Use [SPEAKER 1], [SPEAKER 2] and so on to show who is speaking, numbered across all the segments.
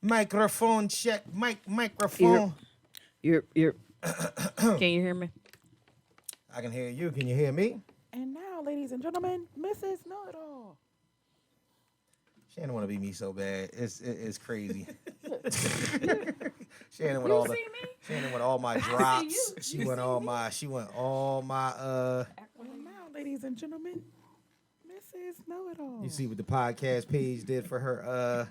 [SPEAKER 1] Microphone check. Microphone.
[SPEAKER 2] You're. Can you hear me?
[SPEAKER 1] I can hear you. Can you hear me?
[SPEAKER 3] And now, ladies and gentlemen, Mrs. Know-It-All.
[SPEAKER 1] Shannon want to be me so bad. It's crazy. Shannon with
[SPEAKER 2] You
[SPEAKER 1] all
[SPEAKER 2] see
[SPEAKER 1] the
[SPEAKER 2] me?
[SPEAKER 1] Shannon with all my
[SPEAKER 2] see
[SPEAKER 1] drops.
[SPEAKER 2] you.
[SPEAKER 1] She
[SPEAKER 2] You
[SPEAKER 1] went
[SPEAKER 2] see
[SPEAKER 1] all
[SPEAKER 2] me?
[SPEAKER 1] my. She went all my.
[SPEAKER 3] And now, ladies and gentlemen, Mrs. Know-It-All.
[SPEAKER 1] You see what the podcast page did for her.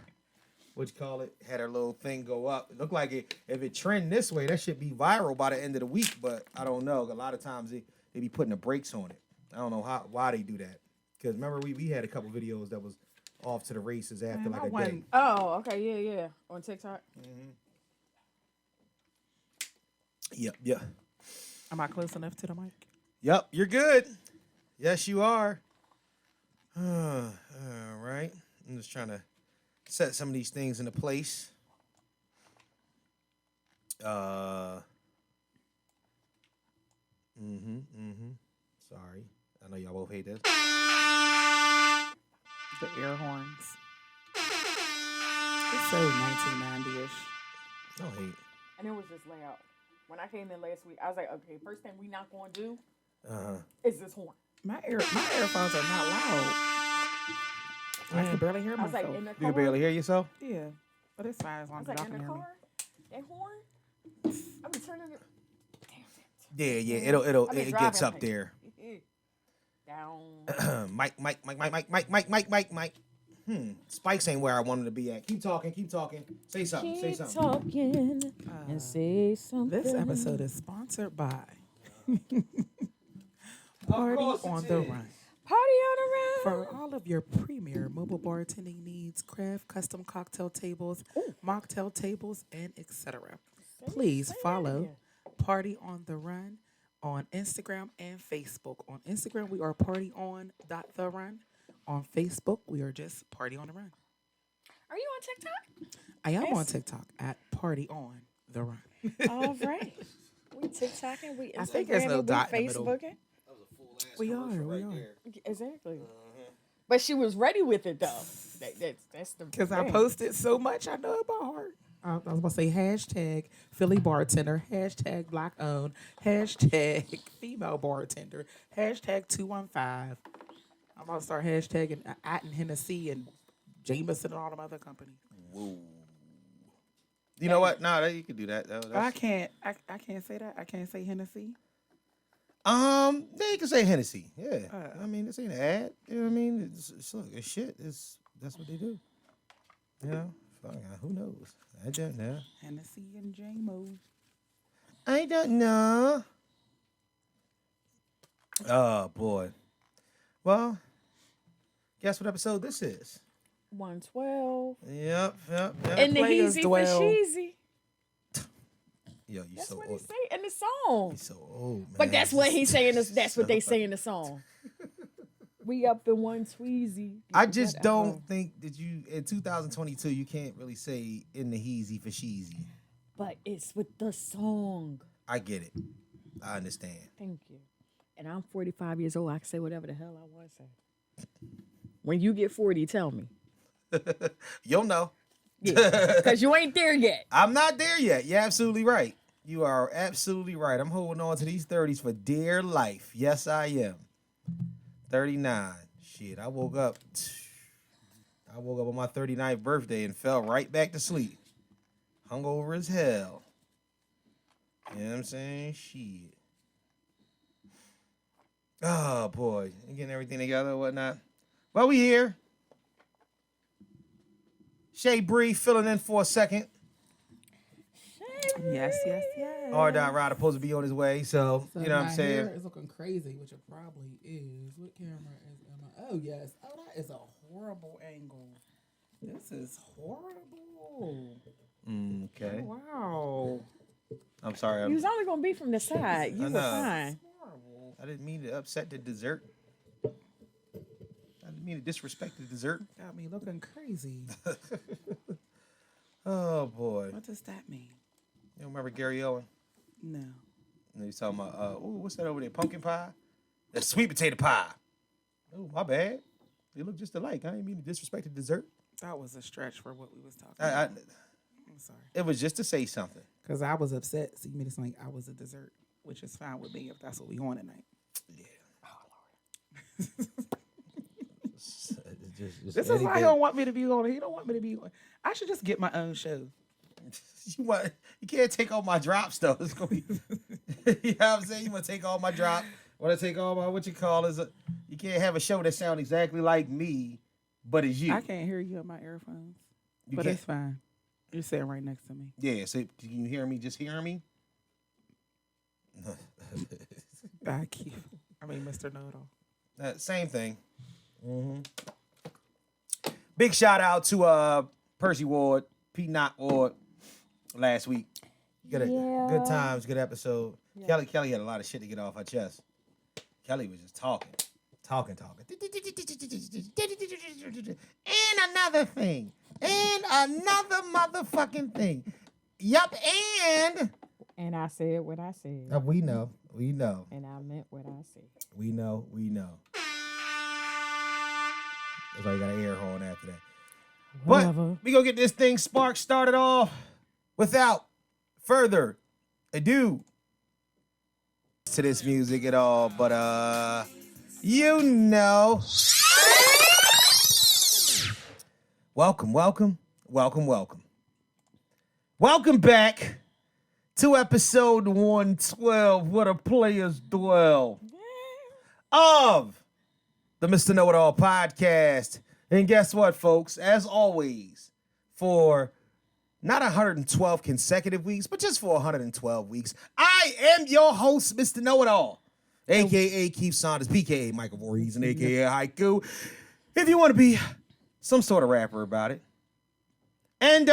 [SPEAKER 1] What you call it? Had her little thing go up. It looked like it. If it trend this way, that should be viral by the end of the week. But I don't know. A lot of times they be putting the brakes on it. I don't know why they do that. Because remember we had a couple videos that was off to the races after like a day.
[SPEAKER 2] Oh, okay, yeah. On TikTok.
[SPEAKER 1] Mm-hmm. Yep.
[SPEAKER 3] Am I close enough to the mic?
[SPEAKER 1] Yep, you're good. Yes, you are. All right. I'm just trying to set some of these things into place. Sorry. I know y'all both hate this.
[SPEAKER 3] The air horns. It's so 1990-ish.
[SPEAKER 1] Don't hate.
[SPEAKER 2] And it was just loud. When I came in last week, I was like, okay, first thing we not gonna do
[SPEAKER 1] Uh-huh.
[SPEAKER 2] is this horn.
[SPEAKER 3] My earphones are not loud. I can barely hear
[SPEAKER 2] I was
[SPEAKER 3] myself.
[SPEAKER 2] like, in the
[SPEAKER 1] You
[SPEAKER 2] car.
[SPEAKER 1] can barely hear yourself?
[SPEAKER 3] Yeah, but it's fine as
[SPEAKER 2] I
[SPEAKER 3] long
[SPEAKER 2] was
[SPEAKER 3] as
[SPEAKER 2] like,
[SPEAKER 3] y'all
[SPEAKER 2] in
[SPEAKER 3] can
[SPEAKER 2] the
[SPEAKER 3] hear me.
[SPEAKER 2] car, that horn. I be turning it.
[SPEAKER 1] Yeah. It
[SPEAKER 2] driving
[SPEAKER 1] gets up
[SPEAKER 2] like-
[SPEAKER 1] there.
[SPEAKER 2] Down.
[SPEAKER 1] Mike. Spikes ain't where I want him to be at. Keep talking. Say something.
[SPEAKER 2] Talking and say something.
[SPEAKER 3] This episode is sponsored by Party on the Run.
[SPEAKER 2] Party on the
[SPEAKER 3] For all of your premier mobile bartending needs, craft custom cocktail tables, mocktail tables, and etc. Please follow Party on the Run on Instagram and Facebook. On Instagram, we are partyon.therun. On Facebook, we are just Party on the Run.
[SPEAKER 2] Are you on TikTok?
[SPEAKER 3] I am on TikTok at Party on the Run.
[SPEAKER 2] All right. We TikToking, we
[SPEAKER 3] I think there's no
[SPEAKER 2] Instagramming,
[SPEAKER 3] dot
[SPEAKER 2] we
[SPEAKER 3] in the middle.
[SPEAKER 2] Facebooking.
[SPEAKER 3] We are.
[SPEAKER 2] Exactly. But she was ready with it though. That's the
[SPEAKER 3] Because I
[SPEAKER 2] thing.
[SPEAKER 3] posted so much, I know it by heart. I was going to say hashtag Philly bartender, hashtag black owned, hashtag female bartender, hashtag 215. I'm going to start hashtagging Atten Hennessy and Jameson and all them other companies.
[SPEAKER 1] Whoa. You know what? No, you can do that.
[SPEAKER 3] But I can't say that. I can't say Hennessy.
[SPEAKER 1] Yeah, you can say Hennessy. Yeah. I mean, this ain't an ad. You know what I mean? It's shit. That's what they do. You know? Fuck, who knows? I don't know.
[SPEAKER 3] Hennessy and J-Mo.
[SPEAKER 1] I don't know. Oh, boy. Well, guess what episode this is?
[SPEAKER 2] 112.
[SPEAKER 1] Yep.
[SPEAKER 2] And the
[SPEAKER 3] Players
[SPEAKER 2] heezy for
[SPEAKER 3] dwell.
[SPEAKER 2] sheezy.
[SPEAKER 1] Yo, you
[SPEAKER 2] That's
[SPEAKER 1] so
[SPEAKER 2] what
[SPEAKER 1] old.
[SPEAKER 2] he say in the song.
[SPEAKER 1] You so old, man.
[SPEAKER 2] But that's what he's saying. That's what they say in the song. We up in one tweezy.
[SPEAKER 1] I just don't think that you, in 2022, you can't really say in the heezy for sheezy.
[SPEAKER 2] But it's with the song.
[SPEAKER 1] I get it. I understand.
[SPEAKER 2] Thank you. And I'm 45 years old. I can say whatever the hell I want to say. When you get 40, tell me.
[SPEAKER 1] You'll know.
[SPEAKER 2] Yeah, because you ain't there yet.
[SPEAKER 1] I'm not there yet. You're absolutely right. You are absolutely right. I'm holding on to these 30s for dear life. Yes, I am. 39. Shit, I woke up on my 39th birthday and fell right back to sleep. Hungover as hell. You know what I'm saying? Shit. Oh, boy. You getting everything together and whatnot? Well, we here. Shay Bree filling in for a second.
[SPEAKER 3] Yes.
[SPEAKER 1] R. Ryder supposed to be on his way, so you know what I'm saying?
[SPEAKER 3] Hair is looking crazy, which it probably is. What camera is am I? Oh, yes. Oh, that is a horrible angle. This is horrible.
[SPEAKER 1] Okay.
[SPEAKER 3] Wow.
[SPEAKER 1] I'm sorry.
[SPEAKER 2] You was only going to be from the side. You
[SPEAKER 1] I
[SPEAKER 2] were
[SPEAKER 1] know.
[SPEAKER 2] fine.
[SPEAKER 3] Horrible.
[SPEAKER 1] I didn't mean to upset the dessert. mean to disrespect the dessert?
[SPEAKER 3] Got me looking crazy.
[SPEAKER 1] Oh boy.
[SPEAKER 3] What does that mean?
[SPEAKER 1] You don't remember Gary Owen?
[SPEAKER 3] No.
[SPEAKER 1] And he's talking about what's that over there? Pumpkin pie? That's sweet potato pie. Oh, my bad. They look just alike. I didn't mean to disrespect the dessert.
[SPEAKER 3] That was a stretch for what we was talking about. I'm sorry.
[SPEAKER 1] It was just to say something.
[SPEAKER 3] Because I was upset. So you made it sound like I was a dessert, which is fine with me if that's what we want tonight.
[SPEAKER 1] Yeah.
[SPEAKER 3] Oh, Lord.
[SPEAKER 1] Just
[SPEAKER 3] This is why he don't want me to be on it. He don't want me to be on. I should just get my own show.
[SPEAKER 1] You can't take all my drops though. It's gonna be, you know what I'm saying? You want to take all my drop? Want to take all my you can't have a show that sounds exactly like me, but it's you.
[SPEAKER 3] I can't hear you in my earphones, but
[SPEAKER 1] can't.
[SPEAKER 3] it's fine. You're sitting right next to me.
[SPEAKER 1] Yeah. So can you hear me? Just hearing me?
[SPEAKER 3] Thank you. I mean, Mr. Know-It-All.
[SPEAKER 1] Same thing. Mm-hmm. Big shout out to Percy Ward, Pete Knott Ward, last week. Good times, good episode. Yeah. Kelly had a lot of shit to get off her chest. Kelly was just talking. And another thing. And another motherfucking thing. Yup,
[SPEAKER 2] And I said what I said.
[SPEAKER 1] we know.
[SPEAKER 2] And I meant what I said.
[SPEAKER 1] We know. That's why you got an air horn after that.
[SPEAKER 2] Whatever.
[SPEAKER 1] But we gonna get this thing started off without further ado to this music at all. But you know. Welcome back to episode 112, What a Players Dwell, of the Mr. Know-It-All podcast. And guess what, folks? As always, for not 112 consecutive weeks, but just for 112 weeks, I am your host, Mr. Know-It-All, a.k.a. Keith Saunders, p.k.a. Michael Voorhees, and a.k.a. Haiku, if you want to be some sort of rapper about it. And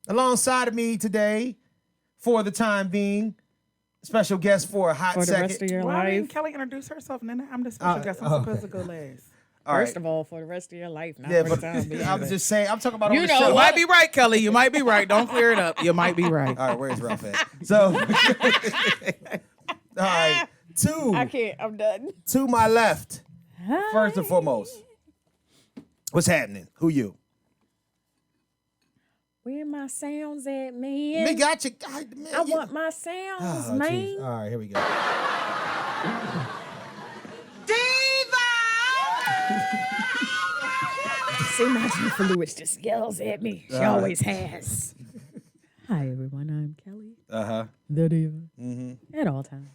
[SPEAKER 1] alongside of me today, for the time being, special guest for a hot
[SPEAKER 2] For the
[SPEAKER 1] second.
[SPEAKER 2] rest of your
[SPEAKER 3] Why didn't
[SPEAKER 2] life.
[SPEAKER 3] Kelly introduce herself and then I'm the special guest. I'm supposed to go last.
[SPEAKER 1] All right.
[SPEAKER 2] First of all, for the rest of your life. Not
[SPEAKER 1] Yeah,
[SPEAKER 2] for
[SPEAKER 1] but
[SPEAKER 2] the time being.
[SPEAKER 1] I was just saying, I'm talking about
[SPEAKER 2] You
[SPEAKER 1] on the
[SPEAKER 2] know
[SPEAKER 1] show.
[SPEAKER 3] You
[SPEAKER 2] what?
[SPEAKER 3] might be right, Kelly. You might be right. Don't clear it up. You might be right.
[SPEAKER 1] All right, where's Ralph at? So, all right,
[SPEAKER 2] I can't. I'm done.
[SPEAKER 1] to my left, first and foremost, what's happening? Who you?
[SPEAKER 2] Where my sounds at, man?
[SPEAKER 1] Me got you. God, man,
[SPEAKER 2] I want my sounds,
[SPEAKER 1] Oh,
[SPEAKER 2] man.
[SPEAKER 1] geez. All right, here we go.
[SPEAKER 2] See, my Jennifer Lewis just yells at me. She always has. Hi, everyone. I'm Kelly,
[SPEAKER 1] Uh-huh.
[SPEAKER 2] the diva,
[SPEAKER 1] Mm-hmm.
[SPEAKER 2] at all times.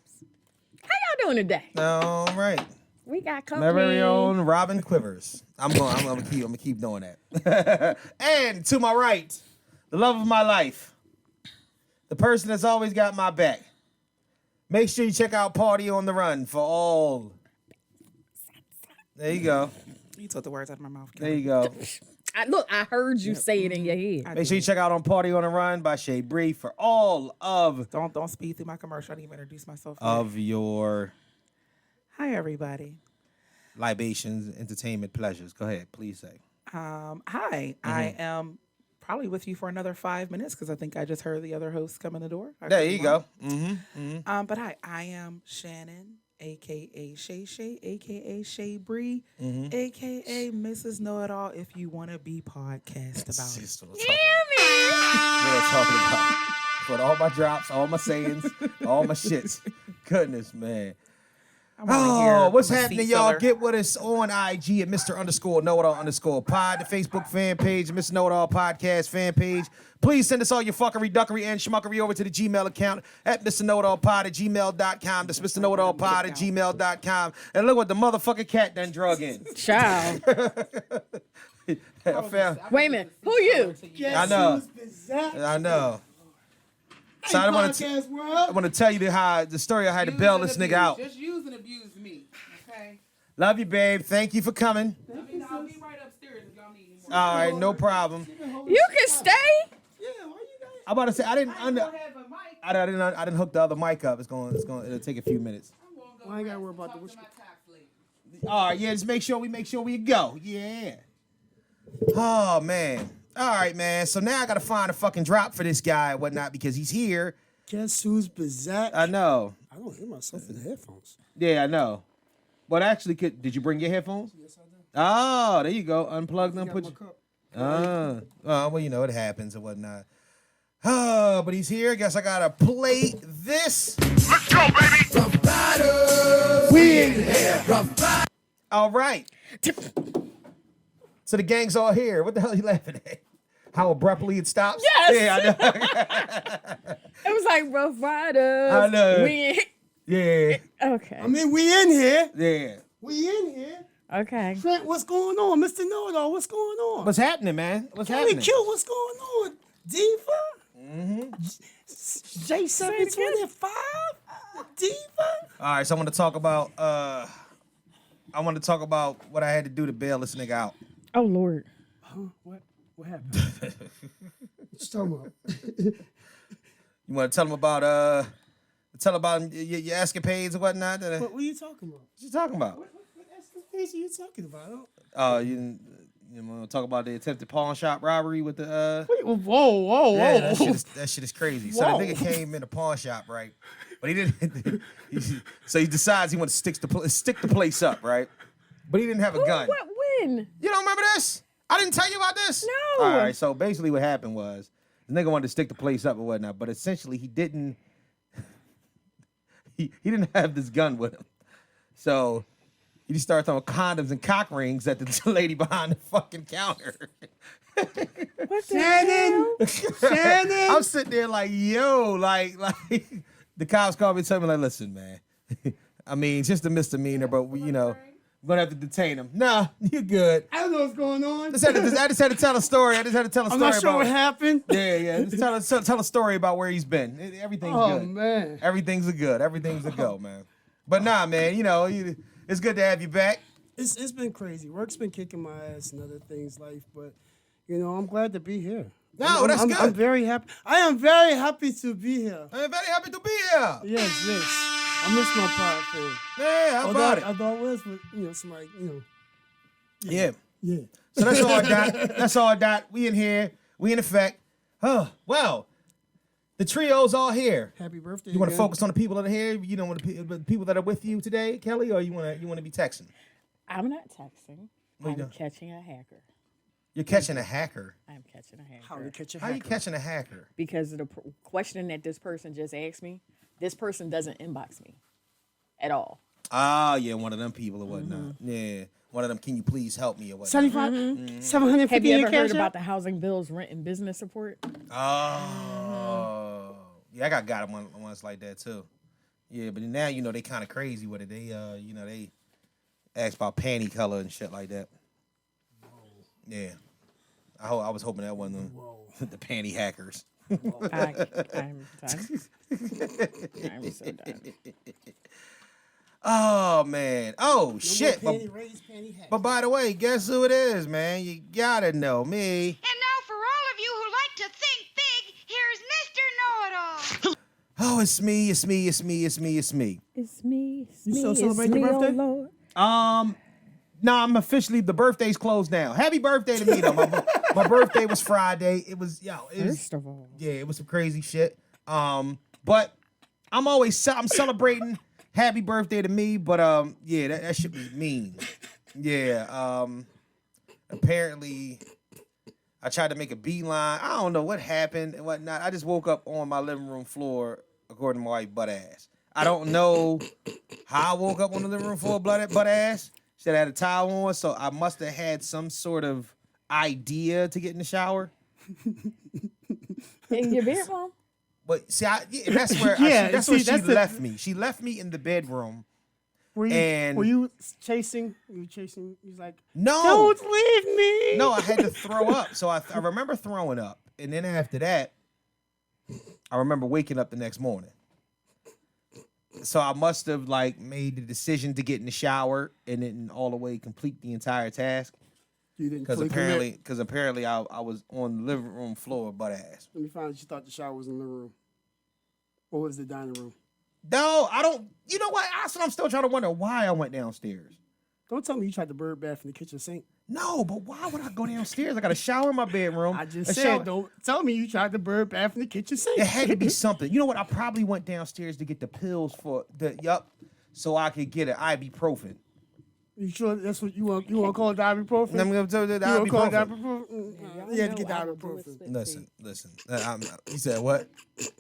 [SPEAKER 2] How y'all doing today?
[SPEAKER 1] All right.
[SPEAKER 2] We got
[SPEAKER 1] My
[SPEAKER 2] company.
[SPEAKER 1] very own Robin Quivers. I'm gonna keep doing that. And to my right, the love of my life, the person that's always got my back. Make sure you check out Party on the Run for all. There you go.
[SPEAKER 3] You took the words out of my mouth,
[SPEAKER 1] There
[SPEAKER 3] Kelly.
[SPEAKER 1] you go.
[SPEAKER 2] I heard you say it in your head.
[SPEAKER 1] Make sure you check out on Party on the Run by Shay Bree for all of
[SPEAKER 3] Don't speed through my commercial. I didn't even introduce myself.
[SPEAKER 1] of your
[SPEAKER 3] Hi, everybody.
[SPEAKER 1] libations, entertainment, pleasures. Go ahead, please say.
[SPEAKER 3] Hi. I am probably with you for another 5 minutes because I think I just heard the other host come in the door.
[SPEAKER 1] There you go. Mm-hmm.
[SPEAKER 3] But hi, I am Shannon, a.k.a. Shay Shay, a.k.a. Shay Bree, a.k.a. Mrs. Know-It-All, if you want to be podcast about it.
[SPEAKER 1] What I'm talking about. Put all my drops, all my sayings, all my shits. Goodness, man.
[SPEAKER 3] I'm only here.
[SPEAKER 1] Oh, what's
[SPEAKER 3] I'm a
[SPEAKER 1] happening,
[SPEAKER 3] seat
[SPEAKER 1] y'all?
[SPEAKER 3] filler.
[SPEAKER 1] Get with us on IG at Mr._Know-It-All_pod, the Facebook fan page, Mr. Know-It-All podcast fan page. Please send us all your fuckery, duckery, and schmuckery over to the Gmail account at MrKnowItAllPod@gmail.com. That's MrKnowItAllPod@gmail.com. And look what the motherfucking cat done drug in.
[SPEAKER 2] Child.
[SPEAKER 1] I found-
[SPEAKER 2] Wait a minute. Who you?
[SPEAKER 1] I know. I know. So I want to tell you the story I had to bail this nigga out.
[SPEAKER 3] Just use and abuse me, okay?
[SPEAKER 1] Love you, babe. Thank you for coming.
[SPEAKER 3] I'll be right upstairs if y'all need me.
[SPEAKER 1] All right, no problem.
[SPEAKER 2] You can stay.
[SPEAKER 1] I'm about to say I didn't
[SPEAKER 3] have a mic.
[SPEAKER 1] I didn't hook the other mic up. It'll take a few minutes.
[SPEAKER 3] Why I gotta worry about the
[SPEAKER 1] All right, yeah, just make sure we go. Yeah. Oh, man. All right, man. So now I got to find a fucking drop for this guy and whatnot because he's here.
[SPEAKER 4] Guess who's Bizak?
[SPEAKER 1] I know.
[SPEAKER 4] I don't hear myself in the headphones.
[SPEAKER 1] Yeah, I know. But actually, did you bring your headphones?
[SPEAKER 4] Yes, I did.
[SPEAKER 1] Oh, there you go. Unplug them. Put
[SPEAKER 4] my
[SPEAKER 1] your...
[SPEAKER 4] cup.
[SPEAKER 1] Well, you know, it happens and whatnot. Oh, but he's here. Guess I gotta play this.
[SPEAKER 5] Let's go, baby!
[SPEAKER 4] Rough Riders, we in here. Rough Riders.
[SPEAKER 1] All right. So the gang's all here. What the hell are you laughing at? How abruptly it stops?
[SPEAKER 2] Yes.
[SPEAKER 1] Yeah, I know.
[SPEAKER 2] It was like Rough Riders.
[SPEAKER 1] I know. Yeah.
[SPEAKER 2] Okay.
[SPEAKER 4] I mean, we in here.
[SPEAKER 1] Yeah.
[SPEAKER 4] We in here.
[SPEAKER 2] Okay.
[SPEAKER 4] Trent, what's going on? Mr. Know-It-All, what's going on?
[SPEAKER 1] What's happening, man? What's
[SPEAKER 4] Kelly
[SPEAKER 1] happening?
[SPEAKER 4] Q, what's going on? Diva? J725? Diva?
[SPEAKER 1] All right, so I want to talk about what I had to do to bail this nigga out.
[SPEAKER 2] Oh Lord.
[SPEAKER 4] Huh? What happened? What you talking about?
[SPEAKER 1] You want to tell him about your escapades and whatnot?
[SPEAKER 4] What are you talking about?
[SPEAKER 1] What you talking about?
[SPEAKER 4] What escapades are you talking about?
[SPEAKER 1] Oh, you want to talk about the attempted pawn shop robbery with the
[SPEAKER 2] Whoa.
[SPEAKER 1] Yeah, that shit is crazy. So the nigga came in the pawn shop, right? But he didn't. So he decides he wants to stick the place up, right? But he didn't have a gun.
[SPEAKER 2] What? When?
[SPEAKER 1] You don't remember this? I didn't tell you about this.
[SPEAKER 2] No.
[SPEAKER 1] All right. So basically, what happened was the nigga wanted to stick the place up or whatnot, but essentially he didn't. He didn't have this gun with him, so he just started throwing condoms and cock rings at the lady behind the fucking counter.
[SPEAKER 2] What
[SPEAKER 4] Shannon! Shannon!
[SPEAKER 1] I'm sitting there like, yo, like the cops called me and told me like, listen, man. I mean, just a misdemeanor, but we're gonna have to detain him. Nah, you're good.
[SPEAKER 4] I don't know what's going on.
[SPEAKER 1] I just had to tell a story. I just had to tell a
[SPEAKER 4] I'm
[SPEAKER 1] story.
[SPEAKER 4] not sure
[SPEAKER 1] about
[SPEAKER 4] what happened.
[SPEAKER 1] Yeah. Just tell a story about where he's been. Everything's
[SPEAKER 4] Oh,
[SPEAKER 1] good.
[SPEAKER 4] man.
[SPEAKER 1] Everything's a good. Everything's a go, man. But nah, man. It's good to have you back.
[SPEAKER 4] It's been crazy. Work's been kicking my ass and other things, life, but I'm glad to be here.
[SPEAKER 1] No, that's good.
[SPEAKER 4] I'm very happy. I am very happy to be here.
[SPEAKER 1] I'm very happy to be here.
[SPEAKER 4] Yes. I miss my pod fam.
[SPEAKER 1] Yeah, how about it?
[SPEAKER 4] I thought it was with somebody,
[SPEAKER 1] Yeah.
[SPEAKER 4] Yeah.
[SPEAKER 1] So that's all I got. We in here. We in effect. Oh, well, the trio's all here.
[SPEAKER 4] Happy birthday.
[SPEAKER 1] You want to
[SPEAKER 4] again.
[SPEAKER 1] focus on the people that are here? You don't want the people that are with you today, Kelly, or you want to be texting?
[SPEAKER 2] I'm not texting.
[SPEAKER 1] What you
[SPEAKER 2] I'm
[SPEAKER 1] doing?
[SPEAKER 2] catching a hacker.
[SPEAKER 1] You're catching a hacker.
[SPEAKER 2] I'm catching a hacker.
[SPEAKER 4] How to catch a
[SPEAKER 1] How
[SPEAKER 4] hacker?
[SPEAKER 1] you catching a hacker?
[SPEAKER 2] Because of the question that this person just asked me, this person doesn't inbox me at all.
[SPEAKER 1] Ah, yeah, one of them people or whatnot. Yeah, one of them. Can you please help me or whatnot?
[SPEAKER 4] 75, 750
[SPEAKER 2] Have you
[SPEAKER 4] in
[SPEAKER 2] ever
[SPEAKER 4] your
[SPEAKER 2] heard
[SPEAKER 4] cash
[SPEAKER 2] about
[SPEAKER 4] app?
[SPEAKER 2] the housing bills, rent, and business support?
[SPEAKER 1] Oh, yeah, I got ones like that too. Yeah, but now they kind of crazy with it. They they ask about panty color and shit like that. Yeah, I was hoping that wasn't the panty hackers.
[SPEAKER 2] I'm done. I'm so done.
[SPEAKER 1] Oh man. Oh shit.
[SPEAKER 4] Panty raise, panty hack.
[SPEAKER 1] But by the way, guess who it is, man? You gotta know me.
[SPEAKER 6] And now for all of you who like to think big, here's Mr. Know-It-All.
[SPEAKER 1] Oh, it's me.
[SPEAKER 2] It's me.
[SPEAKER 4] You still
[SPEAKER 2] it's
[SPEAKER 4] celebrate
[SPEAKER 2] me,
[SPEAKER 4] your
[SPEAKER 2] oh
[SPEAKER 4] birthday?
[SPEAKER 2] Lord.
[SPEAKER 1] No, I'm officially, the birthday's closed now. Happy birthday to me though. My birthday was Friday. It was
[SPEAKER 2] First of all,
[SPEAKER 1] yeah, it was some crazy shit. But I'm celebrating happy birthday to me, but yeah, that shit was mean. Yeah. Apparently I tried to make a beeline. I don't know what happened and whatnot. I just woke up on my living room floor, according to my wife, butt ass. I don't know how I woke up on the living room floor butt ass. She said I had a towel on, so I must have had some sort of idea to get in the shower.
[SPEAKER 2] in your bedroom.
[SPEAKER 1] But see, that's where she left me. She left me in the bedroom.
[SPEAKER 4] Were
[SPEAKER 1] And-
[SPEAKER 4] you chasing? You were chasing? You was like,
[SPEAKER 1] No,
[SPEAKER 4] don't leave me.
[SPEAKER 1] no, I had to throw up. So I remember throwing up, and then after that, I remember waking up the next morning. So I must have made the decision to get in the shower and then all the way complete the entire task.
[SPEAKER 4] You didn't.
[SPEAKER 1] Because
[SPEAKER 4] fully commit.
[SPEAKER 1] apparently I was on the living room floor butt ass.
[SPEAKER 4] Let me find out you thought the shower was in the room. Or was the dining room?
[SPEAKER 1] No, I don't. You know what? I'm still trying to wonder why I went downstairs.
[SPEAKER 4] Don't tell me you tried the bird bath in the kitchen sink.
[SPEAKER 1] No, but why would I go downstairs? I got a shower in my bedroom.
[SPEAKER 4] I just
[SPEAKER 1] a
[SPEAKER 4] said,
[SPEAKER 1] shower.
[SPEAKER 4] don't tell me you tried the bird bath in the kitchen sink.
[SPEAKER 1] It had to be something. You know what? I probably went downstairs to get the pills for so I could get an ibuprofen.
[SPEAKER 4] You sure that's what you want? You want to call it ibuprofen?
[SPEAKER 1] I'm gonna tell you the
[SPEAKER 4] You want to call it
[SPEAKER 1] ibuprofen.
[SPEAKER 4] ibuprofen? You had to get the ibuprofen.
[SPEAKER 1] Listen. You said what?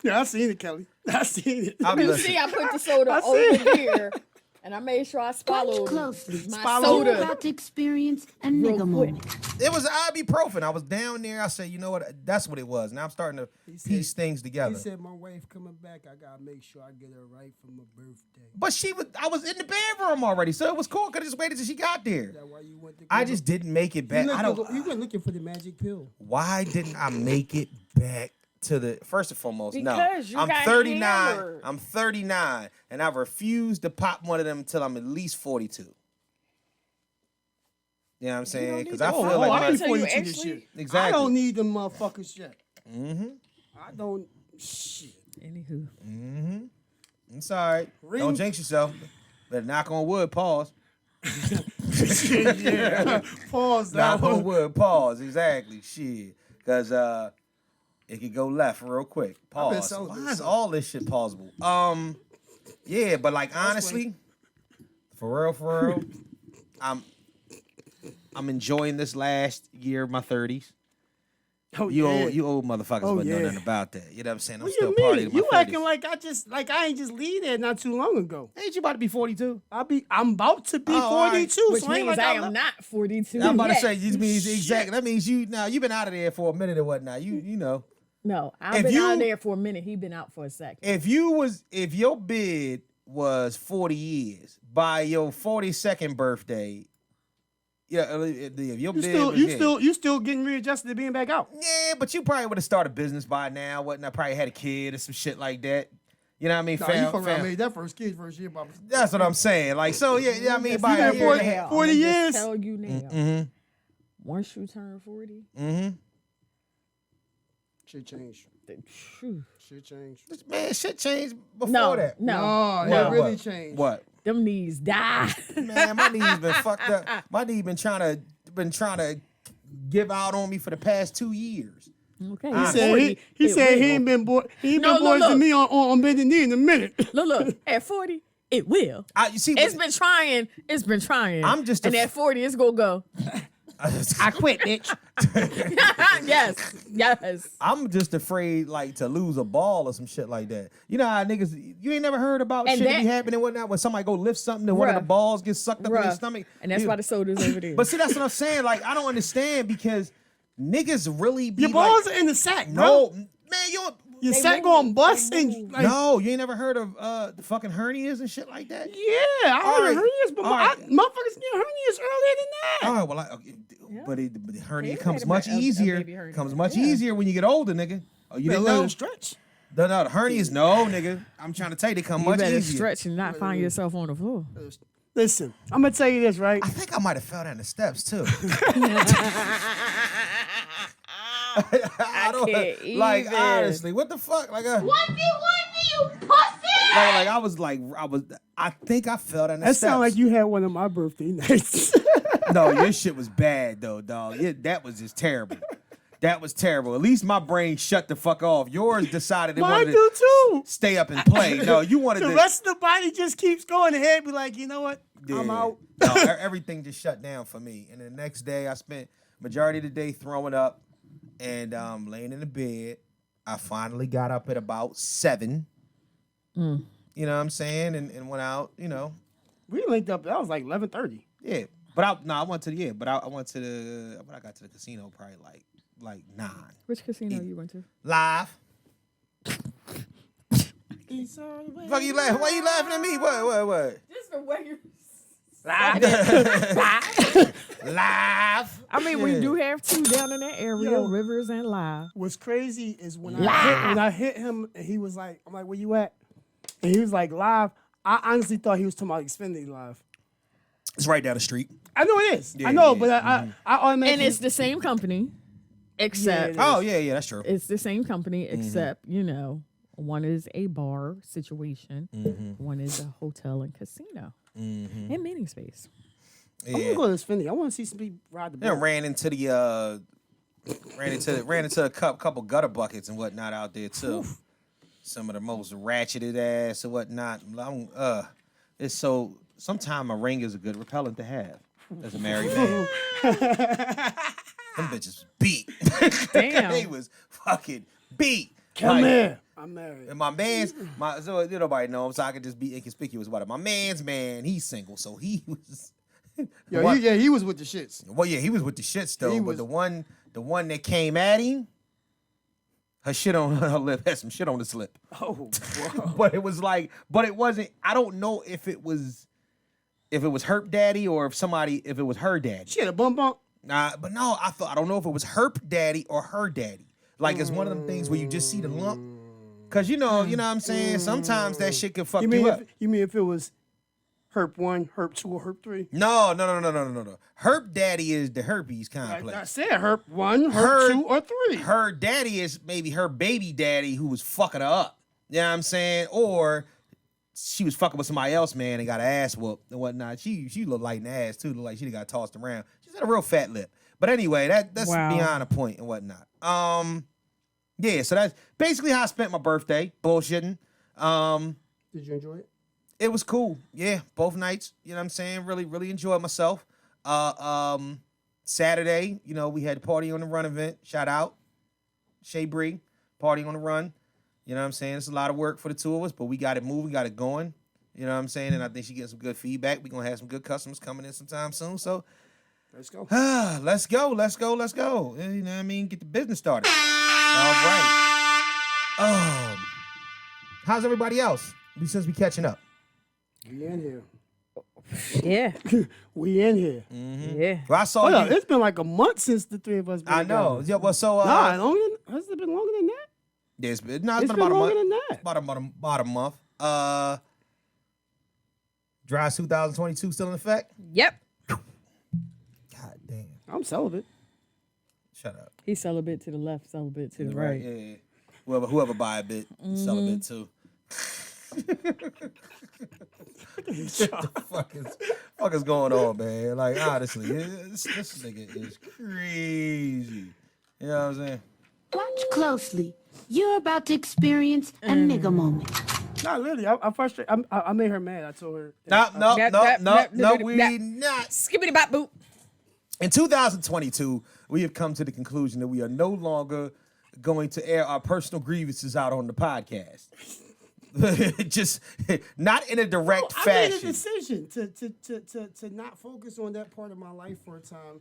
[SPEAKER 4] Yeah, I seen it, Kelly. I seen it.
[SPEAKER 2] You see, I put the soda over here, and I made sure I swallowed
[SPEAKER 5] closely.
[SPEAKER 2] my
[SPEAKER 4] Swallow.
[SPEAKER 5] You're
[SPEAKER 2] soda.
[SPEAKER 5] about to experience a
[SPEAKER 2] Real
[SPEAKER 5] nigga
[SPEAKER 2] quick.
[SPEAKER 5] moment.
[SPEAKER 1] It was ibuprofen. I was down there. I said, you know what? That's what it was. Now I'm starting to piece things
[SPEAKER 4] He
[SPEAKER 1] together.
[SPEAKER 4] said, my wife coming back, I got to make sure I get her right for my birthday.
[SPEAKER 1] But I was in the bedroom already, so it was cool. Could have just waited till she got there.
[SPEAKER 4] Is that why you went to
[SPEAKER 1] I just didn't make it back.
[SPEAKER 4] You went looking for the magic pill.
[SPEAKER 1] Why didn't I make it back to the first and foremost?
[SPEAKER 2] Because you
[SPEAKER 1] I'm
[SPEAKER 2] got
[SPEAKER 1] 39.
[SPEAKER 2] hammered.
[SPEAKER 1] I'm 39, and I refuse to pop one of them until I'm at least 42. You know what I'm saying? Because I feel like
[SPEAKER 4] I
[SPEAKER 2] Until you
[SPEAKER 4] 42 this
[SPEAKER 2] actually-
[SPEAKER 4] shit.
[SPEAKER 1] Exactly.
[SPEAKER 4] I don't need them motherfuckers yet.
[SPEAKER 1] Mm-hmm.
[SPEAKER 4] I don't. Shit.
[SPEAKER 2] Anywho,
[SPEAKER 1] Mm-hmm. It's all right.
[SPEAKER 4] Ring-
[SPEAKER 1] Don't jinx yourself. Better knock on wood. Pause.
[SPEAKER 4] Yeah. Pause that
[SPEAKER 1] Knock on
[SPEAKER 4] one.
[SPEAKER 1] wood. Pause. Exactly. Shit. Because it could go left real quick. Pause.
[SPEAKER 4] so.
[SPEAKER 1] Why is all this shit pausable? Yeah, but like honestly, for real, I'm enjoying this last year of my 30s.
[SPEAKER 4] Oh,
[SPEAKER 1] You
[SPEAKER 4] yeah.
[SPEAKER 1] old motherfuckers
[SPEAKER 4] Oh,
[SPEAKER 1] wouldn't know
[SPEAKER 4] yeah.
[SPEAKER 1] nothing about that. You know what I'm saying? I'm
[SPEAKER 4] What
[SPEAKER 1] still
[SPEAKER 4] you
[SPEAKER 1] partying
[SPEAKER 4] mean?
[SPEAKER 1] in my
[SPEAKER 4] You
[SPEAKER 1] 30s.
[SPEAKER 4] acting like I ain't just leave there not too long ago.
[SPEAKER 1] Ain't you about to be 42?
[SPEAKER 4] I'm about to be
[SPEAKER 1] Oh, all right.
[SPEAKER 4] 42.
[SPEAKER 2] which
[SPEAKER 4] so ain't
[SPEAKER 2] means
[SPEAKER 4] like
[SPEAKER 2] I
[SPEAKER 4] I'm
[SPEAKER 2] am not 42
[SPEAKER 1] I'm about to
[SPEAKER 2] yet.
[SPEAKER 1] say, you means exactly. That means you've been out of there for a minute or whatnot. You know.
[SPEAKER 2] No,
[SPEAKER 1] If
[SPEAKER 2] I've been
[SPEAKER 1] you-
[SPEAKER 2] out there for a minute. He been out for a second.
[SPEAKER 1] If your bid was 40 years by your 42nd birthday, if your bid
[SPEAKER 4] You still getting readjusted to being back out.
[SPEAKER 1] yeah, but you probably would have started a business by now, whatnot. Probably had a kid or some shit like that. You know what I mean?
[SPEAKER 4] Nah, you fucking around made that first year, Papa.
[SPEAKER 1] That's what I'm saying. Like, so yeah, I mean, by
[SPEAKER 4] you
[SPEAKER 1] a
[SPEAKER 4] been
[SPEAKER 1] year and a
[SPEAKER 4] 40
[SPEAKER 1] half.
[SPEAKER 4] 40
[SPEAKER 2] I'ma
[SPEAKER 4] years.
[SPEAKER 2] just tell you now.
[SPEAKER 1] Mm-hmm.
[SPEAKER 2] Once you turn 40,
[SPEAKER 1] Mm-hmm.
[SPEAKER 4] Shit changed.
[SPEAKER 2] phew,
[SPEAKER 4] Shit changed.
[SPEAKER 1] Man, shit changed before
[SPEAKER 2] no,
[SPEAKER 1] that.
[SPEAKER 2] no,
[SPEAKER 4] No,
[SPEAKER 2] no.
[SPEAKER 4] it really
[SPEAKER 1] What?
[SPEAKER 4] changed.
[SPEAKER 1] What?
[SPEAKER 2] Them knees die.
[SPEAKER 1] Man, my knees been fucked up. My knee been trying to give out on me for the past 2 years.
[SPEAKER 2] Okay,
[SPEAKER 1] He
[SPEAKER 2] at
[SPEAKER 1] said
[SPEAKER 2] 40,
[SPEAKER 4] He
[SPEAKER 2] it
[SPEAKER 4] said he
[SPEAKER 2] will.
[SPEAKER 4] ain't been
[SPEAKER 2] No,
[SPEAKER 4] boys
[SPEAKER 2] look.
[SPEAKER 4] to me on bending knee in a minute.
[SPEAKER 2] Look, at 40, it will.
[SPEAKER 1] You see,
[SPEAKER 2] It's been trying. It's been trying.
[SPEAKER 1] I'm just a
[SPEAKER 2] and
[SPEAKER 1] f-
[SPEAKER 2] at 40, it's gonna go.
[SPEAKER 4] I quit, bitch.
[SPEAKER 2] yes.
[SPEAKER 1] I'm just afraid like to lose a ball or some shit like that. You know how niggas, you ain't never heard about
[SPEAKER 2] And
[SPEAKER 1] shit
[SPEAKER 2] that-
[SPEAKER 1] be happening and whatnot when somebody go lift something and one of the
[SPEAKER 2] Bruh.
[SPEAKER 1] balls gets sucked up in their
[SPEAKER 2] Bruh.
[SPEAKER 1] stomach.
[SPEAKER 2] And that's
[SPEAKER 1] Yeah.
[SPEAKER 2] why the soda's over there.
[SPEAKER 1] But see, that's what I'm saying. Like, I don't understand because niggas really be
[SPEAKER 4] Your balls are in the sack, bro.
[SPEAKER 1] no, man, you don't.
[SPEAKER 4] Your
[SPEAKER 2] They
[SPEAKER 4] sack
[SPEAKER 2] move.
[SPEAKER 4] going bust
[SPEAKER 2] They
[SPEAKER 4] and
[SPEAKER 2] move.
[SPEAKER 4] like,
[SPEAKER 1] No, you ain't never heard of the fucking hernias and shit like that?
[SPEAKER 4] yeah, I heard
[SPEAKER 1] All right.
[SPEAKER 4] hernias, but
[SPEAKER 1] All right.
[SPEAKER 4] motherfuckers get hernias earlier than that.
[SPEAKER 1] All right, well, but the hernia
[SPEAKER 2] you
[SPEAKER 1] comes
[SPEAKER 2] had
[SPEAKER 1] much
[SPEAKER 2] a
[SPEAKER 1] easier.
[SPEAKER 2] baby hernia.
[SPEAKER 1] Comes much
[SPEAKER 2] Yeah.
[SPEAKER 1] easier when you get older, nigga. Oh, you
[SPEAKER 4] Better
[SPEAKER 1] didn't
[SPEAKER 4] let
[SPEAKER 1] know?
[SPEAKER 4] them stretch.
[SPEAKER 1] No, the hernias, no, nigga. I'm trying to tell you, they come
[SPEAKER 2] you
[SPEAKER 1] much
[SPEAKER 2] better
[SPEAKER 1] easier.
[SPEAKER 2] stretch and not find yourself on the floor.
[SPEAKER 4] Listen, I'm gonna tell you this, right?
[SPEAKER 1] I think I might have fell down the steps too. I don't
[SPEAKER 2] can't
[SPEAKER 1] like
[SPEAKER 2] even.
[SPEAKER 1] honestly. What the fuck? Like,
[SPEAKER 6] Onesie, you pussy!
[SPEAKER 1] I think I fell down the
[SPEAKER 4] That
[SPEAKER 1] steps.
[SPEAKER 4] sound like you had one of my birthday nights.
[SPEAKER 1] No, your shit was bad though, dog. That was just terrible. That was terrible. At least my brain shut the fuck off. Yours decided it
[SPEAKER 4] Mine
[SPEAKER 1] wanted
[SPEAKER 4] do
[SPEAKER 1] to
[SPEAKER 4] too.
[SPEAKER 1] stay up and play. No, you wanted
[SPEAKER 4] The
[SPEAKER 1] to.
[SPEAKER 4] rest of the body just keeps going. The head be like, you know what? I'm
[SPEAKER 1] Yeah.
[SPEAKER 4] out.
[SPEAKER 1] No, everything just shut down for me. And the next day, I spent majority of the day throwing up and laying in the bed. I finally got up at about 7. You know what I'm saying? And went out. You know,
[SPEAKER 4] We linked up. That was like 11:30.
[SPEAKER 1] yeah. But I went to the But I went to the. When I got to the casino, probably like 9.
[SPEAKER 2] Which casino you went to?
[SPEAKER 1] Live. Fuck you laughing? Why you laughing at me? What?
[SPEAKER 2] Just the way you.
[SPEAKER 1] Live.
[SPEAKER 2] I mean, we do have two down in that area,
[SPEAKER 4] Yo.
[SPEAKER 2] Rivers and Live.
[SPEAKER 4] What's crazy is when I hit him, and he was like, I'm like, where you at? And he was like, live. I honestly thought he was talking about Xfinity Live.
[SPEAKER 1] It's right down the street.
[SPEAKER 4] I know it is.
[SPEAKER 1] Yeah,
[SPEAKER 4] I know,
[SPEAKER 1] yeah,
[SPEAKER 4] but I automatically.
[SPEAKER 2] And it's the same company, except
[SPEAKER 4] Yeah,
[SPEAKER 1] Oh yeah, that's true.
[SPEAKER 2] it's the same company, except, one is a bar situation, one is a hotel and casino, and meeting space.
[SPEAKER 4] I'm gonna go to this Fendi. I want to see some people ride the boat.
[SPEAKER 1] Then ran into the ran into a couple gutter buckets and whatnot out there too. Some of the most ratcheted ass and whatnot. It's so. Sometimes a ring is a good repellent to have as a married man. Them bitches beat.
[SPEAKER 2] Damn.
[SPEAKER 1] They was fucking beat.
[SPEAKER 4] Come here. I'm married.
[SPEAKER 1] And so nobody knows, so I could just be inconspicuous about it. My man's man, he's single, so he was.
[SPEAKER 4] He was with the shits.
[SPEAKER 1] Well, yeah, he was with the shits though.
[SPEAKER 4] He
[SPEAKER 1] But
[SPEAKER 4] was-
[SPEAKER 1] the one that came at him, her shit on her lip had some shit on the slip.
[SPEAKER 4] Oh,
[SPEAKER 1] But it wasn't. I don't know if it was Herp Daddy or if it was her daddy.
[SPEAKER 4] she had a bump.
[SPEAKER 1] But no, I don't know if it was Herp Daddy or her daddy. Like it's one of them things where you just see the lump. Cause you know what I'm saying? Sometimes that shit can fuck you up.
[SPEAKER 4] You mean if it was Herp 1, Herp 2, or Herp 3?
[SPEAKER 1] No. Herp Daddy is the herpes complex.
[SPEAKER 4] I said Herp 1, Herp 2, or 3.
[SPEAKER 1] Her daddy is maybe her baby daddy who was fucking her up. You know what I'm saying? Or she was fucking with somebody else, man, and got her ass whooped and whatnot. She looked like an ass too. Looked like she got tossed around. She's had a real fat lip. But anyway, that's
[SPEAKER 2] Wow.
[SPEAKER 1] beyond the point and whatnot. Yeah, so that's basically how I spent my birthday, bullshitting.
[SPEAKER 4] Did you enjoy it?
[SPEAKER 1] It was cool. Yeah, both nights. You know what I'm saying? Really, really enjoyed myself. Saturday, we had the Party on the Run event. Shout out. Shay Bree, Party on the Run. You know what I'm saying? It's a lot of work for the two of us, but we got it moving, got it going. You know what I'm saying? And I think she getting some good feedback. We're going to have some good customers coming in sometime soon. So
[SPEAKER 4] Let's go.
[SPEAKER 1] let's go. You know what I mean? Get the business started. All right. How's everybody else? Since we catching up.
[SPEAKER 4] We in here.
[SPEAKER 2] Yeah.
[SPEAKER 4] We in here.
[SPEAKER 2] Yeah.
[SPEAKER 1] Well, I saw
[SPEAKER 4] Hold
[SPEAKER 1] you.
[SPEAKER 4] on, it's been like a month since the three of us been
[SPEAKER 1] I know.
[SPEAKER 4] together.
[SPEAKER 1] Yeah, well, so
[SPEAKER 4] Has it been longer than that?
[SPEAKER 1] it's been
[SPEAKER 4] It's
[SPEAKER 1] about
[SPEAKER 4] been
[SPEAKER 1] a
[SPEAKER 4] longer
[SPEAKER 1] month.
[SPEAKER 4] than that.
[SPEAKER 1] About a month. Dry 2022 still in effect?
[SPEAKER 2] Yep.
[SPEAKER 1] God damn.
[SPEAKER 4] I'm celibate.
[SPEAKER 1] Shut up.
[SPEAKER 2] He's celibate to the left, celibate to the right.
[SPEAKER 1] Yeah. Whoever buy a bit, sell a bit too. What the fuck is going on, man? Like, honestly, this nigga is crazy. You know what I'm saying?
[SPEAKER 5] Watch closely. You're about to experience a nigga moment.
[SPEAKER 4] Not really. I'm frustrated. I made her mad. I told her.
[SPEAKER 1] No, we not.
[SPEAKER 2] Skibbity bop boop.
[SPEAKER 1] In 2022, we have come to the conclusion that we are no longer going to air our personal grievances out on the podcast. Just not in a direct
[SPEAKER 4] I made a
[SPEAKER 1] fashion.
[SPEAKER 4] decision to not focus on that part of my life for a time.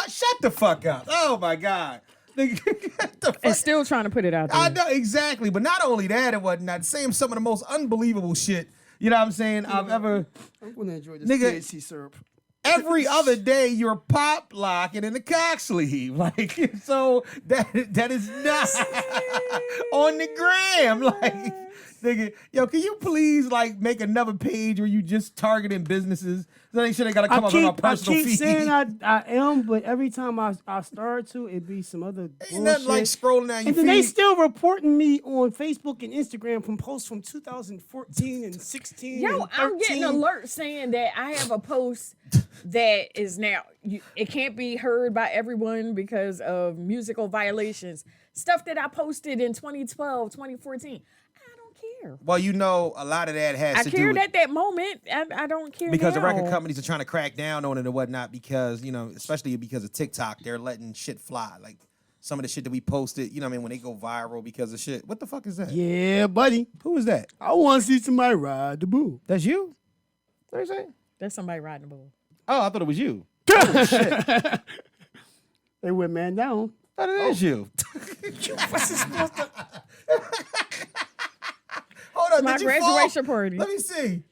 [SPEAKER 1] Shut the fuck up. Oh my God. Nigga, get the fuck-
[SPEAKER 2] And still trying to put it out there.
[SPEAKER 1] I know exactly, but not only that and whatnot, saying some of the most unbelievable shit, you know what I'm saying, I've ever.
[SPEAKER 4] I'm gonna enjoy this
[SPEAKER 1] Nigga.
[SPEAKER 4] THC syrup.
[SPEAKER 1] Every other day you're pop locking in the cock sleeve. Like, so that is not on the gram. Like, nigga, yo, can you please like make another page where you just targeting businesses? So they should have gotta come up on my personal
[SPEAKER 4] I keep
[SPEAKER 1] feed.
[SPEAKER 4] saying I am, but every time I start to, it be some other
[SPEAKER 1] Ain't
[SPEAKER 4] bullshit.
[SPEAKER 1] nothing like scrolling down your
[SPEAKER 4] And then they
[SPEAKER 1] feed.
[SPEAKER 4] still reporting me on Facebook and Instagram from posts from 2014 and 16
[SPEAKER 2] Yo,
[SPEAKER 4] and 13.
[SPEAKER 2] I'm getting alerts saying that I have a post that is now, it can't be heard by everyone because of musical violations. Stuff that I posted in 2012, 2014. I don't care.
[SPEAKER 1] Well, you know, a lot of that has
[SPEAKER 2] I
[SPEAKER 1] to do
[SPEAKER 2] cared
[SPEAKER 1] with
[SPEAKER 2] at that moment. I don't care
[SPEAKER 1] because the
[SPEAKER 2] now.
[SPEAKER 1] record companies are trying to crack down on it and whatnot because, you know, especially because of TikTok, they're letting shit fly. Like some of the shit that we posted, you know what I mean, when they go viral because of shit. What the fuck is that?
[SPEAKER 4] Yeah, buddy.
[SPEAKER 1] Who is that?
[SPEAKER 4] I want to see somebody ride the bull.
[SPEAKER 1] That's you? What are you saying?
[SPEAKER 2] That's somebody riding the bull.
[SPEAKER 1] Oh, I thought it was you.
[SPEAKER 4] They went man down.
[SPEAKER 1] I thought it is you.
[SPEAKER 4] What's this supposed to?
[SPEAKER 1] Hold on,
[SPEAKER 2] My
[SPEAKER 1] did you
[SPEAKER 2] graduation
[SPEAKER 1] fall?
[SPEAKER 2] party.
[SPEAKER 1] Let me see.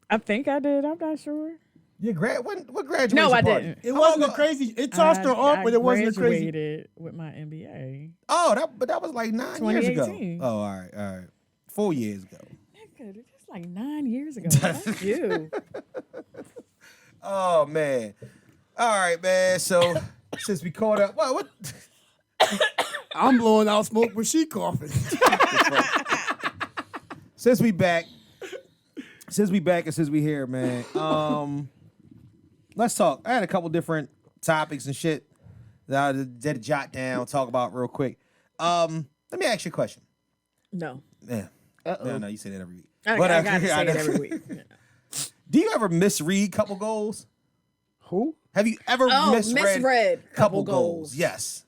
[SPEAKER 2] I think I did. I'm not sure.
[SPEAKER 1] Your what graduation
[SPEAKER 2] No, I
[SPEAKER 1] party?
[SPEAKER 2] didn't.
[SPEAKER 4] It
[SPEAKER 1] How
[SPEAKER 4] wasn't
[SPEAKER 1] long
[SPEAKER 4] a
[SPEAKER 1] ago-
[SPEAKER 4] crazy. It tossed her off, but it wasn't a crazy.
[SPEAKER 2] I graduated with my MBA.
[SPEAKER 1] Oh, that was like 9 years ago.
[SPEAKER 2] 2018.
[SPEAKER 1] Oh, all right. 4 years ago.
[SPEAKER 2] Nigga, that's like 9 years ago. Thank you.
[SPEAKER 1] Oh man. All right, man. So since we caught up, what?
[SPEAKER 4] I'm blowing out smoke when she coughing.
[SPEAKER 1] Since we back and since we here, man. let's talk. I had a couple different topics and shit that I did jot down, talk about real quick. Let me ask you a question.
[SPEAKER 2] No.
[SPEAKER 1] Yeah. No, you say that every week.
[SPEAKER 2] I gotta say it every week. Yeah.
[SPEAKER 1] Do you ever misread couple goals?
[SPEAKER 4] Who?
[SPEAKER 1] Have you ever
[SPEAKER 2] misread couple goals?
[SPEAKER 1] Yes.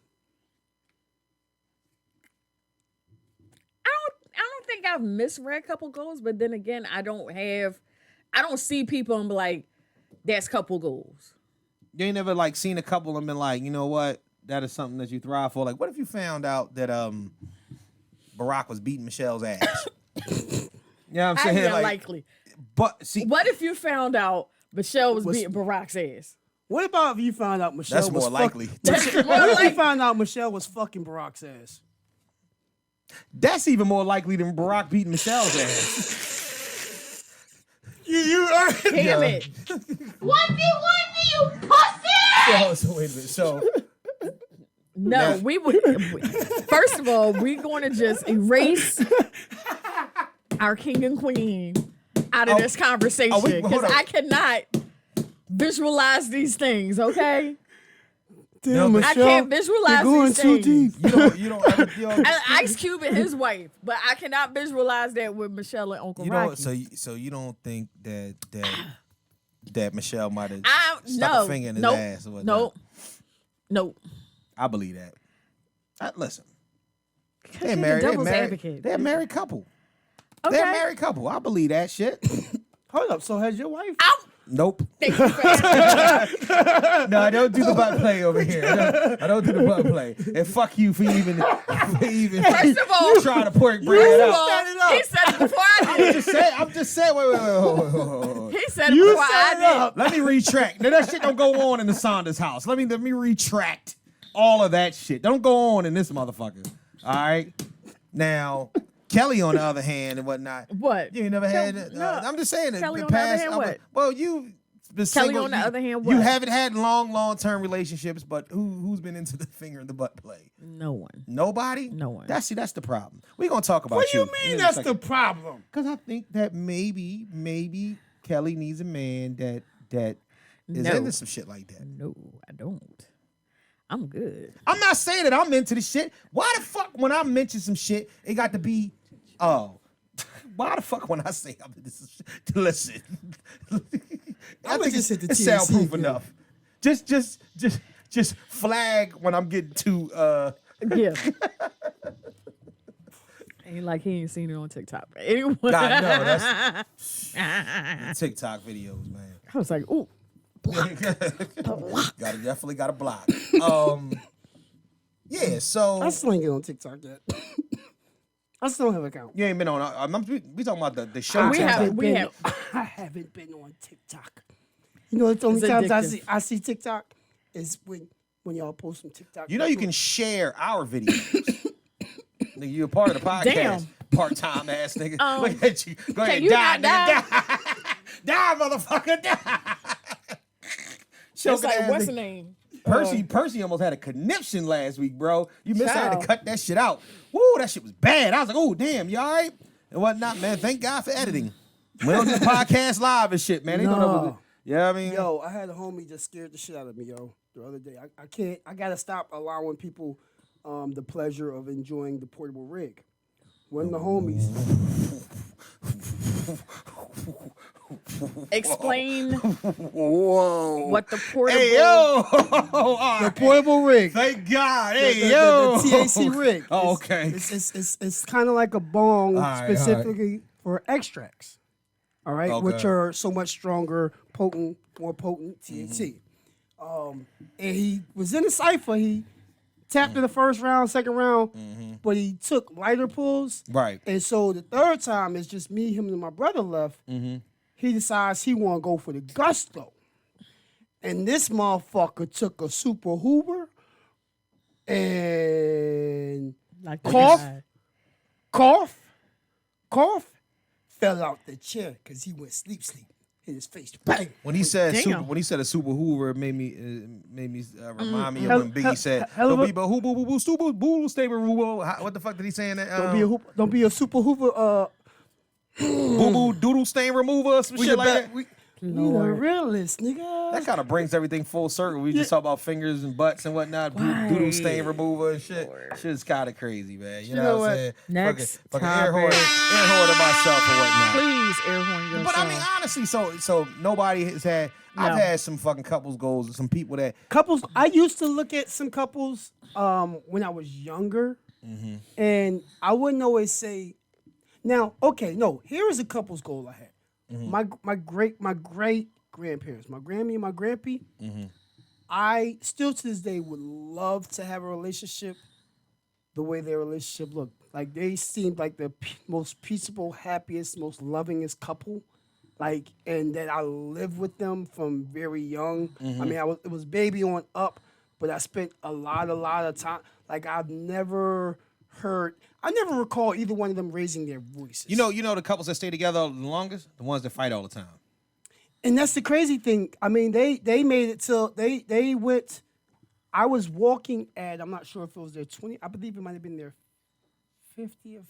[SPEAKER 2] I don't think I've misread couple goals, but then again, I don't see people and be like, that's couple goals.
[SPEAKER 1] You ain't never like seen a couple and been like, you know what? That is something that you thrive for. Like, what if you found out that Barack was beating Michelle's ass? You know what I'm saying?
[SPEAKER 2] Highly
[SPEAKER 1] Like,
[SPEAKER 2] unlikely.
[SPEAKER 1] but see,
[SPEAKER 2] What if you found out Michelle was beating Barack's ass?
[SPEAKER 4] What about if you found out Michelle
[SPEAKER 1] that's
[SPEAKER 4] was
[SPEAKER 1] more likely.
[SPEAKER 4] What if you found out Michelle was fucking Barack's ass?
[SPEAKER 1] That's even more likely than Barack beating Michelle's ass.
[SPEAKER 2] Damn it.
[SPEAKER 6] 1v1 you pussy!
[SPEAKER 1] So wait a minute. So
[SPEAKER 2] No, we would. First of all, we're going to just erase our king and queen out of this conversation
[SPEAKER 1] hold
[SPEAKER 2] because
[SPEAKER 1] on.
[SPEAKER 2] I cannot visualize these things. Okay,
[SPEAKER 4] Damn,
[SPEAKER 1] but-
[SPEAKER 2] I can't visualize
[SPEAKER 4] you're going
[SPEAKER 2] these
[SPEAKER 4] too
[SPEAKER 2] things.
[SPEAKER 4] deep.
[SPEAKER 1] you don't
[SPEAKER 2] Ice Cube and his wife, but I cannot visualize that with Michelle and Uncle Rocky.
[SPEAKER 1] so you don't think that Michelle might have stuck
[SPEAKER 2] no,
[SPEAKER 1] a finger in his
[SPEAKER 2] nope,
[SPEAKER 1] ass or whatnot?
[SPEAKER 2] nope.
[SPEAKER 1] I believe that. Listen,
[SPEAKER 2] You're the devil's advocate.
[SPEAKER 1] They're a married couple.
[SPEAKER 2] Okay.
[SPEAKER 1] They're a married couple. I believe that shit.
[SPEAKER 4] Hold up. So has your wife?
[SPEAKER 1] Nope.
[SPEAKER 2] Thank you for asking.
[SPEAKER 1] No, I don't do the butt play over here. I don't do the butt play. And fuck you for even
[SPEAKER 2] First of all,
[SPEAKER 1] trying to bring it up.
[SPEAKER 2] he said it before I did.
[SPEAKER 1] I'm just saying. Wait.
[SPEAKER 2] He said it before I did.
[SPEAKER 1] Let me retract. Now that shit don't go on in the Saunders house. Let me retract all of that shit. Don't go on in this motherfucker. All right. Now, Kelly on the other hand and whatnot.
[SPEAKER 2] What?
[SPEAKER 1] You ain't never had.
[SPEAKER 2] No.
[SPEAKER 1] I'm just saying.
[SPEAKER 2] Kelly
[SPEAKER 1] the
[SPEAKER 2] on the other
[SPEAKER 1] past.
[SPEAKER 2] hand, what?
[SPEAKER 1] Well, you.
[SPEAKER 2] Kelly
[SPEAKER 1] single,
[SPEAKER 2] on the other hand,
[SPEAKER 1] you
[SPEAKER 2] what?
[SPEAKER 1] haven't had long-term relationships, but who's been into the finger in the butt play?
[SPEAKER 2] No one.
[SPEAKER 1] Nobody.
[SPEAKER 2] No one.
[SPEAKER 1] That's the problem. We're gonna talk about
[SPEAKER 4] What do
[SPEAKER 1] you.
[SPEAKER 4] you mean that's the problem?
[SPEAKER 1] Because I think that maybe Kelly needs a man that is
[SPEAKER 2] No.
[SPEAKER 1] into some shit like that.
[SPEAKER 2] No, I don't. I'm good.
[SPEAKER 1] I'm not saying that I'm into the shit. Why the fuck when I mention some shit, it got to be, why the fuck when I say I'm into some shit? Listen. I think
[SPEAKER 4] just hit the
[SPEAKER 1] it's
[SPEAKER 4] TNC
[SPEAKER 1] soundproof
[SPEAKER 4] again.
[SPEAKER 1] enough. Just flag when I'm getting too
[SPEAKER 2] Yeah. Ain't like he ain't seen it on TikTok. But anyway.
[SPEAKER 1] God, no, that's TikTok videos, man.
[SPEAKER 2] I was like, ooh.
[SPEAKER 1] Definitely got to block. Yeah, so
[SPEAKER 4] I still ain't get on TikTok yet. I still don't have an account.
[SPEAKER 1] you ain't been on. We talking about the show.
[SPEAKER 2] We
[SPEAKER 1] TikTok.
[SPEAKER 2] have.
[SPEAKER 4] I haven't been on TikTok. You know, the only
[SPEAKER 2] It's
[SPEAKER 4] times
[SPEAKER 2] addictive.
[SPEAKER 4] I see TikTok is when y'all post some TikTok.
[SPEAKER 1] You know you can share our videos. Nigga, you're a part of the podcast.
[SPEAKER 2] Damn.
[SPEAKER 1] Part-time ass nigga. Look at you. Go ahead,
[SPEAKER 2] you
[SPEAKER 1] die,
[SPEAKER 2] not
[SPEAKER 1] nigga. Die, motherfucker. Die.
[SPEAKER 2] It's
[SPEAKER 1] Choking
[SPEAKER 2] like,
[SPEAKER 1] ass
[SPEAKER 2] what's the
[SPEAKER 1] nigga.
[SPEAKER 2] name?
[SPEAKER 1] Percy almost had a conniption last week, bro. You missed. I had to
[SPEAKER 2] Child.
[SPEAKER 1] cut that shit out. Woo, that shit was bad. I was like, oh, damn, you all right? And whatnot, man. Thank God for editing. We don't do podcast live and shit, man. They thought it was, yeah, I mean.
[SPEAKER 4] Yo, I had a homie just scared the shit out of me, yo, the other day. I can't. I gotta stop allowing people the pleasure of enjoying the portable rig. One of the homies.
[SPEAKER 2] Explain
[SPEAKER 1] Whoa.
[SPEAKER 2] what the portable.
[SPEAKER 1] Hey, yo. All
[SPEAKER 4] The
[SPEAKER 1] right.
[SPEAKER 4] portable rig.
[SPEAKER 1] Thank God.
[SPEAKER 4] The-
[SPEAKER 1] Hey,
[SPEAKER 4] the,
[SPEAKER 1] yo.
[SPEAKER 4] the TAC rig.
[SPEAKER 1] Oh,
[SPEAKER 4] It's-
[SPEAKER 1] okay.
[SPEAKER 4] It's kind of like a bong
[SPEAKER 1] All right,
[SPEAKER 4] specifically for extracts. All right,
[SPEAKER 1] Okay.
[SPEAKER 4] which are so much stronger, more potent THC. And he was in a cipher. He tapped in the first round, second round, but he took lighter pulls.
[SPEAKER 1] Right.
[SPEAKER 4] And so the third time, it's just me, him, and my brother left. He decides he want to go for the gusto. And this motherfucker took a Super Hoover and
[SPEAKER 2] Like the
[SPEAKER 4] cough,
[SPEAKER 2] guy.
[SPEAKER 4] cough, fell out the chair because he went sleep. Hit his face, bang.
[SPEAKER 1] When he said
[SPEAKER 2] Damn.
[SPEAKER 1] when he said a Super Hoover, it made me remind me of
[SPEAKER 4] Hell-
[SPEAKER 1] when Biggie
[SPEAKER 4] hell-
[SPEAKER 1] said,
[SPEAKER 4] hell of
[SPEAKER 1] "Don't
[SPEAKER 4] a-
[SPEAKER 1] be but hoo boo boo boo super boo stable boo." What the fuck did he say in that?
[SPEAKER 4] Don't be a Super Hoover.
[SPEAKER 1] Boo boo doodle stain remover or some shit like that.
[SPEAKER 4] You the
[SPEAKER 2] Lord.
[SPEAKER 4] realist, nigga.
[SPEAKER 1] That kind of brings everything full circle. We just talk about fingers and butts and whatnot, doodle stain remover and shit. Shit's kind of crazy, man. You know what I'm saying?
[SPEAKER 2] Next
[SPEAKER 1] fucking air horn to myself and whatnot.
[SPEAKER 2] Please air horn yourself.
[SPEAKER 1] But I mean, honestly, so nobody has had. I've had some fucking couples goals and some people that
[SPEAKER 4] Couples. I used to look at some couples when I was younger, and I wouldn't always say. Now, okay, no. Here is a couples goal I had. My great grandparents, my Grammy and my Grampy. I still to this day would love to have a relationship the way their relationship looked. Like they seemed like the most peaceable, happiest, most lovingest couple. Like, and that I lived with them from very young. I mean, it was baby on up, but I spent a lot of time. Like I never recall either one of them raising their voices.
[SPEAKER 1] you know the couples that stay together the longest, the ones that fight all the time.
[SPEAKER 4] And that's the crazy thing. I mean, they made it till they went. I was walking at, I'm not sure if it was their 20. I believe it might have been their 50th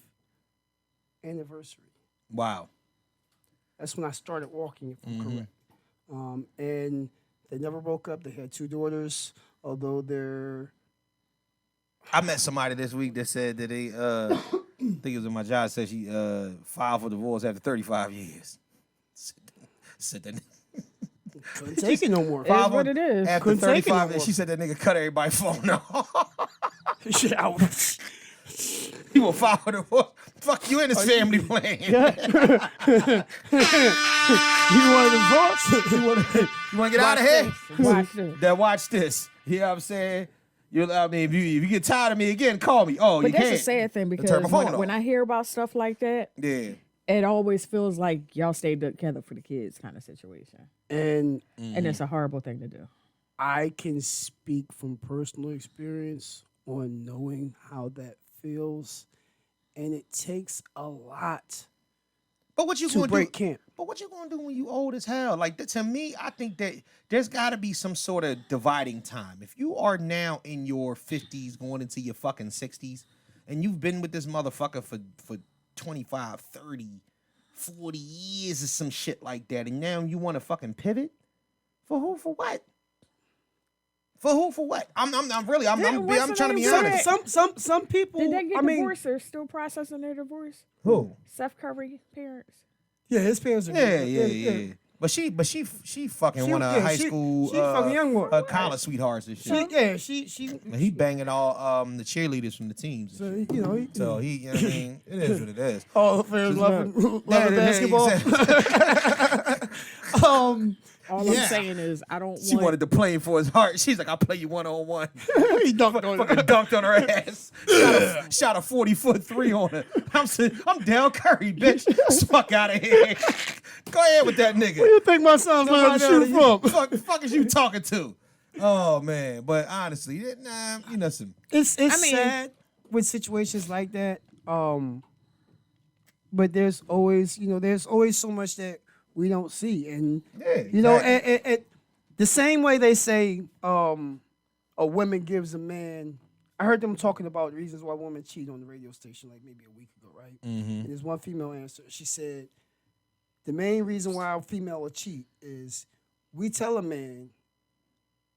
[SPEAKER 4] anniversary.
[SPEAKER 1] Wow.
[SPEAKER 4] That's when I started walking, if I'm correct. And they never broke up. They had 2 daughters, although they're.
[SPEAKER 1] I met somebody this week that said that they, I think it was in my job, said she filed for divorce after 35 years. Said that.
[SPEAKER 4] Couldn't take it no more.
[SPEAKER 2] It is what it is.
[SPEAKER 1] After
[SPEAKER 4] Couldn't take it no
[SPEAKER 1] 35
[SPEAKER 4] more.
[SPEAKER 1] years, she said that nigga cut everybody's phone off.
[SPEAKER 4] Shit, I was.
[SPEAKER 1] He will file for divorce. Fuck you and his family plan.
[SPEAKER 4] You want a divorce?
[SPEAKER 1] You want to get out of here?
[SPEAKER 2] Watch this.
[SPEAKER 1] Then watch this. You know what I'm saying? I mean, if you get tired of me again, call me. Oh,
[SPEAKER 2] But
[SPEAKER 1] you
[SPEAKER 2] that's
[SPEAKER 1] can't.
[SPEAKER 2] a sad thing
[SPEAKER 1] Turn
[SPEAKER 2] because
[SPEAKER 1] my phone
[SPEAKER 2] when
[SPEAKER 1] off.
[SPEAKER 2] I hear about stuff like that,
[SPEAKER 1] Yeah.
[SPEAKER 2] it always feels like y'all stayed together for the kids kind of situation.
[SPEAKER 4] And
[SPEAKER 2] And it's a horrible thing to do.
[SPEAKER 4] I can speak from personal experience on knowing how that feels. And it takes a lot
[SPEAKER 1] But what you
[SPEAKER 4] to
[SPEAKER 1] gonna
[SPEAKER 4] break
[SPEAKER 1] do?
[SPEAKER 4] camp.
[SPEAKER 1] But what you gonna do when you old as hell? Like to me, I think that there's got to be some sort of dividing time. If you are now in your 50s, going into your fucking 60s, and you've been with this motherfucker for 25, 30, 40 years or some shit like that, and now you want to fucking pivot? For who? For what? For who? For what? I'm trying to be honest.
[SPEAKER 4] Some people.
[SPEAKER 2] Did they get
[SPEAKER 4] I mean,
[SPEAKER 2] divorced? They're still processing their divorce?
[SPEAKER 1] Who?
[SPEAKER 2] Steph Curry parents?
[SPEAKER 4] yeah, his parents are.
[SPEAKER 1] Yeah. But she fucking one of high school.
[SPEAKER 4] She fucking young one.
[SPEAKER 1] College sweethearts and shit.
[SPEAKER 4] She.
[SPEAKER 1] And he banging all the cheerleaders from the teams.
[SPEAKER 4] So,
[SPEAKER 1] And shit.
[SPEAKER 4] you know,
[SPEAKER 1] So he, you know what I mean, it is what it is.
[SPEAKER 4] all the fans loving
[SPEAKER 1] Yeah,
[SPEAKER 4] basketball.
[SPEAKER 2] All
[SPEAKER 1] Yeah.
[SPEAKER 2] I'm saying is I don't
[SPEAKER 1] She
[SPEAKER 2] want
[SPEAKER 1] wanted to play for his heart. She's like, I'll play you 1-on-1.
[SPEAKER 4] He dunked on
[SPEAKER 1] Fucking
[SPEAKER 4] it.
[SPEAKER 1] dunked on her ass. Shot a 40-foot 3 on her. I'm Del Curry, bitch. Fuck out of here. Go ahead with that nigga.
[SPEAKER 4] Where you think my son's learning to shoot from?
[SPEAKER 1] Fuck is you talking to? Oh man, but honestly, nah, you know some.
[SPEAKER 4] It's
[SPEAKER 2] mean-
[SPEAKER 4] sad with situations like that. But there's always so much that we don't see, and
[SPEAKER 1] Yeah,
[SPEAKER 4] you know,
[SPEAKER 1] exactly.
[SPEAKER 4] and the same way they say a woman gives a man. I heard them talking about reasons why women cheat on the radio station like maybe a week ago, right? And there's one female answer. She said the main reason why a female will cheat is we tell a man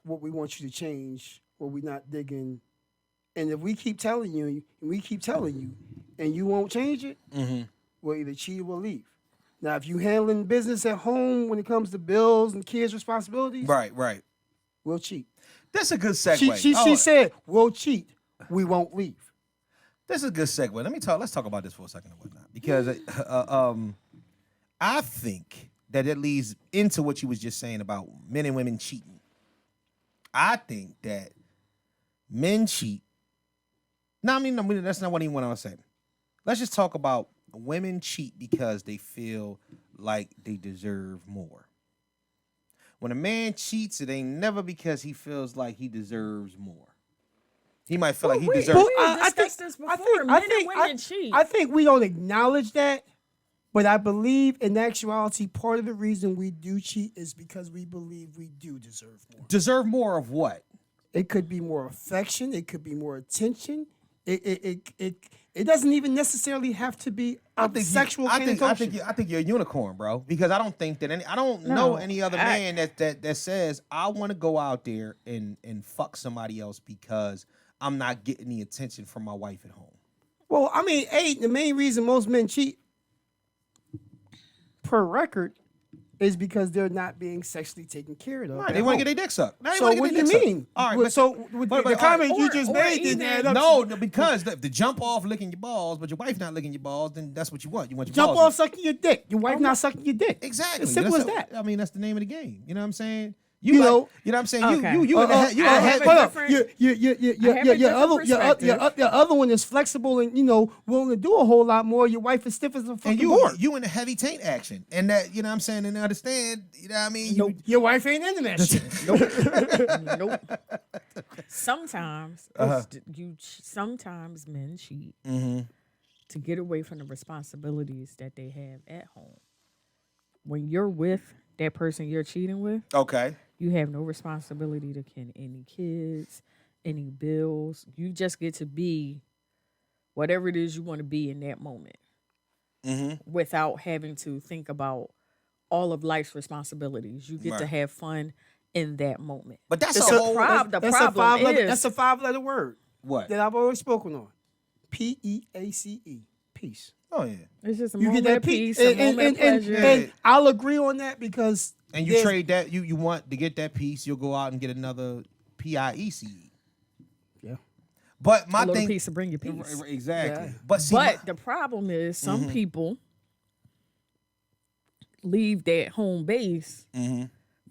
[SPEAKER 4] what we want you to change, what we're not digging. And if we keep telling you, and you won't change it, we'll either cheat or we'll leave. Now, if you handling business at home when it comes to bills and kids' responsibilities,
[SPEAKER 1] Right.
[SPEAKER 4] we'll cheat.
[SPEAKER 1] That's a good segue.
[SPEAKER 4] She said, we'll cheat, we won't leave.
[SPEAKER 1] This is a good segue. Let's talk about this for a second and whatnot. Because I think that it leads into what you was just saying about men and women cheating. I think that men cheat. No, that's not what I want to say. Let's just talk about women cheat because they feel like they deserve more. When a man cheats, it ain't never because he feels like he deserves more. He might feel like he deserves.
[SPEAKER 2] We discussed this before. Men and women cheat.
[SPEAKER 4] I think we don't acknowledge that, but I believe in actuality, part of the reason we do cheat is because we believe we do deserve more.
[SPEAKER 1] Deserve more of what?
[SPEAKER 4] It could be more affection. It could be more attention. it doesn't even necessarily have to be sexual connotation.
[SPEAKER 1] I think you're a unicorn, bro. Because I don't think that I don't know any other man that says I want to go out there and fuck somebody else because I'm not getting the attention from my wife at home.
[SPEAKER 4] Well, I mean, the main reason most men cheat, per record, is because they're not being sexually taken care of.
[SPEAKER 1] Right, they want to get their dick sucked.
[SPEAKER 4] So what do you mean?
[SPEAKER 1] All right,
[SPEAKER 4] the comment you just made didn't add up.
[SPEAKER 1] No, because the jump off licking your balls, but your wife not licking your balls, then that's what you want. You want your
[SPEAKER 4] jump
[SPEAKER 1] balls
[SPEAKER 4] off
[SPEAKER 1] licked.
[SPEAKER 4] sucking your dick. Your wife not sucking your dick.
[SPEAKER 1] Exactly.
[SPEAKER 4] As simple as that.
[SPEAKER 1] I mean, that's the name of the game. You know what I'm saying?
[SPEAKER 4] You know
[SPEAKER 1] what I'm saying?
[SPEAKER 2] Okay.
[SPEAKER 1] You
[SPEAKER 2] I have a different-
[SPEAKER 4] your other one is flexible and willing to do a whole lot more. Your wife is stiff as a fucking
[SPEAKER 1] and
[SPEAKER 4] board.
[SPEAKER 1] you in the heavy taint action, and that you know what I'm saying, and understand. You know what I mean?
[SPEAKER 4] Nope. Your wife ain't into that shit.
[SPEAKER 2] Nope. Sometimes sometimes men cheat to get away from the responsibilities that they have at home. When you're with that person you're cheating with,
[SPEAKER 1] Okay.
[SPEAKER 2] you have no responsibility to any kids, any bills. You just get to be whatever it is you want to be in that moment without having to think about all of life's responsibilities. You get to have fun in that moment.
[SPEAKER 1] But that's
[SPEAKER 4] It's
[SPEAKER 1] a
[SPEAKER 4] a
[SPEAKER 1] whole.
[SPEAKER 2] The problem is
[SPEAKER 4] that's a 5-letter word
[SPEAKER 1] What?
[SPEAKER 4] that I've always spoken on. PEACE. Peace.
[SPEAKER 1] Oh yeah.
[SPEAKER 2] it's just a
[SPEAKER 4] You
[SPEAKER 2] moment
[SPEAKER 4] get that
[SPEAKER 2] of peace, a moment of pleasure.
[SPEAKER 4] and I'll agree on that because
[SPEAKER 1] And you
[SPEAKER 4] there's-
[SPEAKER 1] trade that. You want to get that piece, you'll go out and get another PIECE.
[SPEAKER 4] Yeah.
[SPEAKER 1] But my
[SPEAKER 2] a little
[SPEAKER 1] thing,
[SPEAKER 2] piece to bring you peace.
[SPEAKER 1] exactly.
[SPEAKER 4] Yeah.
[SPEAKER 1] But see,
[SPEAKER 2] But the problem is some people leave that home base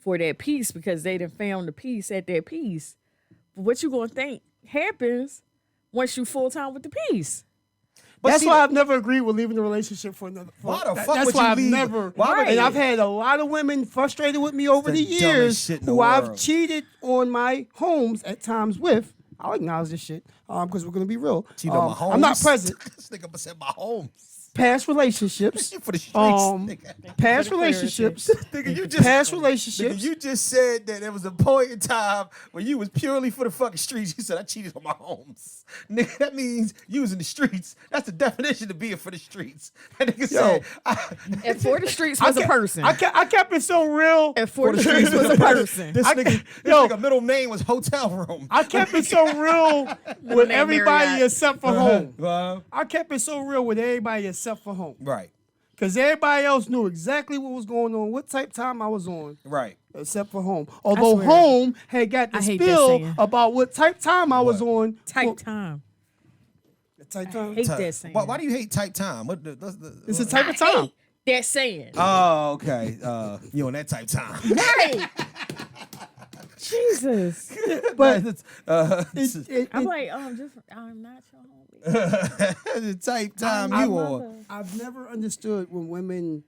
[SPEAKER 2] for that peace because they done found the peace at that peace. But what you gonna think happens once you full time with the peace?
[SPEAKER 4] That's
[SPEAKER 1] see,
[SPEAKER 4] why I've never agreed with leaving a relationship for another.
[SPEAKER 1] Why the fuck
[SPEAKER 4] That's
[SPEAKER 1] would
[SPEAKER 4] why
[SPEAKER 1] you
[SPEAKER 4] I've
[SPEAKER 1] leave?
[SPEAKER 4] never.
[SPEAKER 1] Why would
[SPEAKER 4] and
[SPEAKER 1] you-
[SPEAKER 4] I've had a lot of women frustrated with me over
[SPEAKER 1] It's
[SPEAKER 4] the
[SPEAKER 1] the dumbest
[SPEAKER 4] years
[SPEAKER 1] shit in the
[SPEAKER 4] who I've
[SPEAKER 1] world.
[SPEAKER 4] cheated on my homes at times with. I'll acknowledge this shit because we're gonna be real.
[SPEAKER 1] cheat on my homes.
[SPEAKER 4] I'm not present.
[SPEAKER 1] This nigga said my homes.
[SPEAKER 4] Past relationships.
[SPEAKER 1] You for the streets, nigga.
[SPEAKER 4] Past relationships.
[SPEAKER 1] Nigga, you just
[SPEAKER 4] Past
[SPEAKER 1] Nigga,
[SPEAKER 4] relationships.
[SPEAKER 1] you just said that there was a point in time when you was purely for the fucking streets. You said I cheated on my homes. Nigga, that means you was in the streets. That's the definition of being for the streets. That nigga said,
[SPEAKER 2] And for the streets was a person.
[SPEAKER 4] I kept it so real.
[SPEAKER 2] And for the streets was a person.
[SPEAKER 1] this
[SPEAKER 4] yo.
[SPEAKER 1] nigga middle name was hotel room.
[SPEAKER 4] I kept it so real with
[SPEAKER 2] name
[SPEAKER 4] everybody
[SPEAKER 2] Marriott.
[SPEAKER 4] except for home.
[SPEAKER 1] Well,
[SPEAKER 4] I kept it so real with everybody except for home.
[SPEAKER 1] right,
[SPEAKER 4] Because everybody else knew exactly what was going on, what type of time I was on,
[SPEAKER 1] right.
[SPEAKER 4] except for home. Although
[SPEAKER 2] swear.
[SPEAKER 4] home had got the
[SPEAKER 2] I hate that
[SPEAKER 4] spill
[SPEAKER 2] saying.
[SPEAKER 4] about what type time I was on.
[SPEAKER 2] Type time.
[SPEAKER 4] The type time?
[SPEAKER 2] Hate that saying.
[SPEAKER 1] Why do you hate type time?
[SPEAKER 4] It's a type of time.
[SPEAKER 2] That saying.
[SPEAKER 1] Oh, okay. You on that type time.
[SPEAKER 2] Right. Jesus.
[SPEAKER 4] But
[SPEAKER 1] It's
[SPEAKER 2] I'm like, I'm not your homie.
[SPEAKER 1] the type time you on.
[SPEAKER 4] I've never understood when women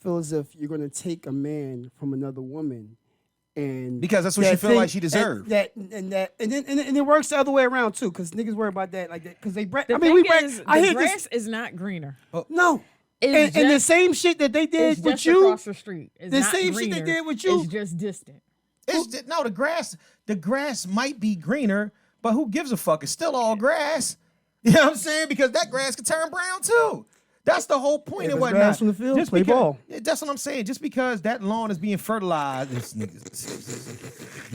[SPEAKER 4] feel as if you're going to take a man from another woman. And
[SPEAKER 1] Because that's what she feel like she deserves.
[SPEAKER 4] And it works the other way around too, because niggas worry about that like that because they brag.
[SPEAKER 2] The
[SPEAKER 4] I mean,
[SPEAKER 2] thing
[SPEAKER 4] we brag.
[SPEAKER 2] is,
[SPEAKER 4] I
[SPEAKER 2] the
[SPEAKER 4] hear
[SPEAKER 2] grass
[SPEAKER 4] this.
[SPEAKER 2] is not greener.
[SPEAKER 4] No,
[SPEAKER 2] It's
[SPEAKER 4] and the
[SPEAKER 2] just-
[SPEAKER 4] same shit that they did
[SPEAKER 2] It's
[SPEAKER 4] with
[SPEAKER 2] just
[SPEAKER 4] you.
[SPEAKER 2] across the street. It's
[SPEAKER 4] the
[SPEAKER 2] not
[SPEAKER 4] same shit they
[SPEAKER 2] greener.
[SPEAKER 4] did with you.
[SPEAKER 2] It's just distant.
[SPEAKER 1] No, the grass might be greener, but who gives a fuck? It's still all grass. You know what I'm saying? Because that grass could turn brown too. That's the whole point
[SPEAKER 4] If
[SPEAKER 1] and
[SPEAKER 4] it's
[SPEAKER 1] whatnot.
[SPEAKER 4] grass from the field, play
[SPEAKER 1] because,
[SPEAKER 4] ball.
[SPEAKER 1] Yeah, that's what I'm saying. Just because that lawn is being fertilized, this nigga,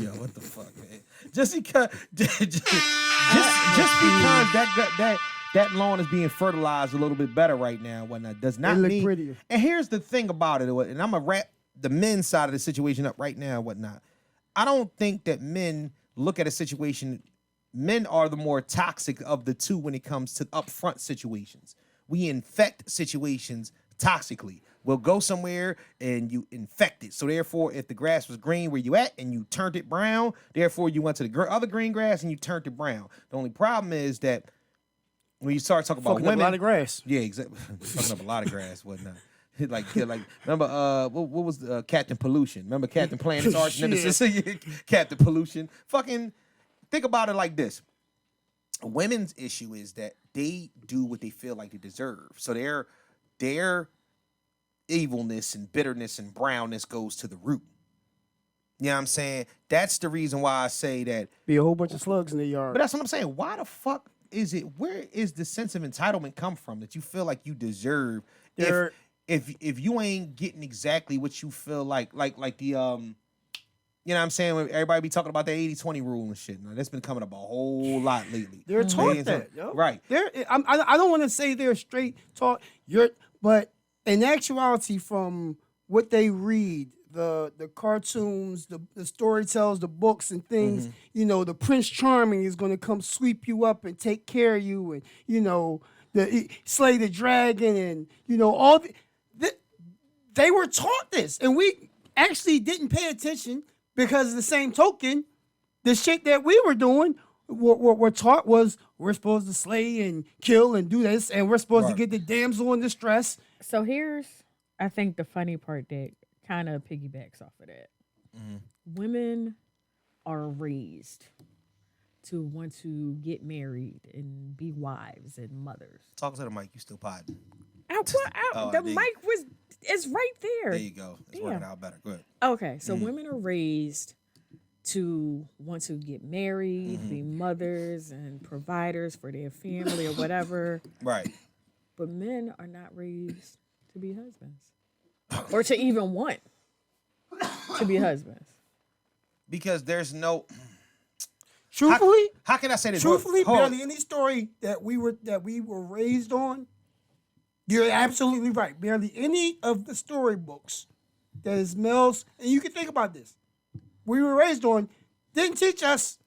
[SPEAKER 1] yo, what the fuck, man? Just because that lawn is being fertilized a little bit better right now, and whatnot, does not
[SPEAKER 4] It look
[SPEAKER 1] mean.
[SPEAKER 4] prettier.
[SPEAKER 1] And here's the thing about it, and I'm gonna wrap the men's side of the situation up right now, and whatnot. I don't think that men look at a situation. Men are the more toxic of the two when it comes to upfront situations. We infect situations toxically. We'll go somewhere and you infect it. So therefore, if the grass was green where you at and you turned it brown, therefore you went to the other green grass and you turned it brown. The only problem is that when you start talking about
[SPEAKER 4] Fucking up
[SPEAKER 1] women,
[SPEAKER 4] a lot of grass.
[SPEAKER 1] yeah, exactly, fucking up a lot of grass, whatnot. Like remember what was Captain Pollution? Remember Captain playing his arch nemesis? Captain Pollution. Fucking think about it like this. Women's issue is that they do what they feel like they deserve. So their evilness and bitterness and brownness goes to the root. You know what I'm saying? That's the reason why I say that.
[SPEAKER 4] Be a whole bunch of slugs in the yard.
[SPEAKER 1] But that's what I'm saying. Why the fuck is it? Where is the sense of entitlement come from that you feel like you deserve? If you ain't getting exactly what you feel like the you know what I'm saying? When everybody be talking about the 80-20 rule and shit. Now, that's been coming up a whole lot lately.
[SPEAKER 4] They're taught that, yo.
[SPEAKER 1] Right.
[SPEAKER 4] I don't want to say they're straight taught. But in actuality, from what they read, the cartoons, the story tells, the books and things, you know, the Prince Charming is going to come sweep you up and take care of you, and you know, slay the dragon, and you know all. They were taught this, and we actually didn't pay attention because of the same token, the shit that we were doing, what we're taught was we're supposed to slay and kill and do this, and we're supposed to get the damsel in distress.
[SPEAKER 2] So here's, I think, the funny part that kind of piggybacks off of that. Women are raised to want to get married and be wives and mothers.
[SPEAKER 1] Talk to the mic. You still potting.
[SPEAKER 2] The mic is right there.
[SPEAKER 1] There you go. It's working out better. Good.
[SPEAKER 2] Okay, so women are raised to want to get married, be mothers and providers for their family or whatever.
[SPEAKER 1] Right.
[SPEAKER 2] But men are not raised to be husbands or to even want to be husbands.
[SPEAKER 1] Because there's no...
[SPEAKER 4] Truthfully,
[SPEAKER 1] how can I say this?
[SPEAKER 4] Barely any story that we were raised on, you're absolutely right. Barely any of the storybooks that is males, and you can think about this. We were raised on didn't teach us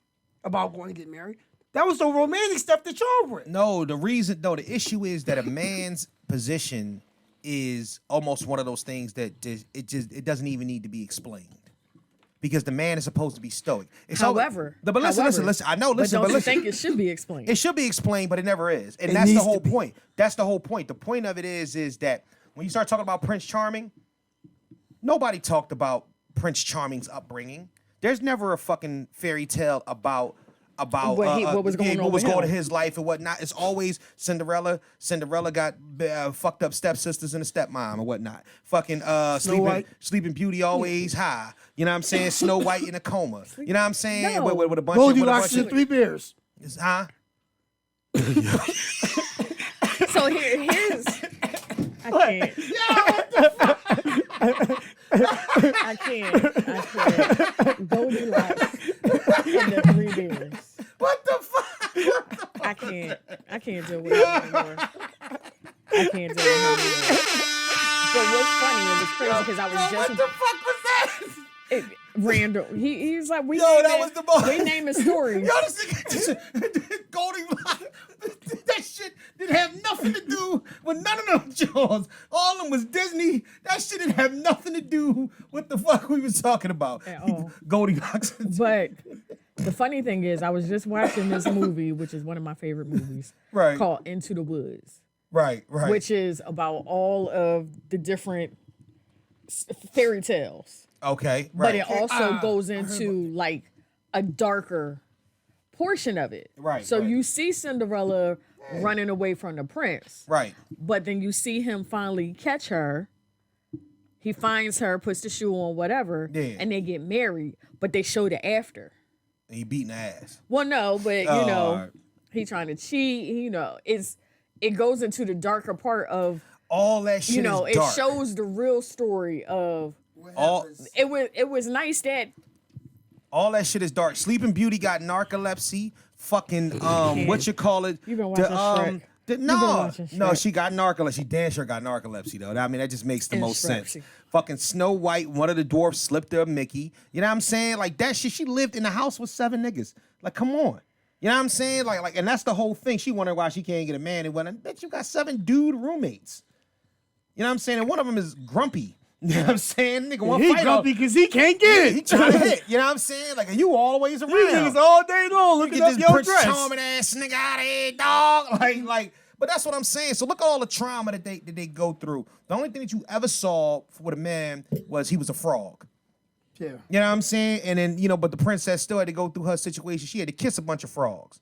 [SPEAKER 4] about going to get married. That was the romantic stuff that y'all were.
[SPEAKER 1] No, the issue is that a man's position is almost one of those things that it doesn't even need to be explained. Because the man is supposed to be stoic.
[SPEAKER 2] However,
[SPEAKER 1] listen. I know,
[SPEAKER 2] but you think it should be explained?
[SPEAKER 1] It should be explained, but it never is. And that's the whole point. That's the whole point. The point of it is that when you start talking about Prince Charming, nobody talked about Prince Charming's upbringing. There's never a fucking fairy tale about what was going on in his life and whatnot. It's always Cinderella. Cinderella got fucked up stepsisters and a stepmom and whatnot. Fucking Sleeping Beauty always high. You know what I'm saying? Snow White in a coma. You know what I'm saying?
[SPEAKER 2] No.
[SPEAKER 1] With a bunch
[SPEAKER 4] Goldilocks
[SPEAKER 1] of
[SPEAKER 4] and Three Bears.
[SPEAKER 1] Huh?
[SPEAKER 2] So here's I can't. Goldilocks and the Three Bears.
[SPEAKER 1] What the fuck?
[SPEAKER 2] I can't deal with it anymore. I can't deal with it anymore. But what's funny and it's crazy because I was just.
[SPEAKER 1] What the fuck was that?
[SPEAKER 2] Randall. He's like, we name a story.
[SPEAKER 1] Yo, this Goldilocks. That shit didn't have nothing to do with none of them Jaws. All of them was Disney. That shit didn't have nothing to do with the fuck we was talking about.
[SPEAKER 2] At all.
[SPEAKER 1] Goldilocks.
[SPEAKER 2] But the funny thing is, I was just watching this movie, which is one of my favorite movies,
[SPEAKER 1] right,
[SPEAKER 2] called Into the Woods.
[SPEAKER 1] Right.
[SPEAKER 2] Which is about all of the different fairy tales.
[SPEAKER 1] Okay, right.
[SPEAKER 2] But it also goes into like a darker portion of it.
[SPEAKER 1] Right.
[SPEAKER 2] So you see Cinderella running away from the prince.
[SPEAKER 1] Right.
[SPEAKER 2] But then you see him finally catch her. He finds her, puts the shoe on, whatever, and they get married. But they show the after.
[SPEAKER 1] And he beating the ass.
[SPEAKER 2] Well, no, but he trying to cheat. You know, it goes into the darker part of
[SPEAKER 1] all that shit.
[SPEAKER 2] You know,
[SPEAKER 1] is dark.
[SPEAKER 2] it shows the real story of. It was nice that
[SPEAKER 1] all that shit is dark. Sleeping Beauty got narcolepsy. Fucking what you call it?
[SPEAKER 2] You been watching Shrek?
[SPEAKER 1] No, she got narcolepsy. She damn sure got narcolepsy though. I mean, that just makes the most sense. Fucking Snow White, one of the dwarfs slipped her a Mickey. You know what I'm saying? Like that shit. She lived in a house with 7 niggas. Like, come on. You know what I'm saying? Like, and that's the whole thing. She wondered why she can't get a man. And went, bitch, you got 7 dude roommates. You know what I'm saying? And one of them is grumpy. You know what I'm saying? Nigga, one fight
[SPEAKER 4] grumpy because he can't get it.
[SPEAKER 1] He trying to hit. You know what I'm saying? Like, you always around.
[SPEAKER 4] These niggas all day long looking at your dress.
[SPEAKER 1] Charming ass nigga out of here, dog. Like, but that's what I'm saying. So look at all the trauma that they go through. The only thing that you ever saw with a man was he was a frog.
[SPEAKER 4] Yeah.
[SPEAKER 1] You know what I'm saying? And then, but the princess still had to go through her situation. She had to kiss a bunch of frogs.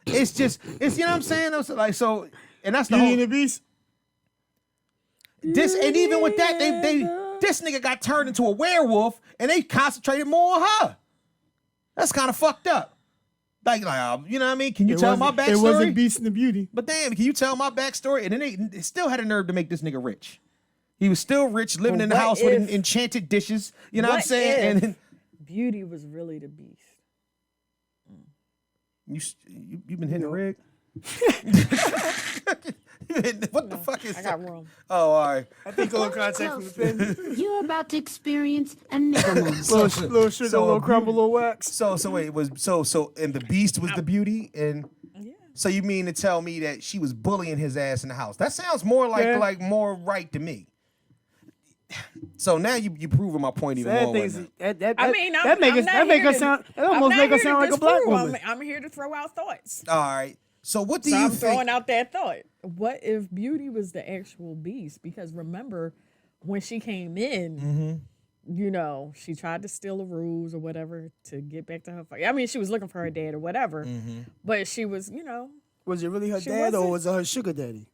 [SPEAKER 1] It's you know what I'm saying? And that's the
[SPEAKER 4] Beauty and the Beast.
[SPEAKER 1] This, and even with that, this nigga got turned into a werewolf and they concentrated more on her. That's kind of fucked up. Like, you know what I mean? Can you
[SPEAKER 4] It
[SPEAKER 1] tell my
[SPEAKER 4] wasn't-
[SPEAKER 1] backstory?
[SPEAKER 4] It wasn't Beast and the Beauty.
[SPEAKER 1] But damn, can you tell my backstory? And then they still had a nerve to make this nigga rich. He was still rich, living
[SPEAKER 2] But
[SPEAKER 1] in the
[SPEAKER 2] what
[SPEAKER 1] house with
[SPEAKER 2] if-
[SPEAKER 1] enchanted dishes. You know what I'm
[SPEAKER 2] What
[SPEAKER 1] saying?
[SPEAKER 2] if
[SPEAKER 1] And
[SPEAKER 2] Beauty was really the Beast?
[SPEAKER 1] you've been hitting the rig. What the fuck is
[SPEAKER 2] I
[SPEAKER 1] that?
[SPEAKER 2] got room.
[SPEAKER 1] Oh, all right.
[SPEAKER 4] I think a little contact from the pen.
[SPEAKER 5] You're about to experience a nigga moment.
[SPEAKER 4] little sugar,
[SPEAKER 1] So
[SPEAKER 4] little
[SPEAKER 1] a
[SPEAKER 4] crumble, little wax.
[SPEAKER 1] So wait, it was and the Beast was the beauty, and
[SPEAKER 2] Yeah.
[SPEAKER 1] so you mean to tell me that she was bullying his ass in the house? That sounds more like more right to me. So now you proving my point even
[SPEAKER 4] Sad
[SPEAKER 1] more.
[SPEAKER 4] things.
[SPEAKER 1] Right
[SPEAKER 4] That
[SPEAKER 2] I mean,
[SPEAKER 4] that make us sound. That almost make us sound like a black woman.
[SPEAKER 2] I'm here to throw out thoughts.
[SPEAKER 1] all right. So what do
[SPEAKER 2] So
[SPEAKER 1] you
[SPEAKER 2] I'm
[SPEAKER 1] think?
[SPEAKER 2] throwing out that thought. What if Beauty was the actual Beast? Because remember, when she came in, you know, she tried to steal the rules or whatever to get back to her. I mean, she was looking for her dad or whatever, but she was, you know,
[SPEAKER 4] Was it really her
[SPEAKER 2] She
[SPEAKER 4] dad or
[SPEAKER 2] wasn't.
[SPEAKER 4] was it her sugar daddy?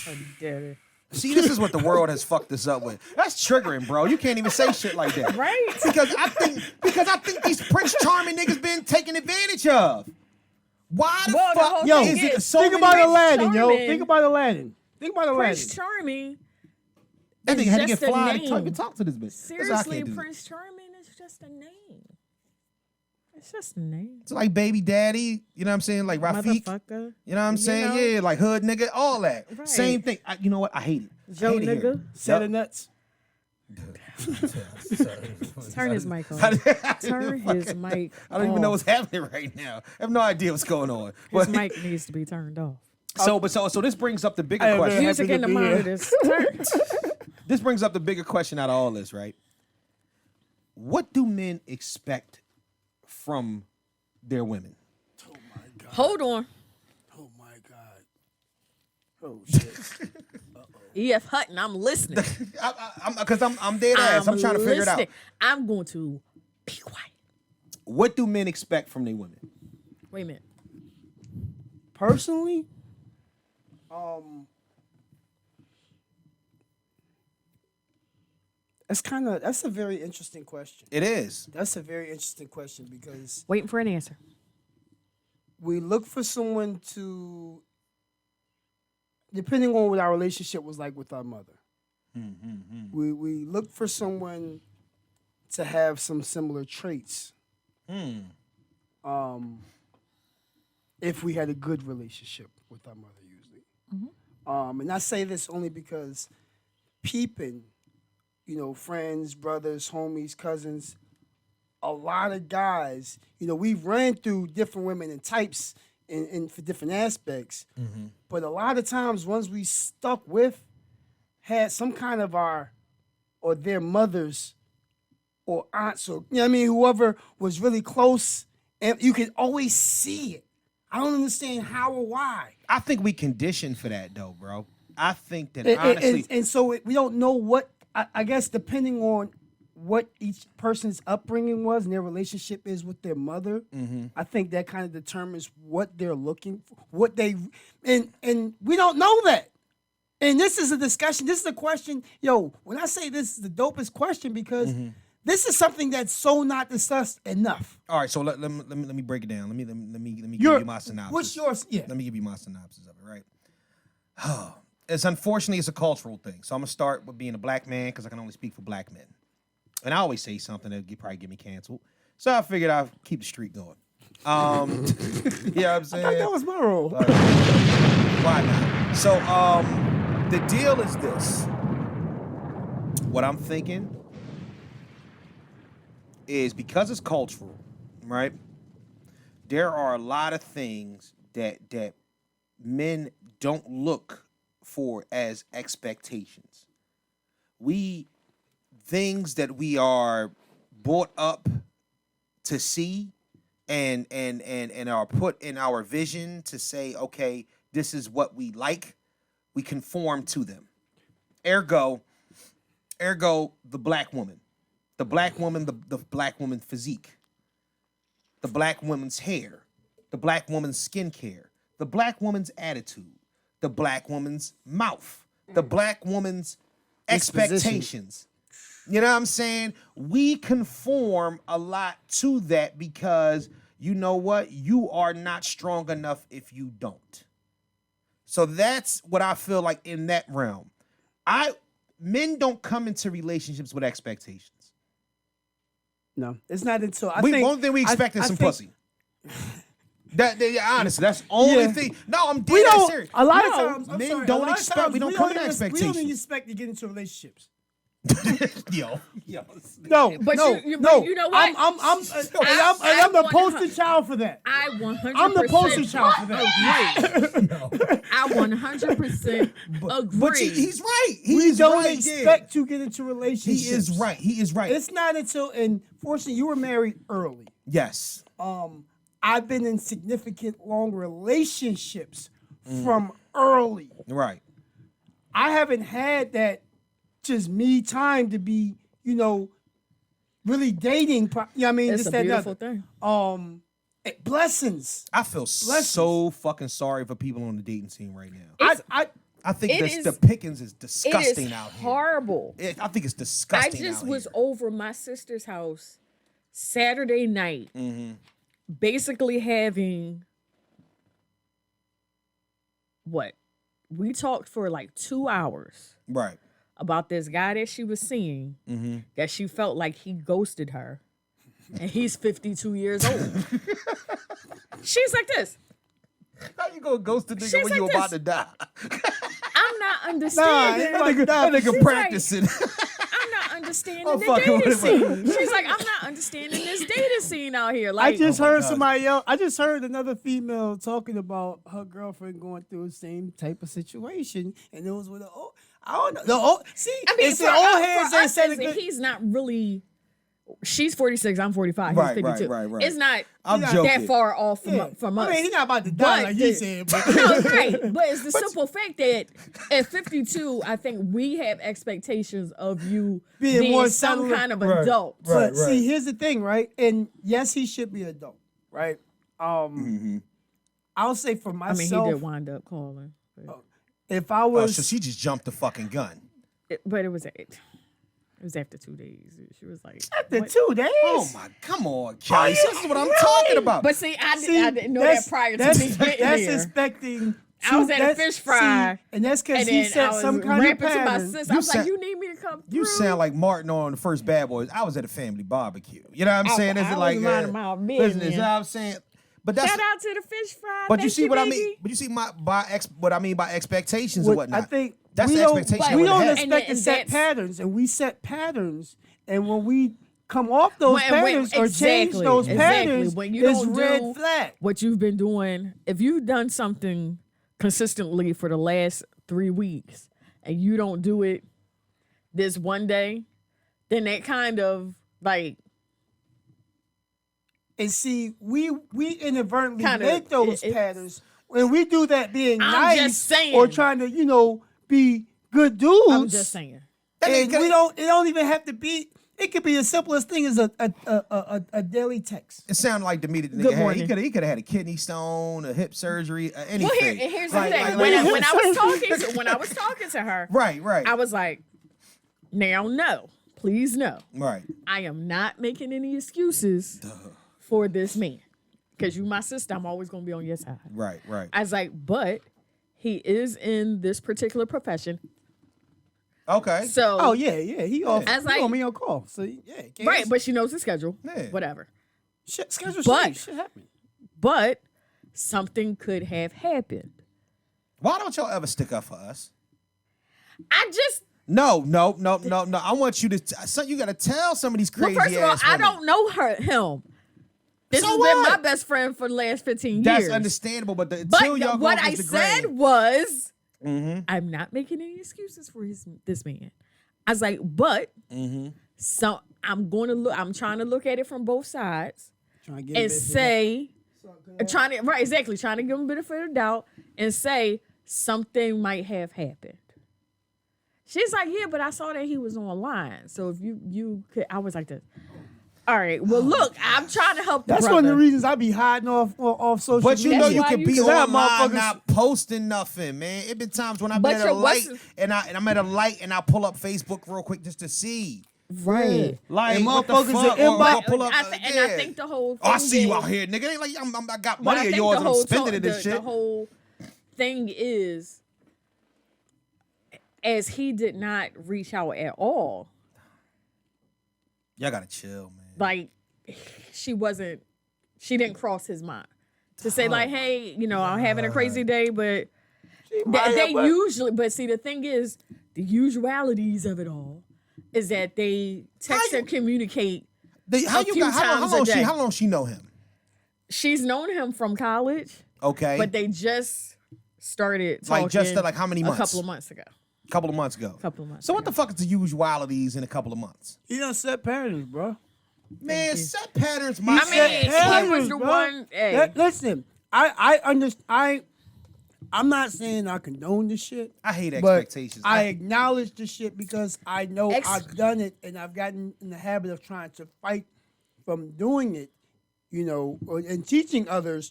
[SPEAKER 2] her daddy.
[SPEAKER 1] See, this is what the world has fucked us up with. That's triggering, bro. You can't even say shit like that,
[SPEAKER 2] Right?
[SPEAKER 1] Because I think these Prince Charming niggas been taken advantage of. Why the
[SPEAKER 2] Well, the
[SPEAKER 1] fuck
[SPEAKER 2] whole
[SPEAKER 4] Yo,
[SPEAKER 2] thing
[SPEAKER 1] is it
[SPEAKER 2] is,
[SPEAKER 1] so
[SPEAKER 4] Think
[SPEAKER 1] many
[SPEAKER 4] about
[SPEAKER 1] Prince
[SPEAKER 4] Aladdin, yo.
[SPEAKER 2] Charming.
[SPEAKER 4] Think about Aladdin. Think about Aladdin.
[SPEAKER 2] Prince Charming.
[SPEAKER 1] That nigga
[SPEAKER 2] is
[SPEAKER 1] had to get
[SPEAKER 2] just a
[SPEAKER 1] fly
[SPEAKER 2] name.
[SPEAKER 1] to talk to this bitch. That's what I
[SPEAKER 2] Seriously,
[SPEAKER 1] can't do.
[SPEAKER 2] Prince Charming is just a name. It's just a name.
[SPEAKER 1] It's like baby daddy, you know what I'm saying? Like Rafiq,
[SPEAKER 2] Motherfucker.
[SPEAKER 1] you know what I'm saying?
[SPEAKER 2] know?
[SPEAKER 1] Yeah, like hood nigga, all that.
[SPEAKER 2] Right.
[SPEAKER 1] Same thing. You know what? I hate it.
[SPEAKER 2] Joe
[SPEAKER 1] I hate it here.
[SPEAKER 2] nigga.
[SPEAKER 4] Set of nuts.
[SPEAKER 2] Turn his mic on. Turn his mic
[SPEAKER 1] I don't even know
[SPEAKER 2] off.
[SPEAKER 1] what's happening right now. I have no idea what's going on.
[SPEAKER 2] His
[SPEAKER 1] But,
[SPEAKER 2] mic needs to be turned off.
[SPEAKER 1] so this brings up the bigger
[SPEAKER 4] Hey, man.
[SPEAKER 1] question.
[SPEAKER 2] Music
[SPEAKER 4] happy
[SPEAKER 2] in
[SPEAKER 4] to
[SPEAKER 2] the
[SPEAKER 4] be here.
[SPEAKER 2] monitors. Turn.
[SPEAKER 1] This brings up the bigger question out of all this, right? What do men expect from their women?
[SPEAKER 2] Hold on.
[SPEAKER 4] Oh my God. Oh shit.
[SPEAKER 2] E.F. Hutton, I'm listening.
[SPEAKER 1] Because I'm dead ass. I'm trying to figure it out.
[SPEAKER 2] listening. I'm going to be quiet.
[SPEAKER 1] What do men expect from their women?
[SPEAKER 2] Wait a minute.
[SPEAKER 4] Personally, that's a very interesting question.
[SPEAKER 1] It is.
[SPEAKER 4] That's a very interesting question because
[SPEAKER 2] Waiting for an answer.
[SPEAKER 4] we look for someone to, depending on what our relationship was like with our mother. We look for someone to have some similar traits. If we had a good relationship with our mother, usually. And I say this only because peeping, you know, friends, brothers, homies, cousins, a lot of guys, you know, we've ran through different women and types in for different aspects. But a lot of times, ones we stuck with had some kind of our or their mothers or aunts or, you know what I mean, whoever was really close, and you could always see it. I don't understand how or why.
[SPEAKER 1] I think we conditioned for that though, bro. I think that
[SPEAKER 4] And,
[SPEAKER 1] honestly,
[SPEAKER 4] and so we don't know what, I guess depending on what each person's upbringing was and their relationship is with their mother, I think that kind of determines what they're looking for, what they, and we don't know that. And this is a discussion, this is a question, yo, when I say this is the dopest question because this is something that's so not discussed enough.
[SPEAKER 1] all right. So let me break it down. Let me give you my synopsis.
[SPEAKER 4] What's yours? Yeah.
[SPEAKER 1] Let me give you my synopsis of it. Right. It's unfortunately it's a cultural thing. So I'm gonna start with being a black man because I can only speak for black men, and I always say something that probably get me canceled. So I figured I'd keep the streak going. Yeah, I'm saying
[SPEAKER 4] I thought that was my role.
[SPEAKER 1] why not? So the deal is this. What I'm thinking is because it's cultural, right? There are a lot of things that men don't look for as expectations. Things that we are brought up to see and are put in our vision to say, okay, this is what we like, we conform to them. Ergo, the black woman. The black woman, the black woman physique. The black woman's hair. The black woman's skincare. The black woman's attitude. The black woman's mouth. The black woman's expectations. You know what I'm saying? We conform a lot to that because you know what? You are not strong enough if you don't. So that's what I feel like in that realm. Men don't come into relationships with expectations.
[SPEAKER 4] No, it's not until
[SPEAKER 1] One thing we expect is some pussy. Honestly, that's the only thing. No, I'm dead serious.
[SPEAKER 4] A lot of times,
[SPEAKER 1] men don't expect. We don't come with expectations.
[SPEAKER 4] We don't even expect to get into relationships.
[SPEAKER 1] Yo.
[SPEAKER 4] No,
[SPEAKER 2] But
[SPEAKER 4] no,
[SPEAKER 2] you
[SPEAKER 4] no.
[SPEAKER 2] you know what?
[SPEAKER 4] I'm the poster child for that.
[SPEAKER 2] I 100%.
[SPEAKER 4] I'm the poster child for that.
[SPEAKER 2] I 100% agree.
[SPEAKER 1] But he's right.
[SPEAKER 4] We don't expect to get into relationships.
[SPEAKER 1] He is right. He is right.
[SPEAKER 4] It's not until, and fortunately, you were married early.
[SPEAKER 1] Yes.
[SPEAKER 4] I've been in significant long relationships from early.
[SPEAKER 1] Right.
[SPEAKER 4] I haven't had that just me time to be, really dating. I mean,
[SPEAKER 2] It's a beautiful thing.
[SPEAKER 4] Blessings.
[SPEAKER 1] I feel so fucking sorry for people on the dating scene right now. I think the pickings is disgusting out here.
[SPEAKER 2] Horrible.
[SPEAKER 1] I think it's disgusting.
[SPEAKER 2] I just was over my sister's house Saturday night, basically having what? We talked for like 2 hours.
[SPEAKER 1] Right.
[SPEAKER 2] About this guy that she was seeing, that she felt like he ghosted her, and he's 52 years old. She's like this.
[SPEAKER 1] How you gonna ghost a nigga
[SPEAKER 2] She's
[SPEAKER 1] when
[SPEAKER 2] like
[SPEAKER 1] you
[SPEAKER 2] this.
[SPEAKER 1] about to die?
[SPEAKER 2] I'm not understanding.
[SPEAKER 1] That nigga
[SPEAKER 2] She's
[SPEAKER 1] practicing.
[SPEAKER 2] I'm not understanding
[SPEAKER 1] Oh,
[SPEAKER 2] the
[SPEAKER 1] fuck,
[SPEAKER 2] dating
[SPEAKER 1] what-
[SPEAKER 2] scene. She's like, I'm not understanding this dating scene out here. Like,
[SPEAKER 4] I just heard somebody else. I just heard another female talking about her girlfriend going through the same type of situation, and it was with I don't know.
[SPEAKER 2] I mean,
[SPEAKER 4] it's the old heads that said it.
[SPEAKER 2] he's not really. She's 46. I'm 45.
[SPEAKER 1] Right,
[SPEAKER 2] He's 52.
[SPEAKER 1] right.
[SPEAKER 2] It's not
[SPEAKER 1] I'm
[SPEAKER 2] that
[SPEAKER 1] joking.
[SPEAKER 2] far off from us.
[SPEAKER 4] I mean, he's not about to die
[SPEAKER 2] But
[SPEAKER 4] like he said. But
[SPEAKER 2] No, right. But it's the simple fact that at 52, I think we have expectations of you being
[SPEAKER 4] more
[SPEAKER 2] some
[SPEAKER 4] settled.
[SPEAKER 2] kind of adult.
[SPEAKER 4] But see, here's the thing, right? And yes, he should be adult, right? I'll say for
[SPEAKER 2] I
[SPEAKER 4] myself,
[SPEAKER 2] mean, he did wind up calling.
[SPEAKER 4] if I
[SPEAKER 1] Oh,
[SPEAKER 4] was,
[SPEAKER 1] so she just jumped the fucking gun.
[SPEAKER 2] But it was after 2 days. She was like,
[SPEAKER 4] after
[SPEAKER 2] what?
[SPEAKER 4] 2 days.
[SPEAKER 1] Oh my, come on, Kelly. This is what I'm talking about.
[SPEAKER 2] But see, I didn't know that prior to me getting
[SPEAKER 4] that's
[SPEAKER 2] there.
[SPEAKER 4] expecting.
[SPEAKER 2] I was at a fish fry.
[SPEAKER 4] And that's because
[SPEAKER 2] And
[SPEAKER 4] he
[SPEAKER 2] then
[SPEAKER 4] set
[SPEAKER 2] I was
[SPEAKER 4] some kind of
[SPEAKER 2] rapping to my
[SPEAKER 4] pattern.
[SPEAKER 2] sister. I was like, you need me to come through?
[SPEAKER 1] You sound like Martin on the first Bad Boys. I was at a family barbecue. You know what I'm saying? Is
[SPEAKER 2] I
[SPEAKER 1] it like
[SPEAKER 2] was minding my
[SPEAKER 1] business?
[SPEAKER 2] business.
[SPEAKER 1] You know what I'm saying? But that's
[SPEAKER 2] Shout out to the fish fry.
[SPEAKER 1] but you
[SPEAKER 2] Thank
[SPEAKER 1] see what I
[SPEAKER 2] baby.
[SPEAKER 1] mean. But you see what I mean by expectations and whatnot.
[SPEAKER 4] I think
[SPEAKER 1] that's
[SPEAKER 4] we
[SPEAKER 1] the
[SPEAKER 4] don't,
[SPEAKER 1] expectation.
[SPEAKER 4] we
[SPEAKER 1] I
[SPEAKER 4] don't
[SPEAKER 1] would have.
[SPEAKER 4] expect to
[SPEAKER 2] And
[SPEAKER 4] set
[SPEAKER 2] that's-
[SPEAKER 4] patterns, and we set patterns, and when we come off those patterns or change those patterns,
[SPEAKER 2] when you
[SPEAKER 4] it's
[SPEAKER 2] don't
[SPEAKER 4] red
[SPEAKER 2] do
[SPEAKER 4] flag.
[SPEAKER 2] what you've been doing, if you've done something consistently for the last 3 weeks and you don't do it this one day, then that kind of like
[SPEAKER 4] And see, we inadvertently
[SPEAKER 2] Kinda,
[SPEAKER 4] make those patterns when we do that being
[SPEAKER 2] I'm
[SPEAKER 4] nice
[SPEAKER 2] just saying.
[SPEAKER 4] or trying to be good dudes.
[SPEAKER 2] I'm just saying.
[SPEAKER 4] And we don't. It don't even have to be. It could be as simple as thing as a daily text.
[SPEAKER 1] It sounded like to me that the
[SPEAKER 2] Good
[SPEAKER 1] nigga had,
[SPEAKER 2] morning.
[SPEAKER 1] he could have had a kidney stone, a hip surgery, anything.
[SPEAKER 2] Well, here's the
[SPEAKER 1] Like-
[SPEAKER 2] thing.
[SPEAKER 1] like-
[SPEAKER 2] when
[SPEAKER 1] like-
[SPEAKER 2] I was talking to her,
[SPEAKER 1] right.
[SPEAKER 2] I was like, now no, please no.
[SPEAKER 1] Right.
[SPEAKER 2] I am not making any excuses for this man. Because you my sister, I'm always gonna be on your side.
[SPEAKER 1] Right.
[SPEAKER 2] I was like, but he is in this particular profession.
[SPEAKER 1] Okay.
[SPEAKER 2] So
[SPEAKER 4] Oh yeah. He off.
[SPEAKER 2] As
[SPEAKER 4] He
[SPEAKER 2] I-
[SPEAKER 4] on me on call. So yeah. can't-
[SPEAKER 2] right, but she knows the schedule.
[SPEAKER 1] Yeah.
[SPEAKER 2] Whatever.
[SPEAKER 4] shit, schedule
[SPEAKER 2] but-
[SPEAKER 4] change. Shit happen.
[SPEAKER 2] But something could have happened.
[SPEAKER 1] Why don't y'all ever stick up for us?
[SPEAKER 2] I just
[SPEAKER 1] No. I want you to. You got to tell some of these crazy
[SPEAKER 2] well, first of all,
[SPEAKER 1] ass
[SPEAKER 2] I
[SPEAKER 1] women.
[SPEAKER 2] don't know him. This
[SPEAKER 1] So
[SPEAKER 2] has
[SPEAKER 1] what?
[SPEAKER 2] been my best friend for the last 15
[SPEAKER 1] That's
[SPEAKER 2] years.
[SPEAKER 1] understandable, but
[SPEAKER 2] But
[SPEAKER 1] until y'all go
[SPEAKER 2] what I
[SPEAKER 1] against the
[SPEAKER 2] said
[SPEAKER 1] grain-
[SPEAKER 2] was,
[SPEAKER 1] Mm-hmm.
[SPEAKER 2] I'm not making any excuses for this man. I was like, but
[SPEAKER 1] Mm-hmm.
[SPEAKER 2] so I'm going to look. I'm trying to look at it from both sides
[SPEAKER 4] Trying to get
[SPEAKER 2] and
[SPEAKER 4] a bit-
[SPEAKER 2] say, trying to give him a benefit of the doubt and say something might have happened. She's like, yeah, but I saw that he was online. So if you could, I was like this. All right. Well, look, I'm trying to help.
[SPEAKER 4] That's
[SPEAKER 2] the
[SPEAKER 4] one of the
[SPEAKER 2] brother.
[SPEAKER 4] reasons I be hiding off social
[SPEAKER 1] But you
[SPEAKER 4] media.
[SPEAKER 1] know
[SPEAKER 2] That's
[SPEAKER 1] you
[SPEAKER 2] why
[SPEAKER 1] could
[SPEAKER 2] you-
[SPEAKER 1] be
[SPEAKER 4] 'cause I have
[SPEAKER 1] online
[SPEAKER 4] motherfuckers-
[SPEAKER 1] not posting nothing, man. It been times when I've
[SPEAKER 2] But
[SPEAKER 1] been at a
[SPEAKER 2] your-
[SPEAKER 1] light
[SPEAKER 2] what's-
[SPEAKER 1] and I'm at a light and I pull up Facebook real quick just to see.
[SPEAKER 2] Right.
[SPEAKER 1] Like,
[SPEAKER 4] And
[SPEAKER 1] what the
[SPEAKER 4] motherfuckers
[SPEAKER 1] fuck?
[SPEAKER 4] in
[SPEAKER 1] Or
[SPEAKER 4] inbox-
[SPEAKER 1] pull up,
[SPEAKER 2] And I think the whole thing
[SPEAKER 1] oh, I see you
[SPEAKER 2] is-
[SPEAKER 1] out here, nigga. Ain't like I got
[SPEAKER 2] but
[SPEAKER 1] money
[SPEAKER 2] I
[SPEAKER 1] of
[SPEAKER 2] think
[SPEAKER 1] yours
[SPEAKER 2] the
[SPEAKER 1] and I'm
[SPEAKER 2] whole
[SPEAKER 1] spending it and shit.
[SPEAKER 2] The whole thing is, as he did not reach out at all,
[SPEAKER 1] Y'all gotta chill, man.
[SPEAKER 2] like she didn't cross his mind to say like, hey, I'm having a crazy day, but they usually, but see, the thing is, the usualities of it all is that they text and communicate.
[SPEAKER 1] How
[SPEAKER 2] times
[SPEAKER 1] long she know him?
[SPEAKER 2] She's known him from college,
[SPEAKER 1] Okay.
[SPEAKER 2] but they just started talking.
[SPEAKER 1] Like just like how many months?
[SPEAKER 2] A couple of months ago.
[SPEAKER 1] Couple of months ago. So what the fuck is the usualities in a couple of months?
[SPEAKER 4] He done set patterns, bro.
[SPEAKER 1] Man, set patterns.
[SPEAKER 2] I mean, he was the one. Hey.
[SPEAKER 4] Listen, I understand. I'm not saying I condone this shit.
[SPEAKER 1] I hate
[SPEAKER 4] but
[SPEAKER 1] expectations.
[SPEAKER 4] I acknowledge the shit because I know I've done it and I've gotten in the habit of trying to fight from doing it, and teaching others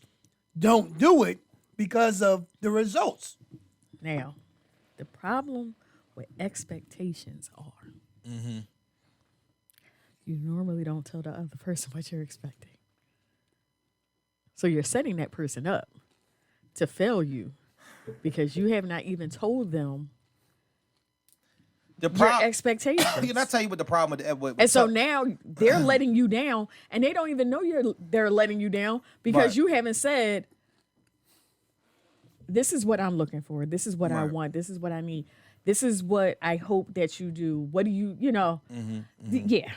[SPEAKER 4] don't do it because of the results.
[SPEAKER 2] Now, the problem with expectations are you normally don't tell the other person what you're expecting. So you're setting that person up to fail you because you have not even told them your expectations.
[SPEAKER 1] Can I tell you what the problem with
[SPEAKER 2] and so now they're letting you down and they don't even know they're letting you down because you haven't said, this is what I'm looking for. This is what I want. This is what I need. This is what I hope that you do. What do you, yeah.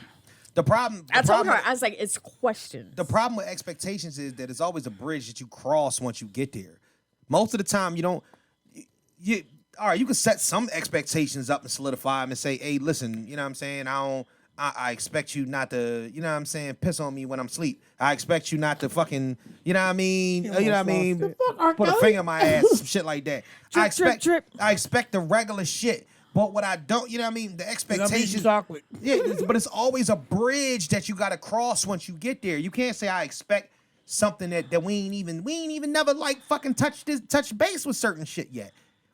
[SPEAKER 1] The problem.
[SPEAKER 2] I told her, I was like, it's questions.
[SPEAKER 1] The problem with expectations is that it's always a bridge that you cross once you get there. Most of the time, you don't. All right, you can set some expectations up and solidify them and say, hey, listen, you know what I'm saying? I expect you not to, you know what I'm saying, piss on me when I'm asleep. I expect you not to fucking, you know what I mean? Put a finger in my ass, some shit like that.
[SPEAKER 2] Drip.
[SPEAKER 1] I expect the regular shit. But what I don't, you know what I mean? The expectations.
[SPEAKER 4] Chocolate.
[SPEAKER 1] Yeah, but it's always a bridge that you got to cross once you get there. You can't say I expect something that we ain't even never like fucking touch base with certain shit yet.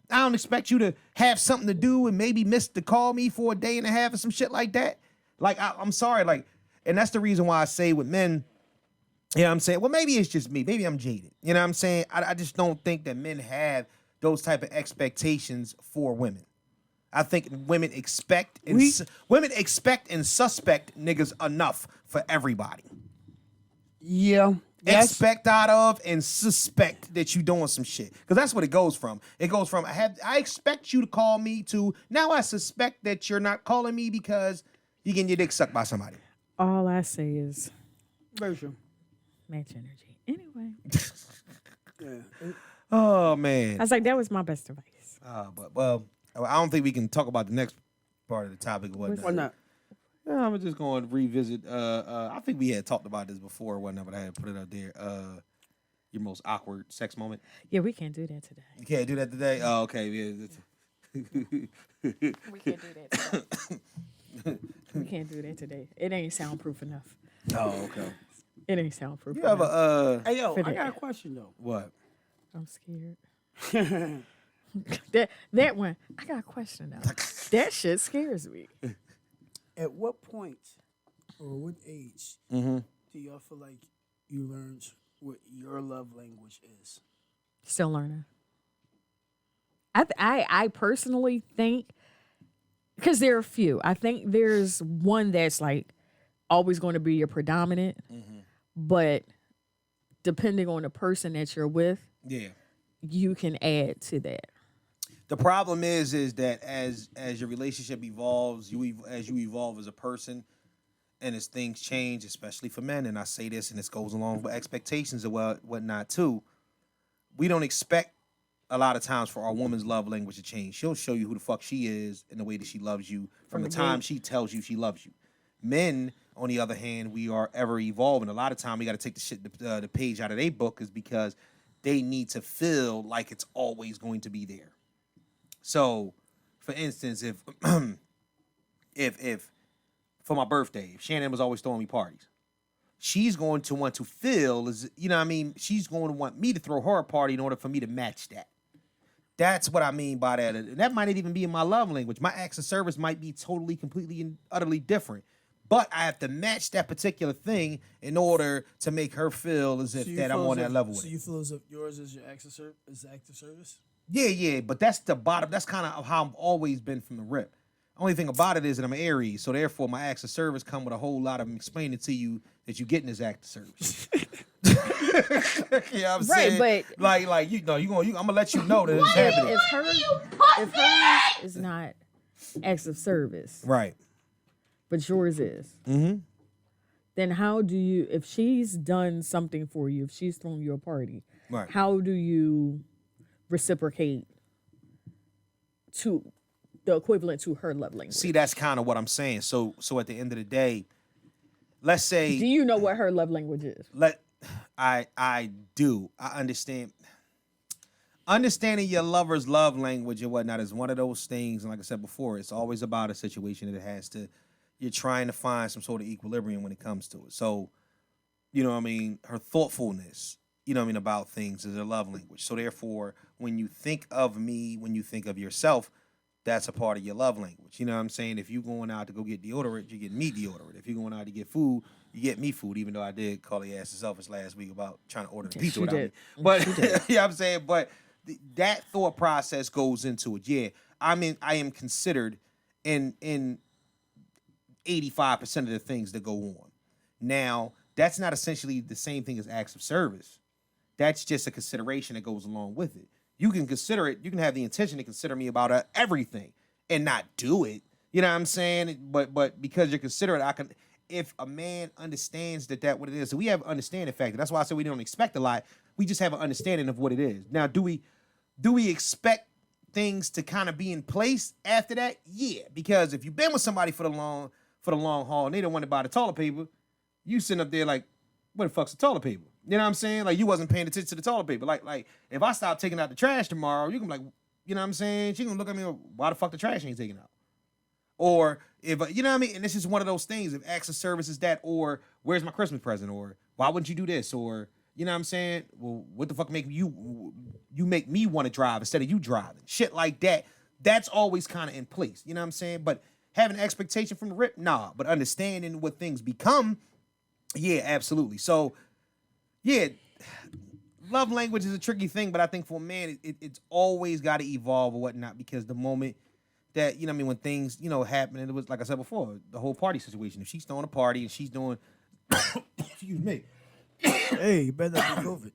[SPEAKER 1] I don't expect you to have something to do and maybe miss to call me for a day and a half or some shit like that. Like, I'm sorry, like, and that's the reason why I say with men, you know what I'm saying? Well, maybe it's just me. Maybe I'm jaded. You know what I'm saying? I just don't think that men have those type of expectations for women. I think women expect and suspect niggas enough for everybody.
[SPEAKER 4] Yeah.
[SPEAKER 1] Expect out of and suspect that you doing some shit. Because that's what it goes from. It goes from I expect you to call me to now I suspect that you're not calling me because you're getting your dick sucked by somebody.
[SPEAKER 2] All I say is
[SPEAKER 4] Very true.
[SPEAKER 2] match energy. Anyway.
[SPEAKER 4] Yeah.
[SPEAKER 1] Oh man.
[SPEAKER 2] I was like, that was my best advice.
[SPEAKER 1] But well, I don't think we can talk about the next part of the topic or whatnot.
[SPEAKER 4] Why not?
[SPEAKER 1] Yeah, I'm just going to revisit. I think we had talked about this before or whatnot, but I had put it out there. Your most awkward sex moment.
[SPEAKER 2] Yeah, we can't do that today.
[SPEAKER 1] You can't do that today? Oh, okay. Yeah.
[SPEAKER 2] We can't do that today. We can't do that today. It ain't soundproof enough.
[SPEAKER 1] Oh, okay.
[SPEAKER 2] It ain't soundproof
[SPEAKER 1] You
[SPEAKER 2] enough.
[SPEAKER 1] have a
[SPEAKER 4] Hey, yo,
[SPEAKER 2] For
[SPEAKER 4] I
[SPEAKER 2] that.
[SPEAKER 4] got a question, though.
[SPEAKER 1] what?
[SPEAKER 2] I'm scared. that one, I got a question now. That shit scares me.
[SPEAKER 4] At what point or what age do y'all feel like you learned what your love language is?
[SPEAKER 2] Still learning. I personally think, because there are a few. I think there's one that's like always going to be your predominant, but depending on the person that you're with,
[SPEAKER 1] Yeah.
[SPEAKER 2] you can add to that.
[SPEAKER 1] The problem is that as your relationship evolves, as you evolve as a person, and as things change, especially for men, and I say this, and this goes along with expectations and whatnot too. We don't expect a lot of times for our woman's love language to change. She'll show you who the fuck she is and the way that she loves you from the time she tells you she loves you. Men, on the other hand, we are ever evolving. A lot of time we got to take the page out of their book is because they need to feel like it's always going to be there. So, for instance, if for my birthday, if Shannon was always throwing me parties, she's going to want to feel, you know what I mean? She's going to want me to throw her a party in order for me to match that. That's what I mean by that. And that might not even be in my love language. My acts of service might be totally, completely, and utterly different. But I have to match that particular thing in order to make her feel as if that I'm on that level with
[SPEAKER 4] So
[SPEAKER 1] it.
[SPEAKER 4] you feel as if yours is your acts of service?
[SPEAKER 1] Yeah. But that's the bottom. That's kind of how I've always been from the rip. Only thing about it is that I'm an Aries, so therefore my acts of service come with a whole lot of explaining to you that you getting this act of service. You know what I'm saying?
[SPEAKER 2] But
[SPEAKER 1] like I'm gonna let you know that it's happening.
[SPEAKER 2] if hers is not acts of service,
[SPEAKER 1] Right.
[SPEAKER 2] but yours is, then how do you, if she's done something for you, if she's thrown you a party,
[SPEAKER 1] Right.
[SPEAKER 2] how do you reciprocate to the equivalent to her love language?
[SPEAKER 1] See, that's kind of what I'm saying. So at the end of the day, let's say
[SPEAKER 2] Do you know what her love language is?
[SPEAKER 1] I do. I understand. Understanding your lover's love language and whatnot is one of those things, and like I said before, it's always about a situation that it has to, you're trying to find some sort of equilibrium when it comes to it. So, you know what I mean, her thoughtfulness, you know what I mean, about things is her love language. So therefore, when you think of me, when you think of yourself, that's a part of your love language. You know what I'm saying? If you're going out to go get deodorant, you get me deodorant. If you're going out to get food, you get me food, even though I did call the ass selfish last week about trying to order the pizza
[SPEAKER 2] she
[SPEAKER 1] without
[SPEAKER 2] did.
[SPEAKER 1] me. But you know what I'm saying? But that thought process goes into it. Yeah, I am considered in 85% of the things that go on. Now, that's not essentially the same thing as acts of service. That's just a consideration that goes along with it. You can consider it. You can have the intention to consider me about everything and not do it. You know what I'm saying? But because you're considerate, I can. If a man understands that what it is, so we have understanding factor. That's why I said we don't expect a lot. We just have an understanding of what it is. Now, do we expect things to kind of be in place after that? Yeah, because if you've been with somebody for the long haul and they don't want to buy the toilet paper, you sitting up there like, what the fuck's the toilet paper? You know what I'm saying? Like, you wasn't paying attention to the toilet paper. Like if I stop taking out the trash tomorrow, you can be like, you know what I'm saying? She gonna look at me like, why the fuck the trash ain't taken out? Or if, you know what I mean? And this is one of those things. If acts of service is that, or where's my Christmas present? Or why wouldn't you do this? Or, you know what I'm saying? Well, what the fuck make you make me want to drive instead of you driving? Shit like that. That's always kind of in place. You know what I'm saying? But having an expectation from the rip, nah. But understanding what things become, yeah, absolutely. So, yeah, love language is a tricky thing, but I think for a man, it's always got to evolve or whatnot, because the moment that, you know what I mean, when things, you know, happen, and it was, like I said before, the whole party situation. If she's throwing a party and she's doing, excuse me.
[SPEAKER 4] Hey, you better not be COVID.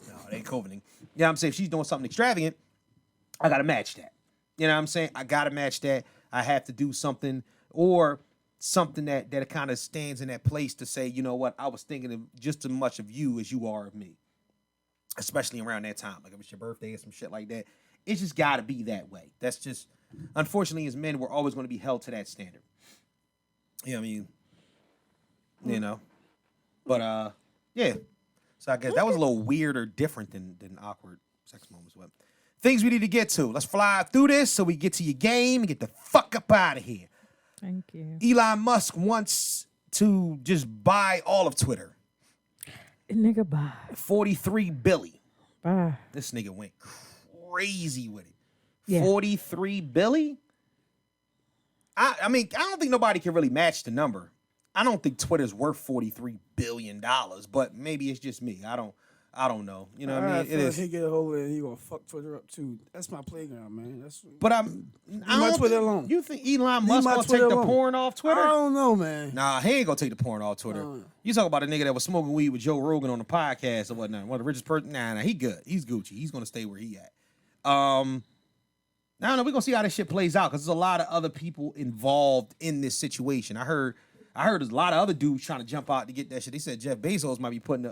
[SPEAKER 1] No, it ain't COVIDing. You know what I'm saying? If she's doing something extravagant, I got to match that. You know what I'm saying? I got to match that. I have to do something, or something that kind of stands in that place to say, you know what, I was thinking of just as much of you as you are of me. Especially around that time. Like if it's your birthday or some shit like that. It's just got to be that way. That's just, unfortunately, as men, we're always going to be held to that standard. You know what I mean? You know? But, yeah. So I guess that was a little weird or different than awkward sex moments. But things we need to get to. Let's fly through this so we get to your game and get the fuck up out of here.
[SPEAKER 2] Thank you.
[SPEAKER 1] Elon Musk wants to just buy all of Twitter.
[SPEAKER 2] Nigga, bye.
[SPEAKER 1] 43 billy.
[SPEAKER 2] Bye.
[SPEAKER 1] This nigga went crazy with it.
[SPEAKER 2] Yeah.
[SPEAKER 1] 43 billy? I mean, I don't think nobody can really match the number. I don't think Twitter's worth $43 billion, but maybe it's just me. I don't know. You know what I mean? It is.
[SPEAKER 4] He get a hold of it and he gonna fuck Twitter up too. That's my playground, man.
[SPEAKER 1] But I
[SPEAKER 4] my
[SPEAKER 1] don't
[SPEAKER 4] Twitter
[SPEAKER 1] think,
[SPEAKER 4] alone.
[SPEAKER 1] You think Elon
[SPEAKER 4] Leave
[SPEAKER 1] Musk
[SPEAKER 4] my
[SPEAKER 1] gonna
[SPEAKER 4] Twitter
[SPEAKER 1] take the
[SPEAKER 4] alone.
[SPEAKER 1] porn off Twitter?
[SPEAKER 4] I don't know, man.
[SPEAKER 1] Nah, he ain't gonna take the porn off Twitter. You talk about a nigga that was smoking weed with Joe Rogan on the podcast or whatnot. One of the richest person. Nah, he good. He's Gucci. He's gonna stay where he at. I don't know. We're gonna see how this shit plays out, because there's a lot of other people involved in this situation. I heard there's a lot of other dudes trying to jump out to get that shit. They said Jeff Bezos might be putting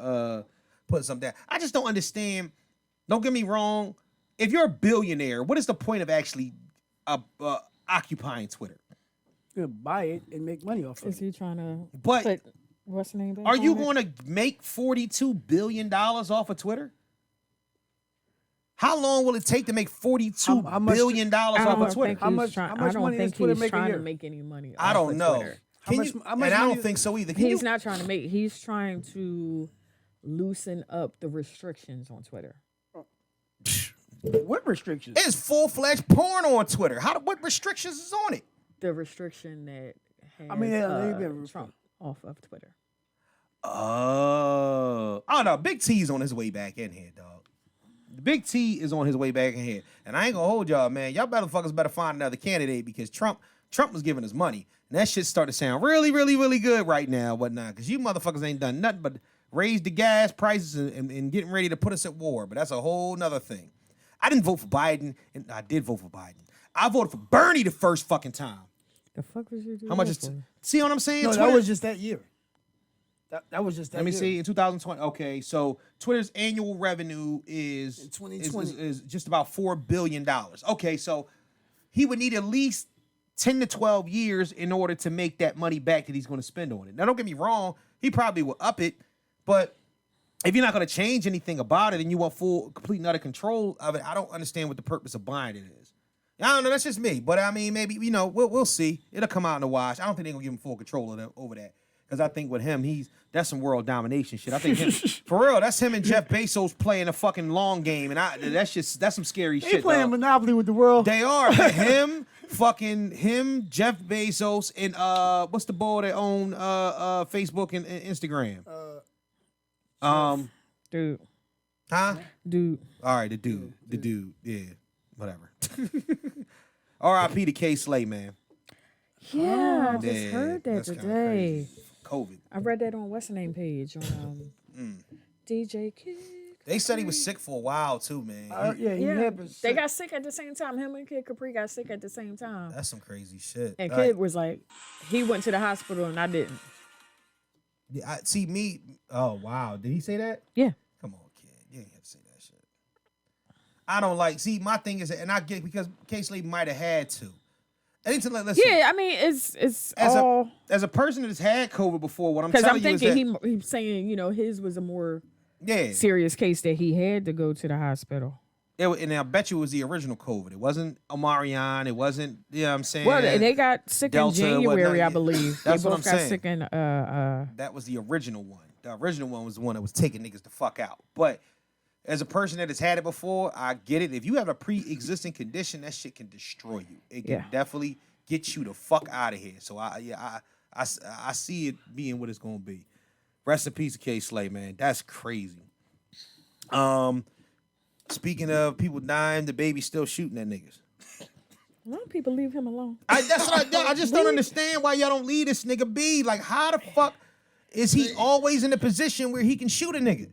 [SPEAKER 1] something down. I just don't understand. Don't get me wrong. If you're a billionaire, what is the point of actually occupying Twitter?
[SPEAKER 4] You're gonna buy it and make money off of
[SPEAKER 2] Is
[SPEAKER 4] it.
[SPEAKER 2] he trying to
[SPEAKER 1] But
[SPEAKER 2] put what's the name back
[SPEAKER 1] are you
[SPEAKER 2] on it?
[SPEAKER 1] going to make $42 billion off of Twitter? How long will it take to make $42
[SPEAKER 4] How much-
[SPEAKER 1] billion
[SPEAKER 2] I
[SPEAKER 1] off
[SPEAKER 2] don't
[SPEAKER 1] of Twitter?
[SPEAKER 2] think
[SPEAKER 4] How
[SPEAKER 2] he's
[SPEAKER 4] much-
[SPEAKER 2] trying-
[SPEAKER 4] how
[SPEAKER 2] I
[SPEAKER 4] much
[SPEAKER 2] don't
[SPEAKER 4] money
[SPEAKER 2] think
[SPEAKER 4] does Twitter
[SPEAKER 2] he's
[SPEAKER 4] make a
[SPEAKER 2] trying to
[SPEAKER 4] year?
[SPEAKER 2] make any money.
[SPEAKER 1] I
[SPEAKER 2] off
[SPEAKER 1] don't
[SPEAKER 2] of
[SPEAKER 1] know.
[SPEAKER 2] Twitter.
[SPEAKER 4] How much
[SPEAKER 1] and I
[SPEAKER 4] money
[SPEAKER 1] don't
[SPEAKER 4] is-
[SPEAKER 1] think so either.
[SPEAKER 2] He's not trying to make. He's trying to loosen up the restrictions on Twitter.
[SPEAKER 4] What restrictions?
[SPEAKER 1] It's full-fledged porn on Twitter. What restrictions is on it?
[SPEAKER 2] The restriction that has
[SPEAKER 4] I mean, they've been
[SPEAKER 2] Trump off of Twitter.
[SPEAKER 1] Oh no, Big T's on his way back in here, dog. The Big T is on his way back in here, and I ain't gonna hold y'all, man. Y'all motherfuckers better find another candidate because Trump was giving us money, and that shit started to sound really, really, really good right now, whatnot. Because you motherfuckers ain't done nothing but raise the gas prices and getting ready to put us at war. But that's a whole nother thing. I didn't vote for Biden, and I did vote for Biden. I voted for Bernie the first fucking time.
[SPEAKER 2] The fuck was you doing?
[SPEAKER 1] How much is? See what I'm saying?
[SPEAKER 4] No,
[SPEAKER 1] Twitter,
[SPEAKER 4] that was just that year. That was just that
[SPEAKER 1] let me
[SPEAKER 4] year.
[SPEAKER 1] see, in 2020. Okay, so Twitter's annual revenue is
[SPEAKER 4] In 2020.
[SPEAKER 1] is just about $4 billion. Okay, so he would need at least 10 to 12 years in order to make that money back that he's going to spend on it. Now, don't get me wrong, he probably will up it, but if you're not going to change anything about it and you want full, complete and utter control of it, I don't understand what the purpose of buying it is. I don't know, that's just me, but I mean, maybe, we'll see. It'll come out in the wash. I don't think they're going to give him full control over that. Because I think with him, that's some world domination shit. I think him, for real, that's him and Jeff Bezos playing a fucking long game, and that's some scary shit.
[SPEAKER 4] They playing
[SPEAKER 1] dog.
[SPEAKER 4] Monopoly with the world.
[SPEAKER 1] They are. him, Jeff Bezos, and what's the boy that own Facebook and Instagram?
[SPEAKER 2] Dude.
[SPEAKER 1] Huh?
[SPEAKER 2] Dude.
[SPEAKER 1] All right, the dude. Yeah, whatever. R.I.P. to K. Slay, man.
[SPEAKER 2] Yeah, I just
[SPEAKER 1] Yeah,
[SPEAKER 2] heard that
[SPEAKER 1] that's kinda
[SPEAKER 2] today.
[SPEAKER 1] crazy. COVID.
[SPEAKER 2] I read that on what's the name page on DJ Kid.
[SPEAKER 1] They said he was sick for a while too, man.
[SPEAKER 4] Yeah, he
[SPEAKER 2] Yeah,
[SPEAKER 4] had been
[SPEAKER 2] they
[SPEAKER 4] sick.
[SPEAKER 2] got sick at the same time. Him and Kid Capri got sick at the same time.
[SPEAKER 1] That's some crazy shit.
[SPEAKER 2] And
[SPEAKER 1] All
[SPEAKER 2] Kid
[SPEAKER 1] right.
[SPEAKER 2] was like, he went to the hospital and I didn't.
[SPEAKER 1] Yeah, see me. Oh wow, did he say that?
[SPEAKER 2] Yeah.
[SPEAKER 1] Come on, kid. You ain't have to say that shit. I don't like. See, my thing is, and I get because K-Slade might have had to. Listen,
[SPEAKER 2] Yeah, I mean, it's
[SPEAKER 1] as
[SPEAKER 2] all
[SPEAKER 1] a person that has had COVID before, what I'm
[SPEAKER 2] because
[SPEAKER 1] telling
[SPEAKER 2] I'm
[SPEAKER 1] you is
[SPEAKER 2] thinking
[SPEAKER 1] that
[SPEAKER 2] he's saying, his was a more
[SPEAKER 1] yeah,
[SPEAKER 2] serious case that he had to go to the hospital.
[SPEAKER 1] and I bet you it was the original COVID. It wasn't Omarion. It wasn't. You know what I'm saying?
[SPEAKER 2] Well, they got sick
[SPEAKER 1] Delta,
[SPEAKER 2] in January,
[SPEAKER 1] whatnot.
[SPEAKER 2] I believe.
[SPEAKER 1] That's
[SPEAKER 2] they
[SPEAKER 1] what
[SPEAKER 2] both
[SPEAKER 1] I'm
[SPEAKER 2] got
[SPEAKER 1] saying.
[SPEAKER 2] sick in
[SPEAKER 1] That was the original one. The original one was the one that was taking niggas the fuck out. But as a person that has had it before, I get it. If you have a pre-existing condition, that shit can destroy you. It can definitely get you the fuck out of here. So I see it being what it's gonna be. Rest in peace, K. Slay, man. That's crazy. Speaking of people dying, the baby's still shooting at niggas.
[SPEAKER 2] A lot of people leave him alone.
[SPEAKER 1] That's what I just don't understand why y'all don't leave this nigga be. Like, how the fuck is he always in a position where he can shoot a nigga?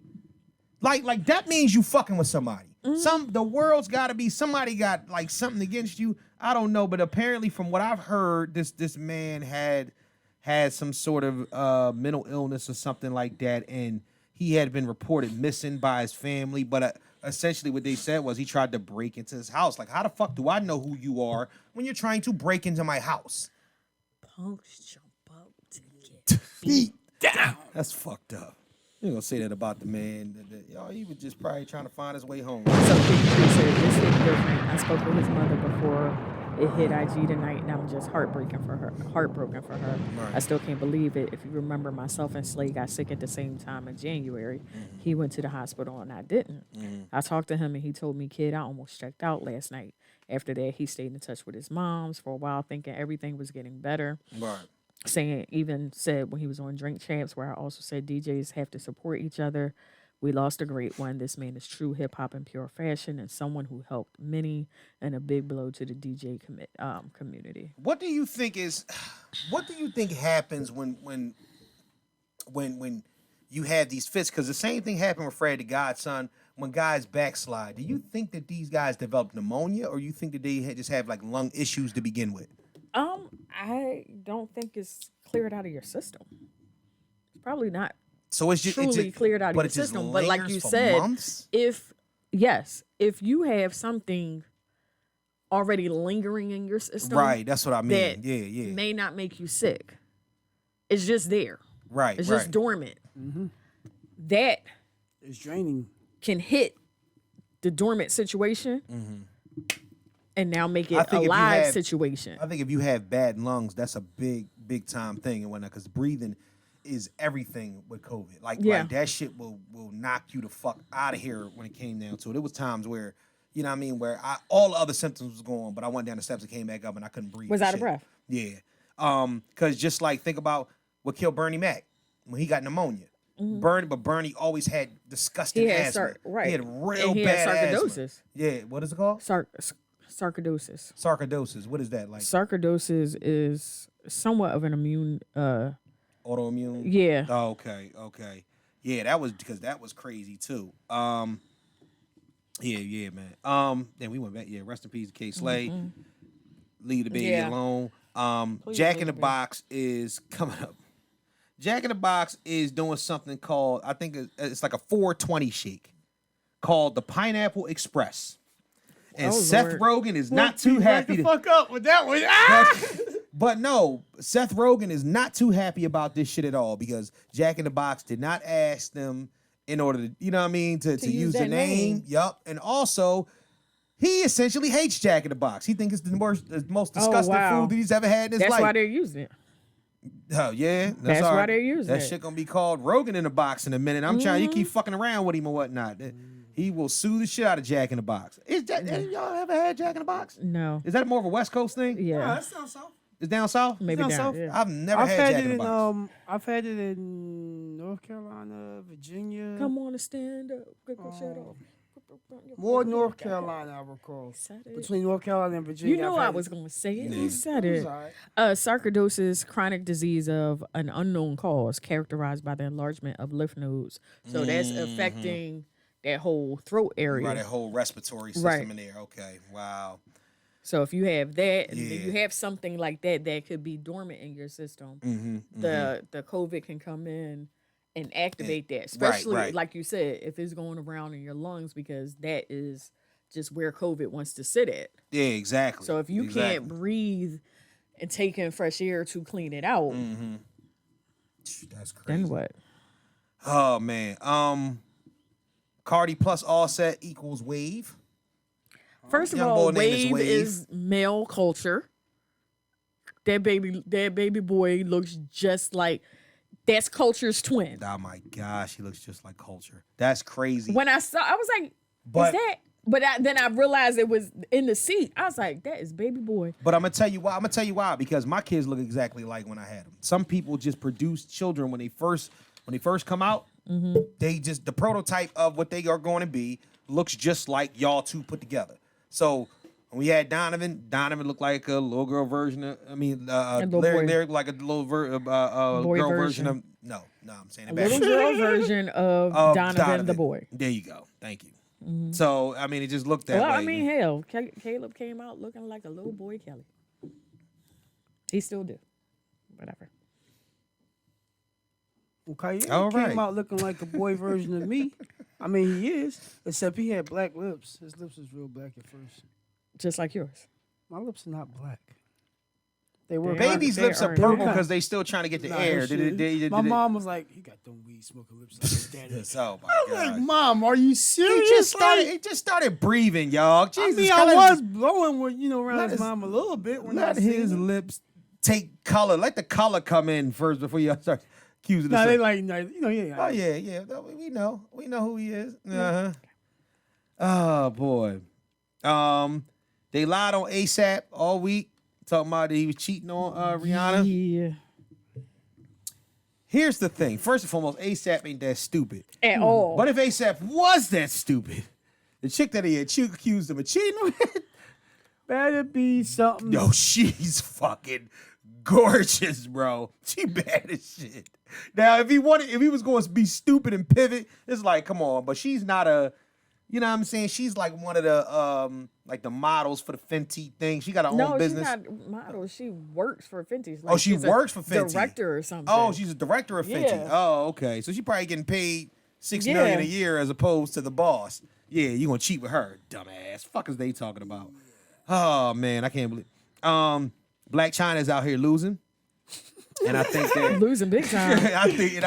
[SPEAKER 1] Like that means you fucking with somebody. The world's got to be somebody got like something against you. I don't know, but apparently from what I've heard, this man had some sort of mental illness or something like that, and he had been reported missing by his family. But essentially, what they said was he tried to break into his house. Like, how the fuck do I know who you are when you're trying to break into my house?
[SPEAKER 2] Punks jump up to get
[SPEAKER 1] Beat down. That's fucked up. You ain't gonna say that about the man. He was just probably trying to find his way home.
[SPEAKER 2] Some people said this hit different. I spoke with his mother before it hit IG tonight, and I'm just heartbroken for her.
[SPEAKER 1] Right.
[SPEAKER 2] I still can't believe it. If you remember, myself and Slade got sick at the same time in January. He went to the hospital, and I didn't. I talked to him, and he told me, "Kid, I almost checked out last night." After that, he stayed in touch with his moms for a while, thinking everything was getting better.
[SPEAKER 1] Right.
[SPEAKER 2] Even said when he was on Drink Champs, where I also said DJs have to support each other. We lost a great one. This man is true hip hop in pure fashion and someone who helped many, and a big blow to the DJ community.
[SPEAKER 1] What do you think happens when you have these fits? Because the same thing happened with Fred the Godson when guys backslide. Do you think that these guys develop pneumonia, or you think that they just have like lung issues to begin with?
[SPEAKER 2] I don't think it's cleared out of your system. It's probably not
[SPEAKER 1] So it's just
[SPEAKER 2] truly cleared out of your system. But like you said,
[SPEAKER 1] months?
[SPEAKER 2] if you have something already lingering in your system,
[SPEAKER 1] Right, that's what I mean.
[SPEAKER 2] that
[SPEAKER 1] Yeah.
[SPEAKER 2] may not make you sick. It's just there.
[SPEAKER 1] Right,
[SPEAKER 2] It's
[SPEAKER 1] right.
[SPEAKER 2] just dormant. That
[SPEAKER 4] It's draining.
[SPEAKER 2] can hit the dormant situation and now make
[SPEAKER 1] I
[SPEAKER 2] it a
[SPEAKER 1] think if you
[SPEAKER 2] live
[SPEAKER 1] have-
[SPEAKER 2] situation.
[SPEAKER 1] I think if you have bad lungs, that's a big time thing and whatnot. Because breathing is everything with COVID. Like
[SPEAKER 2] Yeah.
[SPEAKER 1] that shit will knock you the fuck out of here when it came down to it. There was times where, You know what I mean? Where all the other symptoms was gone, but I went down the steps and came back up and I couldn't breathe.
[SPEAKER 2] Was
[SPEAKER 1] and
[SPEAKER 2] out of
[SPEAKER 1] shit.
[SPEAKER 2] breath.
[SPEAKER 1] Yeah. Because just like think about what killed Bernie Mac when he got pneumonia. Bernie always had disgusting asthma. He had real bad
[SPEAKER 2] sarcoidosis.
[SPEAKER 1] asthma. Yeah. What is it called?
[SPEAKER 2] Sarcoidosis.
[SPEAKER 1] Sarcoidosis. What is that like?
[SPEAKER 2] Sarcoidosis is somewhat of an immune.
[SPEAKER 1] Autoimmune.
[SPEAKER 2] Yeah.
[SPEAKER 1] Oh, okay. Yeah, that was crazy too. Yeah, man. Then we went back. Yeah, rest in peace, K. Slade. Leave the baby alone. Jack in the Box is coming up. Jack in the Box is doing something called, I think it's like a 420 shake called the Pineapple Express. And Seth Rogen is not too happy.
[SPEAKER 4] The fuck up with that one.
[SPEAKER 1] But no, Seth Rogen is not too happy about this shit at all because Jack in the Box did not ask them in order to, you know what I mean, to use the name. Yup. And also, he essentially hates Jack in the Box. He thinks it's the most disgusting food that he's ever had in his life.
[SPEAKER 2] That's why they're using it.
[SPEAKER 1] Oh, yeah?
[SPEAKER 2] That's why they're using
[SPEAKER 1] that
[SPEAKER 2] it.
[SPEAKER 1] That shit gonna be called Rogan in the Box in a minute. I'm trying, you keep fucking around with him or whatnot. He will sue the shit out of Jack in the Box. Y'all ever had Jack in the Box?
[SPEAKER 2] No.
[SPEAKER 1] Is that more of a West Coast thing?
[SPEAKER 2] Yeah.
[SPEAKER 4] That's down south.
[SPEAKER 1] It's down south?
[SPEAKER 2] Maybe
[SPEAKER 4] down
[SPEAKER 2] down
[SPEAKER 4] south.
[SPEAKER 2] yeah.
[SPEAKER 1] I've never had Jack in the Box.
[SPEAKER 4] I've had it in North Carolina, Virginia.
[SPEAKER 2] Come on and stand up. Shut off.
[SPEAKER 4] More North Carolina, I recall. Between North Carolina and Virginia.
[SPEAKER 2] You know I was going to say it. You said it.
[SPEAKER 4] Right.
[SPEAKER 2] Sarcoidosis, chronic disease of an unknown cause characterized by the enlargement of lymph nodes. So that's affecting that whole throat area.
[SPEAKER 1] Right, that whole respiratory system in there. Okay, wow.
[SPEAKER 2] So if you have that, and you have something like that that could be dormant in your system, the COVID can come in and activate that, especially like you said, if it's going around in your lungs, because that is just where COVID wants to sit at.
[SPEAKER 1] Yeah, exactly.
[SPEAKER 2] So if you can't breathe and take in fresh air to clean it out,
[SPEAKER 1] that's crazy.
[SPEAKER 2] then what?
[SPEAKER 1] Oh man, Cardi plus Offset equals wave.
[SPEAKER 2] First of all, wave is male culture. That baby boy looks just like. That's Culture's twin.
[SPEAKER 1] Oh my gosh, he looks just like Culture. That's crazy.
[SPEAKER 2] When I was like, is that? But then I realized it was in the seat. I was like, that is baby boy.
[SPEAKER 1] But I'm gonna tell you why. Because my kids look exactly like when I had them. Some people just produce children when they first come out. They just the prototype of what they are going to be looks just like y'all two put together. So when we had Donovan looked like a little girl version of. I mean, Larry like a little girl version of. No, I'm saying it back.
[SPEAKER 2] Little girl version of Donovan the boy.
[SPEAKER 1] There you go. Thank you. So I mean, it just looked that way.
[SPEAKER 2] I mean, hell, Caleb came out looking like a little boy Kelly. He still do. Whatever.
[SPEAKER 4] Okay, came out looking like a boy version of me. I mean, he is, except he had black lips. His lips was real black at first.
[SPEAKER 2] Just like yours.
[SPEAKER 4] My lips are not black. They were
[SPEAKER 1] baby's lips are purple because they still trying to get the air.
[SPEAKER 4] My mom was like, "You got them weed smoking lips like his daddy."
[SPEAKER 1] Oh my
[SPEAKER 4] I was
[SPEAKER 1] God.
[SPEAKER 4] like, "Mom, are you serious?"
[SPEAKER 1] He just started breathing, y'all. Jesus,
[SPEAKER 4] I was blowing with around his mom a little bit when
[SPEAKER 1] let his lips take color. Let the color come in first before you start accusing.
[SPEAKER 4] No, they like
[SPEAKER 1] yeah. Oh yeah. We know who he is. Oh boy. They lied on ASAP all week, talking about that he was cheating on Rihanna.
[SPEAKER 2] Yeah.
[SPEAKER 1] Here's the thing. First and foremost, ASAP ain't that stupid.
[SPEAKER 2] At all.
[SPEAKER 1] But if ASAP was that stupid, the chick that he had accused him of cheating with,
[SPEAKER 4] better be something.
[SPEAKER 1] yo, she's fucking gorgeous, bro. She bad as shit. Now, if he was going to be stupid and pivot, it's like, come on. But she's not a, you know what I'm saying? She's like one of the like the models for the Fenty thing. She got her own business.
[SPEAKER 2] No, she's not model. She works for Fenty. Like
[SPEAKER 1] she works for Fenty.
[SPEAKER 2] Director or something.
[SPEAKER 1] Oh, she's a director of Fenty.
[SPEAKER 2] Yeah.
[SPEAKER 1] Oh, okay. So she probably getting paid $6 million a year as opposed to the boss. Yeah, you gonna cheat with her, dumbass. Fuck is they talking about? Oh man, I can't believe. Black China's out here losing. And I think they're
[SPEAKER 2] losing big time.
[SPEAKER 1] I think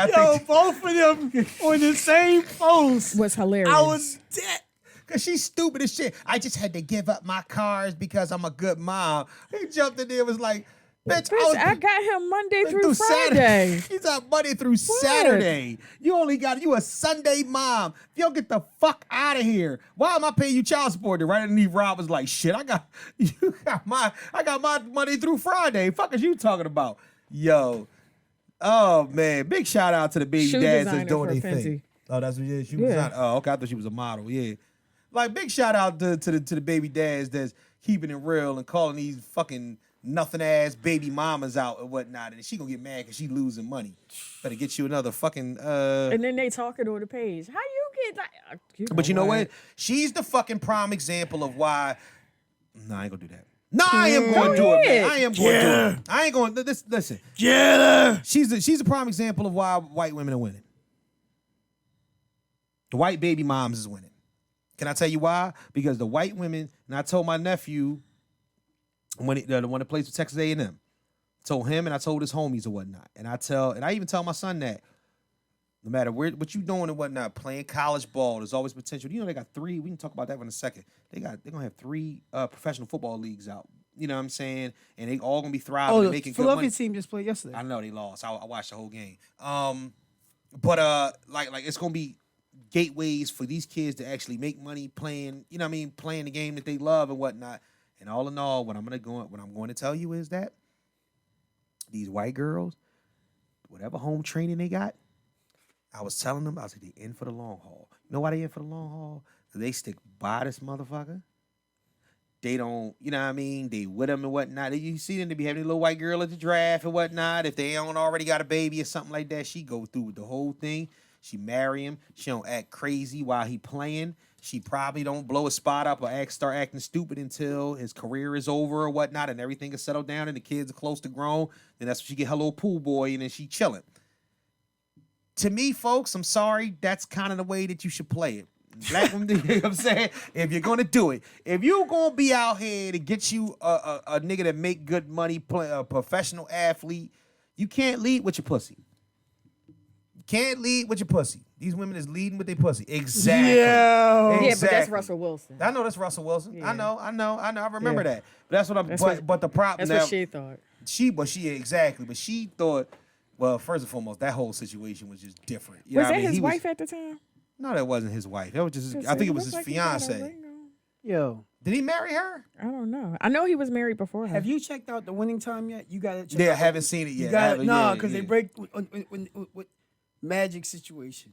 [SPEAKER 4] both of them on the same post
[SPEAKER 2] was hilarious.
[SPEAKER 4] I was dead.
[SPEAKER 1] Cause she's stupid as shit. I just had to give up my cars because I'm a good mom. He jumped in there and was like, Bitch,
[SPEAKER 2] I got him Monday through Friday.
[SPEAKER 1] He's out Monday through Saturday. You a Sunday mom. Yo, get the fuck out of here. Why am I paying you child support? And right underneath Rob was like, shit, I got my Monday through Friday. Fuck is you talking about? Yo. Oh man. Big shout out to the baby dads that's doing their thing. Oh, that's what she was on. Oh, okay. I thought she was a model. Yeah. Like big shout out to the baby dads that's keeping it real and calling these fucking nothing ass baby mamas out and whatnot, and she gonna get mad because she losing money. Better get you another fucking.
[SPEAKER 2] And then they talking on the page. How you get like?
[SPEAKER 1] But you know what? She's the fucking prime example of why. No, I ain't gonna do that. No, I am going to do it, man. I am going to do it. I ain't going to listen. Get her. She's a prime example of why white women are winning. The white baby moms is winning. Can I tell you why? Because the white women, and I told my nephew the one that plays for Texas A&M, told him and I told his homies and whatnot. And I even tell my son that no matter what you doing and whatnot, playing college ball, there's always potential. You know, they got 3, we can talk about that in a second. They're gonna have 3 professional football leagues out. You know what I'm saying? And they all gonna be thriving and making good money.
[SPEAKER 4] Philadelphia team just played yesterday.
[SPEAKER 1] I know they lost. I watched the whole game. But like it's gonna be gateways for these kids to actually make money playing, you know what I mean, playing the game that they love and whatnot. And all in all, what I'm going to tell you is that these white girls, whatever home training they got, I was telling them, I was like, they in for the long haul. You know why they in for the long haul? Because they stick by this motherfucker. They don't, you know what I mean? They with them and whatnot. You see them, they be having a little white girl at the draft and whatnot. If they don't already got a baby or something like that, she go through with the whole thing. She marry him. She don't act crazy while he playing. She probably don't blow a spot up or start acting stupid until his career is over or whatnot and everything is settled down and the kids are close to grown. Then that's when she get her little pool boy and then she chilling. To me, folks, I'm sorry, that's kind of the way that you should play it. Black women, you know what I'm saying? If you're going to do it, if you're going to be out here to get you a nigga that make good money, play a professional athlete, you can't lead with your pussy. Can't lead with your pussy. These women is leading with their pussy. Exactly.
[SPEAKER 4] Yeah.
[SPEAKER 2] Yeah, but that's Russell Wilson.
[SPEAKER 1] I know that's Russell Wilson.
[SPEAKER 2] Yeah.
[SPEAKER 1] I know. I remember that. But that's what I'm. But the problem.
[SPEAKER 2] That's what she thought.
[SPEAKER 1] Exactly. But she thought. Well, first and foremost, that whole situation was just different. You
[SPEAKER 2] Was
[SPEAKER 1] know
[SPEAKER 2] that
[SPEAKER 1] what I mean?
[SPEAKER 2] his wife at the time?
[SPEAKER 1] No, that wasn't his wife. That was just. I think it was his fiance.
[SPEAKER 4] Yo.
[SPEAKER 1] Did he marry her?
[SPEAKER 2] I don't know. I know he was married before her.
[SPEAKER 4] Have you checked out the Winning Time yet? You got to check
[SPEAKER 1] Yeah, I
[SPEAKER 4] out.
[SPEAKER 1] haven't seen it yet.
[SPEAKER 4] You got no, because they break with Magic situation.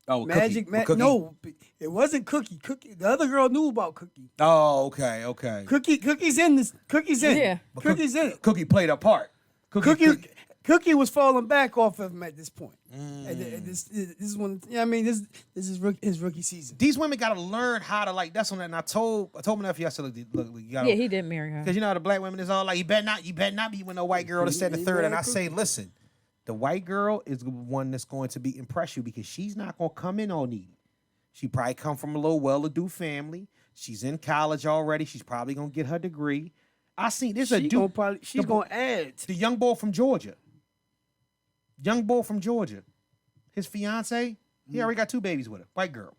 [SPEAKER 1] Oh,
[SPEAKER 4] Magic,
[SPEAKER 1] Cookie.
[SPEAKER 4] no, it wasn't Cookie. Cookie, the other girl knew about Cookie.
[SPEAKER 1] Oh, okay.
[SPEAKER 4] Cookie's in this. Cookie's in.
[SPEAKER 2] Yeah.
[SPEAKER 4] Cookie's in it.
[SPEAKER 1] Cookie played a part.
[SPEAKER 4] Cookie was falling back off of him at this point. And this is when, you know what I mean, this is his rookie season.
[SPEAKER 1] These women got to learn how to like. That's when I told my nephew, I said, look, you gotta,
[SPEAKER 2] Yeah, he didn't marry her.
[SPEAKER 1] because you know how the black women is all like, you better not be with no white girl to set the third. And I say, listen, the white girl is the one that's going to be impress you because she's not going to come in all needy. She probably come from a little well-to-do family. She's in college already. She's probably going to get her degree. I seen this a dude.
[SPEAKER 4] She's going to add.
[SPEAKER 1] The young boy from Georgia. His fiance, he already got 2 babies with her. White girl.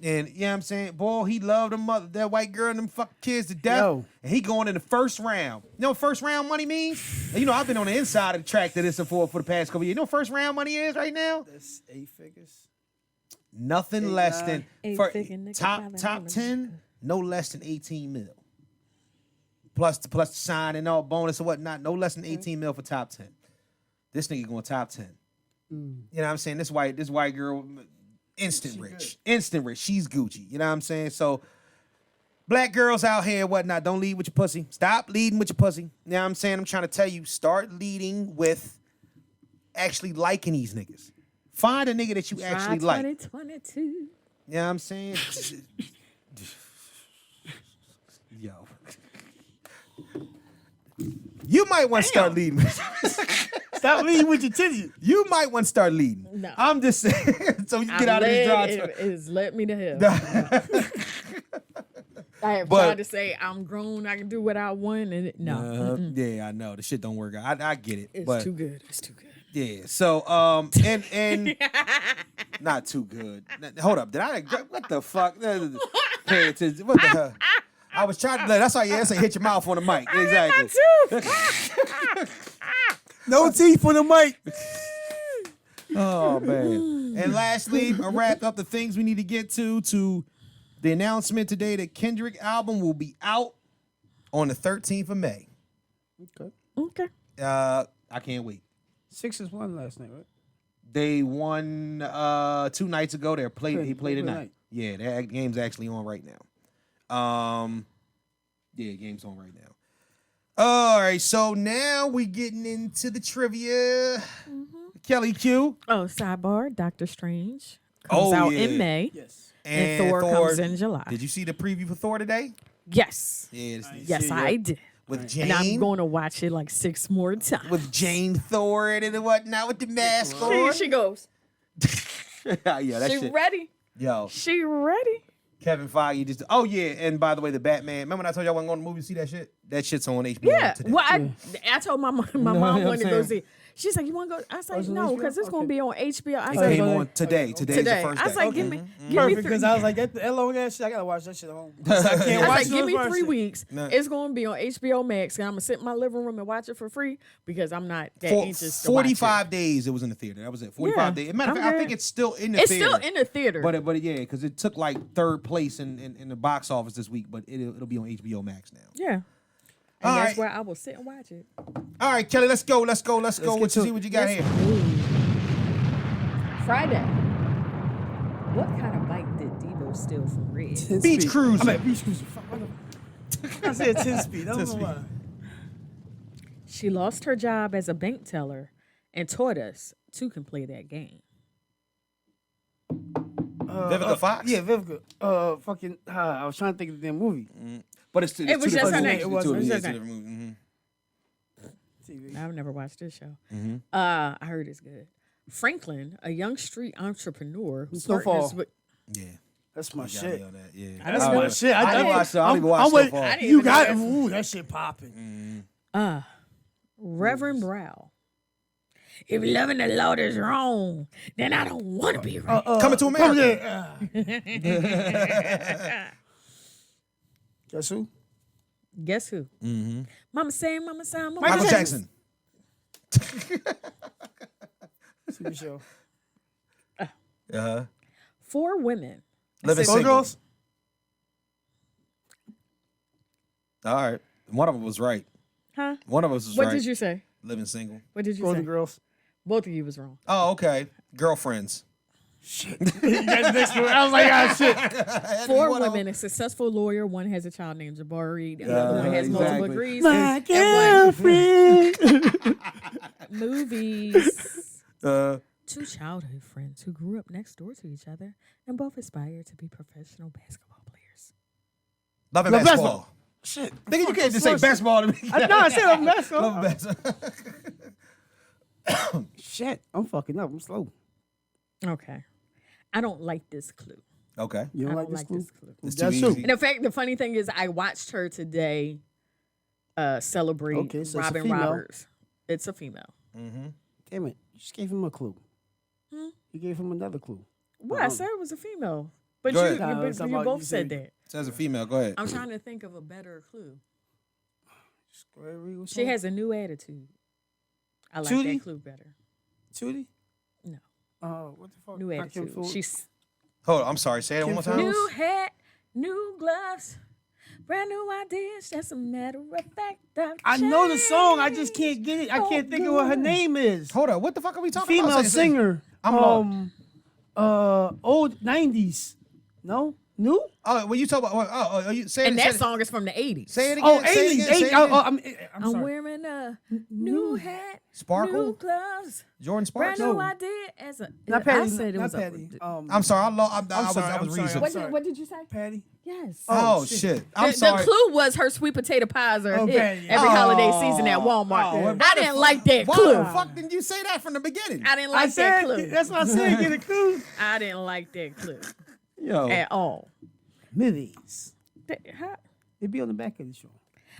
[SPEAKER 1] And, you know what I'm saying? Boy, he loved that white girl and them fucking kids to death.
[SPEAKER 4] Yo.
[SPEAKER 1] And he going in the first round. You know what first round money means? And, you know, I've been on the inside of the track to this for the past couple years. You know what first round money is right now?
[SPEAKER 4] That's 8 figures.
[SPEAKER 1] Nothing less than for top
[SPEAKER 2] 10,
[SPEAKER 1] 10, no less than 18 mil. Plus the sign and all bonus and whatnot, no less than 18 mil for top 10. This nigga going top 10. You know what I'm saying? This white girl, instant rich. She's Gucci. You know what I'm saying? So black girls out here and whatnot, don't lead with your pussy. Stop leading with your pussy. You know what I'm saying? I'm trying to tell you, start leading with actually liking these niggas. Find a nigga that you actually like.
[SPEAKER 2] 2022.
[SPEAKER 1] You know what I'm saying? Yo. You might want to start leading.
[SPEAKER 4] Stop leading with your titties.
[SPEAKER 1] You might want to start leading.
[SPEAKER 2] No.
[SPEAKER 1] I'm just saying. So you get out of this drive.
[SPEAKER 2] It has let me to hell. I have tried to say I'm grown. I can do what I want, and no.
[SPEAKER 1] Yeah, I know the shit don't work out. I get it.
[SPEAKER 2] It's too good. It's too good.
[SPEAKER 1] Yeah. So and not too good. Hold up. Did I? What the fuck? Pay attention. What the hell? I was trying to. That's why I say hit your mouth on the mic. Exactly.
[SPEAKER 4] No teeth on the mic.
[SPEAKER 1] Oh man. And lastly, I wrap up the things we need to get to the announcement today that Kendrick album will be out on the 13th of May.
[SPEAKER 2] Okay.
[SPEAKER 1] I can't wait.
[SPEAKER 4] Sixers won last night, right?
[SPEAKER 1] They won 2 nights ago. They played tonight. Yeah, that game's actually on right now. Yeah, game's on right now. All right, so now we getting into the trivia. Kelly Q.
[SPEAKER 2] Oh, sidebar. Doctor Strange comes out in May.
[SPEAKER 4] Yes.
[SPEAKER 2] And Thor comes in July.
[SPEAKER 1] Did you see the preview for Thor today?
[SPEAKER 2] Yes.
[SPEAKER 1] Yeah,
[SPEAKER 2] Yes, I did.
[SPEAKER 1] with Jane.
[SPEAKER 2] And I'm going to watch it like 6 more times.
[SPEAKER 1] with Jane Thor in it and whatnot with the mask on.
[SPEAKER 2] She goes.
[SPEAKER 1] Yeah, that
[SPEAKER 2] She
[SPEAKER 1] shit.
[SPEAKER 2] ready.
[SPEAKER 1] Yo,
[SPEAKER 2] She ready.
[SPEAKER 1] Kevin Feige just. Oh yeah, and by the way, the Batman. Remember when I told y'all I wasn't going to the movie to see that shit? That shit's on HBO
[SPEAKER 2] Yeah.
[SPEAKER 1] today.
[SPEAKER 2] Well, I told my mom,
[SPEAKER 4] No,
[SPEAKER 2] wanted to go
[SPEAKER 4] saying.
[SPEAKER 2] see. She's like, you want to go? I was like,
[SPEAKER 4] it's on
[SPEAKER 2] no,
[SPEAKER 4] HBO?
[SPEAKER 2] because it's going to
[SPEAKER 4] Okay.
[SPEAKER 2] be on HBO. I
[SPEAKER 1] It
[SPEAKER 2] said,
[SPEAKER 1] came
[SPEAKER 4] okay.
[SPEAKER 1] on today. Today's
[SPEAKER 2] today.
[SPEAKER 1] the first
[SPEAKER 2] I was
[SPEAKER 1] day.
[SPEAKER 2] like, give me
[SPEAKER 4] Perfect,
[SPEAKER 2] 3.
[SPEAKER 4] because I was like, that long ass shit, I gotta watch that shit at home. I can't
[SPEAKER 2] I was
[SPEAKER 4] watch
[SPEAKER 2] like,
[SPEAKER 4] it
[SPEAKER 2] give
[SPEAKER 4] on
[SPEAKER 2] me
[SPEAKER 4] first
[SPEAKER 2] 3
[SPEAKER 4] shit.
[SPEAKER 2] weeks.
[SPEAKER 1] Nah.
[SPEAKER 2] It's going to be on HBO Max, and I'm going to sit in my living room and watch it for free because I'm not that anxious to watch it.
[SPEAKER 1] 45 days it was in the theater. That was it. 45
[SPEAKER 2] Yeah,
[SPEAKER 1] days. Matter of
[SPEAKER 2] I'm
[SPEAKER 1] fact, I
[SPEAKER 2] good.
[SPEAKER 1] think it's still in the
[SPEAKER 2] It's
[SPEAKER 1] theater.
[SPEAKER 2] still in the theater.
[SPEAKER 1] But yeah, because it took like 3rd place in the box office this week, but it'll be on HBO Max now.
[SPEAKER 2] yeah.
[SPEAKER 1] All
[SPEAKER 2] And that's
[SPEAKER 1] right.
[SPEAKER 2] where I will sit and watch it.
[SPEAKER 1] All right, Kelly, let's go. What
[SPEAKER 4] get
[SPEAKER 1] you
[SPEAKER 4] to
[SPEAKER 1] see?
[SPEAKER 4] it.
[SPEAKER 1] What you got here?
[SPEAKER 2] Friday. What kind of bike did Debo steal from Red?
[SPEAKER 4] 10
[SPEAKER 1] Beach
[SPEAKER 4] speed.
[SPEAKER 1] cruiser.
[SPEAKER 4] I'm at beach cruiser. Fuck, what the- I said 10 speed. I don't know why.
[SPEAKER 2] She lost her job as a bank teller and taught us 2 can play that game.
[SPEAKER 1] Vivica Fox?
[SPEAKER 4] Yeah, Vivica. Fucking. I was trying to think of the damn movie.
[SPEAKER 1] But it's
[SPEAKER 2] It was just her name.
[SPEAKER 4] It was
[SPEAKER 2] just her
[SPEAKER 1] Mm-hmm.
[SPEAKER 4] TV.
[SPEAKER 2] I've never watched this show.
[SPEAKER 1] Mm-hmm.
[SPEAKER 2] I heard it's good. Franklin, a young street entrepreneur who
[SPEAKER 4] Snowfall.
[SPEAKER 2] partners with.
[SPEAKER 1] Yeah.
[SPEAKER 4] That's my
[SPEAKER 1] You got me
[SPEAKER 4] shit.
[SPEAKER 1] on that, yeah.
[SPEAKER 4] That's
[SPEAKER 1] I
[SPEAKER 4] my
[SPEAKER 1] didn't-
[SPEAKER 4] shit.
[SPEAKER 1] I didn't watch it. I didn't even watch
[SPEAKER 4] I'm with-
[SPEAKER 1] Snowfall. I
[SPEAKER 2] didn't
[SPEAKER 4] You
[SPEAKER 2] even
[SPEAKER 4] got
[SPEAKER 2] know
[SPEAKER 4] it.
[SPEAKER 2] that.
[SPEAKER 4] Ooh, that shit popping.
[SPEAKER 2] Reverend Brow. If loving the Lord is wrong, then I don't want to be right.
[SPEAKER 1] Coming to America.
[SPEAKER 4] Guess who?
[SPEAKER 2] Guess who?
[SPEAKER 1] Mm-hmm.
[SPEAKER 2] Mama say, Mama say, Mama
[SPEAKER 1] Michael
[SPEAKER 2] say.
[SPEAKER 1] Jackson.
[SPEAKER 4] TV show.
[SPEAKER 1] Uh-huh.
[SPEAKER 2] 4 women.
[SPEAKER 1] Living
[SPEAKER 4] Go
[SPEAKER 1] single.
[SPEAKER 4] Girls.
[SPEAKER 1] All right. One of them was right.
[SPEAKER 2] Huh?
[SPEAKER 1] One of us was
[SPEAKER 2] What
[SPEAKER 1] right.
[SPEAKER 2] did you say?
[SPEAKER 1] Living single.
[SPEAKER 2] What did you
[SPEAKER 4] Golden
[SPEAKER 2] say?
[SPEAKER 4] Girls.
[SPEAKER 2] Both of you was wrong.
[SPEAKER 1] Oh, okay. Girlfriends.
[SPEAKER 4] Shit. You got the next one. I was like, ah, shit.
[SPEAKER 2] 4
[SPEAKER 1] one of
[SPEAKER 2] women, a successful lawyer. One has a child named Jabari. The other one has multiple
[SPEAKER 1] exactly.
[SPEAKER 2] degrees.
[SPEAKER 4] My
[SPEAKER 2] And
[SPEAKER 4] girlfriend.
[SPEAKER 2] movies.
[SPEAKER 1] 2
[SPEAKER 2] 2 childhood friends who grew up next door to each other and both aspired to be professional basketball players.
[SPEAKER 1] Love and
[SPEAKER 4] Love
[SPEAKER 1] basketball.
[SPEAKER 4] Shit.
[SPEAKER 1] Nigga, you can't just say basketball to me.
[SPEAKER 4] No, I said I'm basketball.
[SPEAKER 1] Love and basketball.
[SPEAKER 4] Shit. I'm fucking up. I'm slow.
[SPEAKER 2] Okay. I don't like this clue.
[SPEAKER 1] Okay.
[SPEAKER 4] You
[SPEAKER 2] I
[SPEAKER 4] don't
[SPEAKER 2] don't
[SPEAKER 4] like this clue?
[SPEAKER 1] It's too
[SPEAKER 4] That's
[SPEAKER 1] easy.
[SPEAKER 4] true.
[SPEAKER 2] And in fact, the funny thing is I watched her today celebrate
[SPEAKER 4] Okay, so it's a
[SPEAKER 2] Robin
[SPEAKER 4] female.
[SPEAKER 2] Roberts. It's a female.
[SPEAKER 4] Damn it. You just gave him a clue. You gave him another clue.
[SPEAKER 2] What? I said it was a female. But
[SPEAKER 1] Go
[SPEAKER 2] you,
[SPEAKER 1] ahead.
[SPEAKER 2] you,
[SPEAKER 4] Nah,
[SPEAKER 2] but
[SPEAKER 4] it's
[SPEAKER 2] you
[SPEAKER 4] about-
[SPEAKER 2] both
[SPEAKER 4] you
[SPEAKER 2] said
[SPEAKER 4] said-
[SPEAKER 2] that.
[SPEAKER 1] Says a female. Go ahead.
[SPEAKER 2] I'm trying to think of a better clue.
[SPEAKER 4] Square Regal
[SPEAKER 2] She
[SPEAKER 4] song?
[SPEAKER 2] has a new attitude. I like
[SPEAKER 4] Tootie?
[SPEAKER 2] that clue better.
[SPEAKER 4] Tootie?
[SPEAKER 2] No.
[SPEAKER 4] What the fuck?
[SPEAKER 2] New
[SPEAKER 4] Not Kim
[SPEAKER 2] attitude.
[SPEAKER 4] Fu-
[SPEAKER 2] She's
[SPEAKER 1] Hold on. I'm sorry. Say it one more time.
[SPEAKER 2] new hat, new gloves, brand new ideas. That's a matter of fact.
[SPEAKER 4] I know the song. I just can't get it. I can't think of what her name is.
[SPEAKER 1] Hold on. What the fuck are we talking about?
[SPEAKER 4] Female
[SPEAKER 1] Say-
[SPEAKER 4] singer.
[SPEAKER 1] I'm
[SPEAKER 4] Old 90s. No? New?
[SPEAKER 1] Oh, when you talk about, you say it.
[SPEAKER 2] And
[SPEAKER 1] say
[SPEAKER 2] that
[SPEAKER 1] it-
[SPEAKER 2] song is from the 80s.
[SPEAKER 1] Say it again.
[SPEAKER 4] Oh,
[SPEAKER 1] say it
[SPEAKER 4] 80s.
[SPEAKER 1] again, say it
[SPEAKER 4] 80s.
[SPEAKER 1] again.
[SPEAKER 4] I'm
[SPEAKER 2] I'm
[SPEAKER 4] sorry.
[SPEAKER 2] wearing a new hat,
[SPEAKER 1] Sparkle?
[SPEAKER 2] new gloves,
[SPEAKER 1] Jordan
[SPEAKER 2] brand
[SPEAKER 1] Sparks.
[SPEAKER 2] new idea. As a,
[SPEAKER 4] Not
[SPEAKER 2] I
[SPEAKER 4] Patty.
[SPEAKER 2] said it
[SPEAKER 4] Not
[SPEAKER 2] was a-
[SPEAKER 4] Patty.
[SPEAKER 1] I'm sorry. I was
[SPEAKER 4] sorry, I'm
[SPEAKER 1] reasoning.
[SPEAKER 4] sorry.
[SPEAKER 2] What did you say?
[SPEAKER 4] Patty.
[SPEAKER 2] Yes.
[SPEAKER 1] Oh, shit. I'm
[SPEAKER 2] the
[SPEAKER 1] sorry.
[SPEAKER 2] clue was her sweet potato pies are
[SPEAKER 4] Okay,
[SPEAKER 2] hit
[SPEAKER 4] yeah.
[SPEAKER 2] every
[SPEAKER 1] Oh.
[SPEAKER 2] holiday season at Walmart.
[SPEAKER 1] Oh,
[SPEAKER 2] I didn't like that
[SPEAKER 1] Why
[SPEAKER 2] clue.
[SPEAKER 1] the fuck didn't you say that from the beginning?
[SPEAKER 2] I didn't
[SPEAKER 4] I
[SPEAKER 2] like that
[SPEAKER 4] said,
[SPEAKER 2] clue.
[SPEAKER 4] that's what I said. Get a clue.
[SPEAKER 2] I didn't like that clue
[SPEAKER 1] Yo.
[SPEAKER 2] at all.
[SPEAKER 4] Movies.
[SPEAKER 2] How-
[SPEAKER 4] It'd be on the back of the show.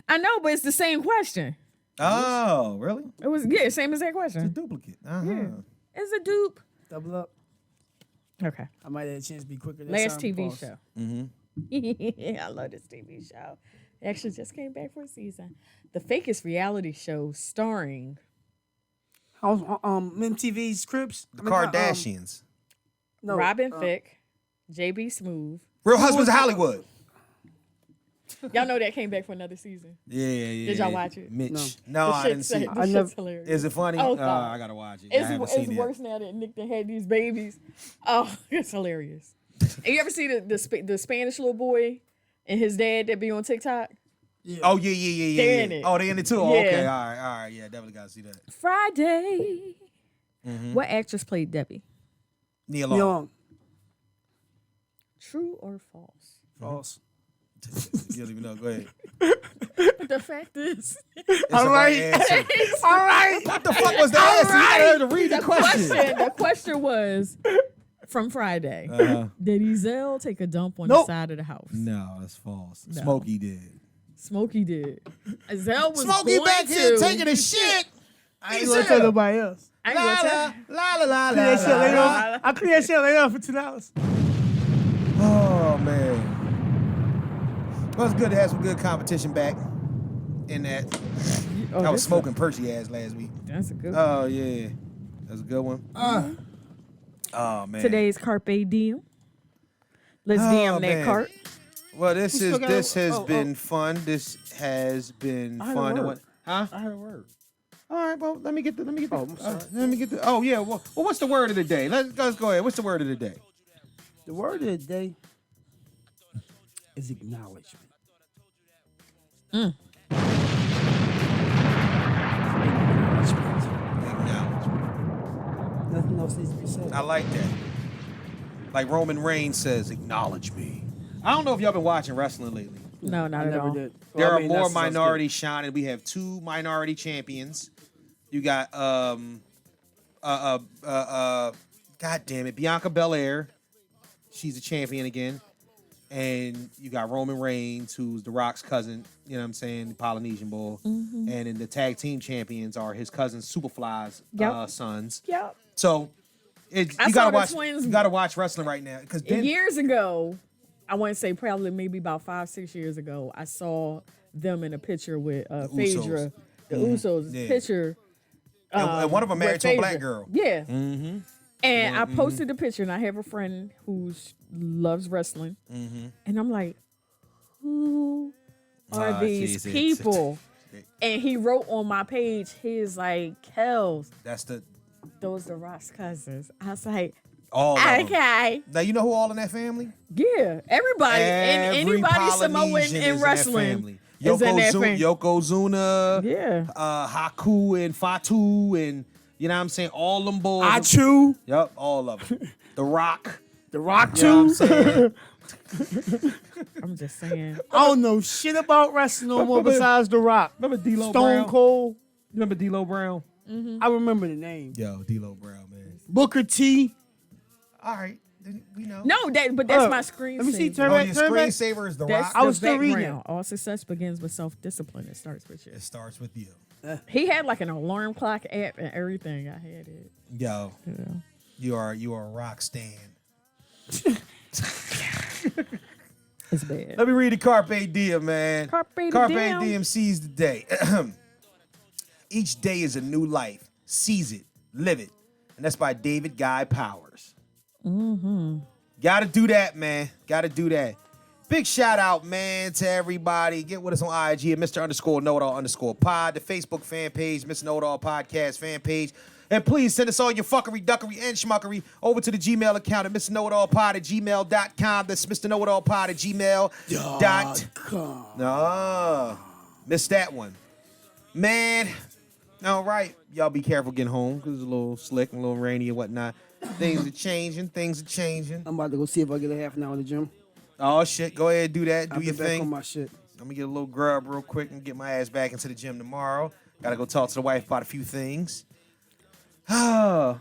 [SPEAKER 2] I know, but it's the same question.
[SPEAKER 1] Oh, really?
[SPEAKER 2] It was same as that question.
[SPEAKER 1] Duplicate. Uh-huh.
[SPEAKER 2] Yeah. It's a dupe.
[SPEAKER 4] Double up.
[SPEAKER 2] Okay.
[SPEAKER 4] I might have a chance to be quicker. Next
[SPEAKER 2] Last
[SPEAKER 4] time.
[SPEAKER 2] TV
[SPEAKER 4] Pause.
[SPEAKER 2] show. I love this TV show. It actually just came back for a season. The Fakest reality show starring
[SPEAKER 4] How's MTV's Crips?
[SPEAKER 1] The Kardashians.
[SPEAKER 4] No,
[SPEAKER 2] Robin Thicke, JB Smooth.
[SPEAKER 1] Real Husbands of Hollywood.
[SPEAKER 2] Y'all know that came back for another season.
[SPEAKER 1] Yeah.
[SPEAKER 2] Did y'all watch it?
[SPEAKER 1] Mitch. No, I didn't see it.
[SPEAKER 2] The shit's hilarious.
[SPEAKER 1] Is it funny?
[SPEAKER 2] Oh,
[SPEAKER 1] I gotta watch it. I haven't
[SPEAKER 2] It's
[SPEAKER 1] seen it
[SPEAKER 2] worse now that Nick done had these babies. Oh, it's hilarious. And you ever see the Spanish little boy and his dad that be on TikTok?
[SPEAKER 1] Yet. Oh yeah.
[SPEAKER 2] They're in it.
[SPEAKER 1] Oh, they in it too. Oh,
[SPEAKER 2] Yeah.
[SPEAKER 1] okay, all right. Yeah, definitely gotta see that.
[SPEAKER 2] Friday. What actress played Debbie?
[SPEAKER 1] Neil Long.
[SPEAKER 4] Young.
[SPEAKER 2] True or false?
[SPEAKER 4] False.
[SPEAKER 1] You don't even know. Go ahead.
[SPEAKER 2] The fact is,
[SPEAKER 1] It's
[SPEAKER 4] All
[SPEAKER 1] the
[SPEAKER 4] right.
[SPEAKER 1] answer.
[SPEAKER 4] All right.
[SPEAKER 1] What the fuck was the answer? You gotta learn to read the question.
[SPEAKER 2] the question was from Friday. Did Ezell take a dump on the
[SPEAKER 4] Nope.
[SPEAKER 2] side of the house?
[SPEAKER 1] No, that's false.
[SPEAKER 2] No.
[SPEAKER 1] Smokey did.
[SPEAKER 2] Smokey did. Ezell was
[SPEAKER 1] Smokey
[SPEAKER 2] going
[SPEAKER 1] back here
[SPEAKER 2] to.
[SPEAKER 1] taking a shit.
[SPEAKER 4] I ain't gonna tell nobody else.
[SPEAKER 2] I ain't gonna tell.
[SPEAKER 1] La.
[SPEAKER 4] Clean that shit later on. I clean that shit later on for $2.
[SPEAKER 1] Oh man. Well, it's good to have some good competition back in that.
[SPEAKER 2] Oh,
[SPEAKER 1] I was
[SPEAKER 2] this
[SPEAKER 1] smoking Percy ass last week.
[SPEAKER 2] That's a good one.
[SPEAKER 1] Oh yeah. That's a good one. Oh man.
[SPEAKER 2] Today's Carpe Diem. Let's
[SPEAKER 1] Oh,
[SPEAKER 2] DM that
[SPEAKER 1] man.
[SPEAKER 2] cart.
[SPEAKER 1] Well, this
[SPEAKER 4] still got
[SPEAKER 1] has
[SPEAKER 4] a-
[SPEAKER 1] been fun. This has been
[SPEAKER 4] I had a
[SPEAKER 1] fun.
[SPEAKER 4] word.
[SPEAKER 1] Huh?
[SPEAKER 4] I heard a word.
[SPEAKER 1] All right, well, let me get the.
[SPEAKER 4] Oh, I'm sorry.
[SPEAKER 1] Oh yeah. Well, what's the word of the day? Let's go ahead. What's the word of the day?
[SPEAKER 4] The word of the day is acknowledgement.
[SPEAKER 1] Acknowledgement.
[SPEAKER 4] Nothing else needs to be said.
[SPEAKER 1] I like that. Like Roman Reigns says, acknowledge me. I don't know if y'all been watching wrestling lately.
[SPEAKER 2] No,
[SPEAKER 4] I
[SPEAKER 2] not at
[SPEAKER 4] never
[SPEAKER 2] all.
[SPEAKER 4] did.
[SPEAKER 1] There
[SPEAKER 4] Well, I
[SPEAKER 1] are
[SPEAKER 4] mean,
[SPEAKER 1] more
[SPEAKER 4] that's- that's
[SPEAKER 1] minorities shining. We have 2 minority champions. You got God damn it, Bianca Belair. She's a champion again. And you got Roman Reigns, who's The Rock's cousin, you know what I'm saying, the Polynesian bull. And then the tag team champions are his cousins, Superfly's
[SPEAKER 2] Yep.
[SPEAKER 1] sons.
[SPEAKER 2] Yep.
[SPEAKER 1] So you
[SPEAKER 2] I saw
[SPEAKER 1] gotta
[SPEAKER 2] the
[SPEAKER 1] watch.
[SPEAKER 2] twins-
[SPEAKER 1] You gotta watch wrestling right now because
[SPEAKER 2] Years ago, I want to say probably maybe about 5-6 years ago, I saw them in a picture with Phaedra, the Usos
[SPEAKER 1] Yeah.
[SPEAKER 2] picture.
[SPEAKER 1] and one of them
[SPEAKER 2] with
[SPEAKER 1] married to a black
[SPEAKER 2] Phaedra.
[SPEAKER 1] girl.
[SPEAKER 2] Yeah. And I posted the picture, and I have a friend who loves wrestling, and I'm like, who are
[SPEAKER 1] Ah,
[SPEAKER 2] these
[SPEAKER 1] jeez,
[SPEAKER 2] people? And he wrote on my page, he's like, Kels,
[SPEAKER 1] That's
[SPEAKER 2] those the Rock's cousins. I was like,
[SPEAKER 1] all of them.
[SPEAKER 2] okay.
[SPEAKER 1] Now you know who all in that family?
[SPEAKER 2] Yeah, everybody, and
[SPEAKER 1] Every
[SPEAKER 2] anybody Samoan
[SPEAKER 1] Polynesian is
[SPEAKER 2] in
[SPEAKER 1] that
[SPEAKER 2] wrestling
[SPEAKER 1] family.
[SPEAKER 2] is in that family.
[SPEAKER 1] Yokozuna,
[SPEAKER 2] Yeah.
[SPEAKER 1] Haku and Fatu, and you know what I'm saying? All them boys.
[SPEAKER 4] Achu,
[SPEAKER 1] Yep, all of them. The Rock.
[SPEAKER 4] The Rock
[SPEAKER 1] You know what I'm
[SPEAKER 4] too.
[SPEAKER 1] saying?
[SPEAKER 2] I'm just saying.
[SPEAKER 4] I don't know shit about wrestling no more besides The Rock.
[SPEAKER 1] Remember D'Lo
[SPEAKER 4] Stone
[SPEAKER 1] Brown?
[SPEAKER 4] Cold.
[SPEAKER 1] Remember D'Lo Brown?
[SPEAKER 4] I remember the name.
[SPEAKER 1] Yo, D'Lo Brown, man.
[SPEAKER 4] Booker T.
[SPEAKER 1] All right, then we know.
[SPEAKER 2] No, but that's my screen.
[SPEAKER 4] Let me see.
[SPEAKER 2] saver.
[SPEAKER 4] Turn
[SPEAKER 1] Oh,
[SPEAKER 4] back.
[SPEAKER 1] your
[SPEAKER 4] Turn back.
[SPEAKER 1] screensaver is The
[SPEAKER 2] That's
[SPEAKER 1] Rock.
[SPEAKER 4] I was
[SPEAKER 2] the
[SPEAKER 4] still reading
[SPEAKER 2] background. All success begins with self-discipline. It starts with you.
[SPEAKER 1] It starts with you.
[SPEAKER 2] He had like an alarm clock app and everything. I had it.
[SPEAKER 1] Yo,
[SPEAKER 2] Yeah.
[SPEAKER 1] you are a rock stan.
[SPEAKER 2] It's bad.
[SPEAKER 1] Let me read the Carpe Diem, man.
[SPEAKER 2] Carpe diem.
[SPEAKER 1] Diem seize the day. Each day is a new life. Seize it. Live it. And that's by David Guy Powers. Gotta do that, man. Gotta do that. Big shout out, man, to everybody. Get with us on IG at Mr_KnowItAll_pod, the Facebook fan page, Mr. Know-It-All Podcast fan page. And please send us all your fuckery, duckery, and schmuckery over to the Gmail account at MrKnowItAllPod@gmail.com. That's MrKnowItAllPod@gmail.com. No, missed that one. Man, all right. Y'all be careful getting home because it's a little slick and a little rainy and whatnot. Things are changing.
[SPEAKER 4] I'm about to go see if I get a half an hour in the gym.
[SPEAKER 1] Oh, shit. Go ahead, do that.
[SPEAKER 4] I'll
[SPEAKER 1] Do your
[SPEAKER 4] get back on
[SPEAKER 1] thing.
[SPEAKER 4] my shit.
[SPEAKER 1] I'm going to get a little grub real quick and get my ass back into the gym tomorrow. Got to go talk to the wife about a few things. Anything
[SPEAKER 2] All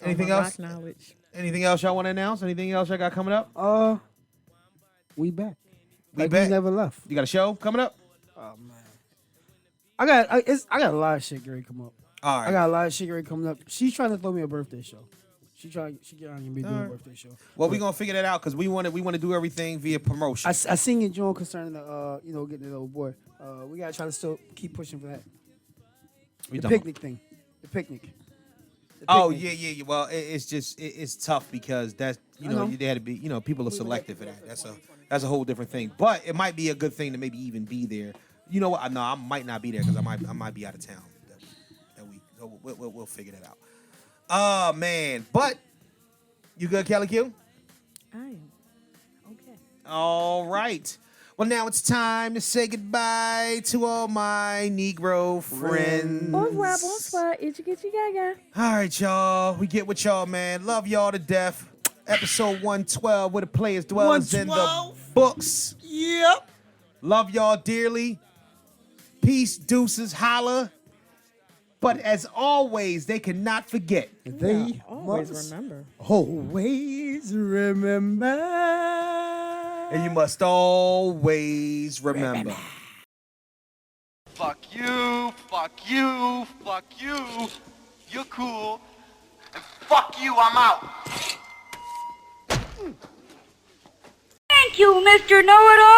[SPEAKER 2] my
[SPEAKER 1] else?
[SPEAKER 2] rock knowledge.
[SPEAKER 1] Anything else y'all want to announce? Anything else y'all got coming up?
[SPEAKER 4] We back.
[SPEAKER 1] We
[SPEAKER 4] Like
[SPEAKER 1] back?
[SPEAKER 4] we never left.
[SPEAKER 1] You got a show coming up?
[SPEAKER 4] Oh man. I got a lot of shit ready to come up.
[SPEAKER 1] All right.
[SPEAKER 4] I got a lot of shit ready coming up. She's trying to throw me a birthday show. She trying to be doing a birthday show.
[SPEAKER 1] Well, we're gonna figure that out because we want to do everything via promotion.
[SPEAKER 4] I seen your joint concerning the getting the little boy. We gotta try to still keep pushing for that. The picnic thing. The picnic.
[SPEAKER 1] Oh yeah. Well, it's tough because that's they had to be people are selective for that. That's a whole different thing. But it might be a good thing to maybe even be there. You know what? No, I might not be there because I might be out of town that week. So we'll figure that out. Oh man, but you good, Kelly Q?
[SPEAKER 2] I am. Okay.
[SPEAKER 1] All right. Well, now it's time to say goodbye to all my Negro friends.
[SPEAKER 2] Au revoir, bonsoir, itchy gitchy gaga.
[SPEAKER 1] All right, y'all. We get with y'all, man. Love y'all to death. Episode 112, where the players dwells in the books.
[SPEAKER 4] Yep.
[SPEAKER 1] Love y'all dearly. Peace, deuces, holla. But as always, they cannot forget.
[SPEAKER 4] They
[SPEAKER 2] Always
[SPEAKER 4] must
[SPEAKER 2] remember.
[SPEAKER 4] always remember.
[SPEAKER 1] And you must always remember.
[SPEAKER 7] Fuck you, fuck you, fuck you. You're cool. And fuck you, I'm out.
[SPEAKER 6] Thank you, Mr. Know-It-All.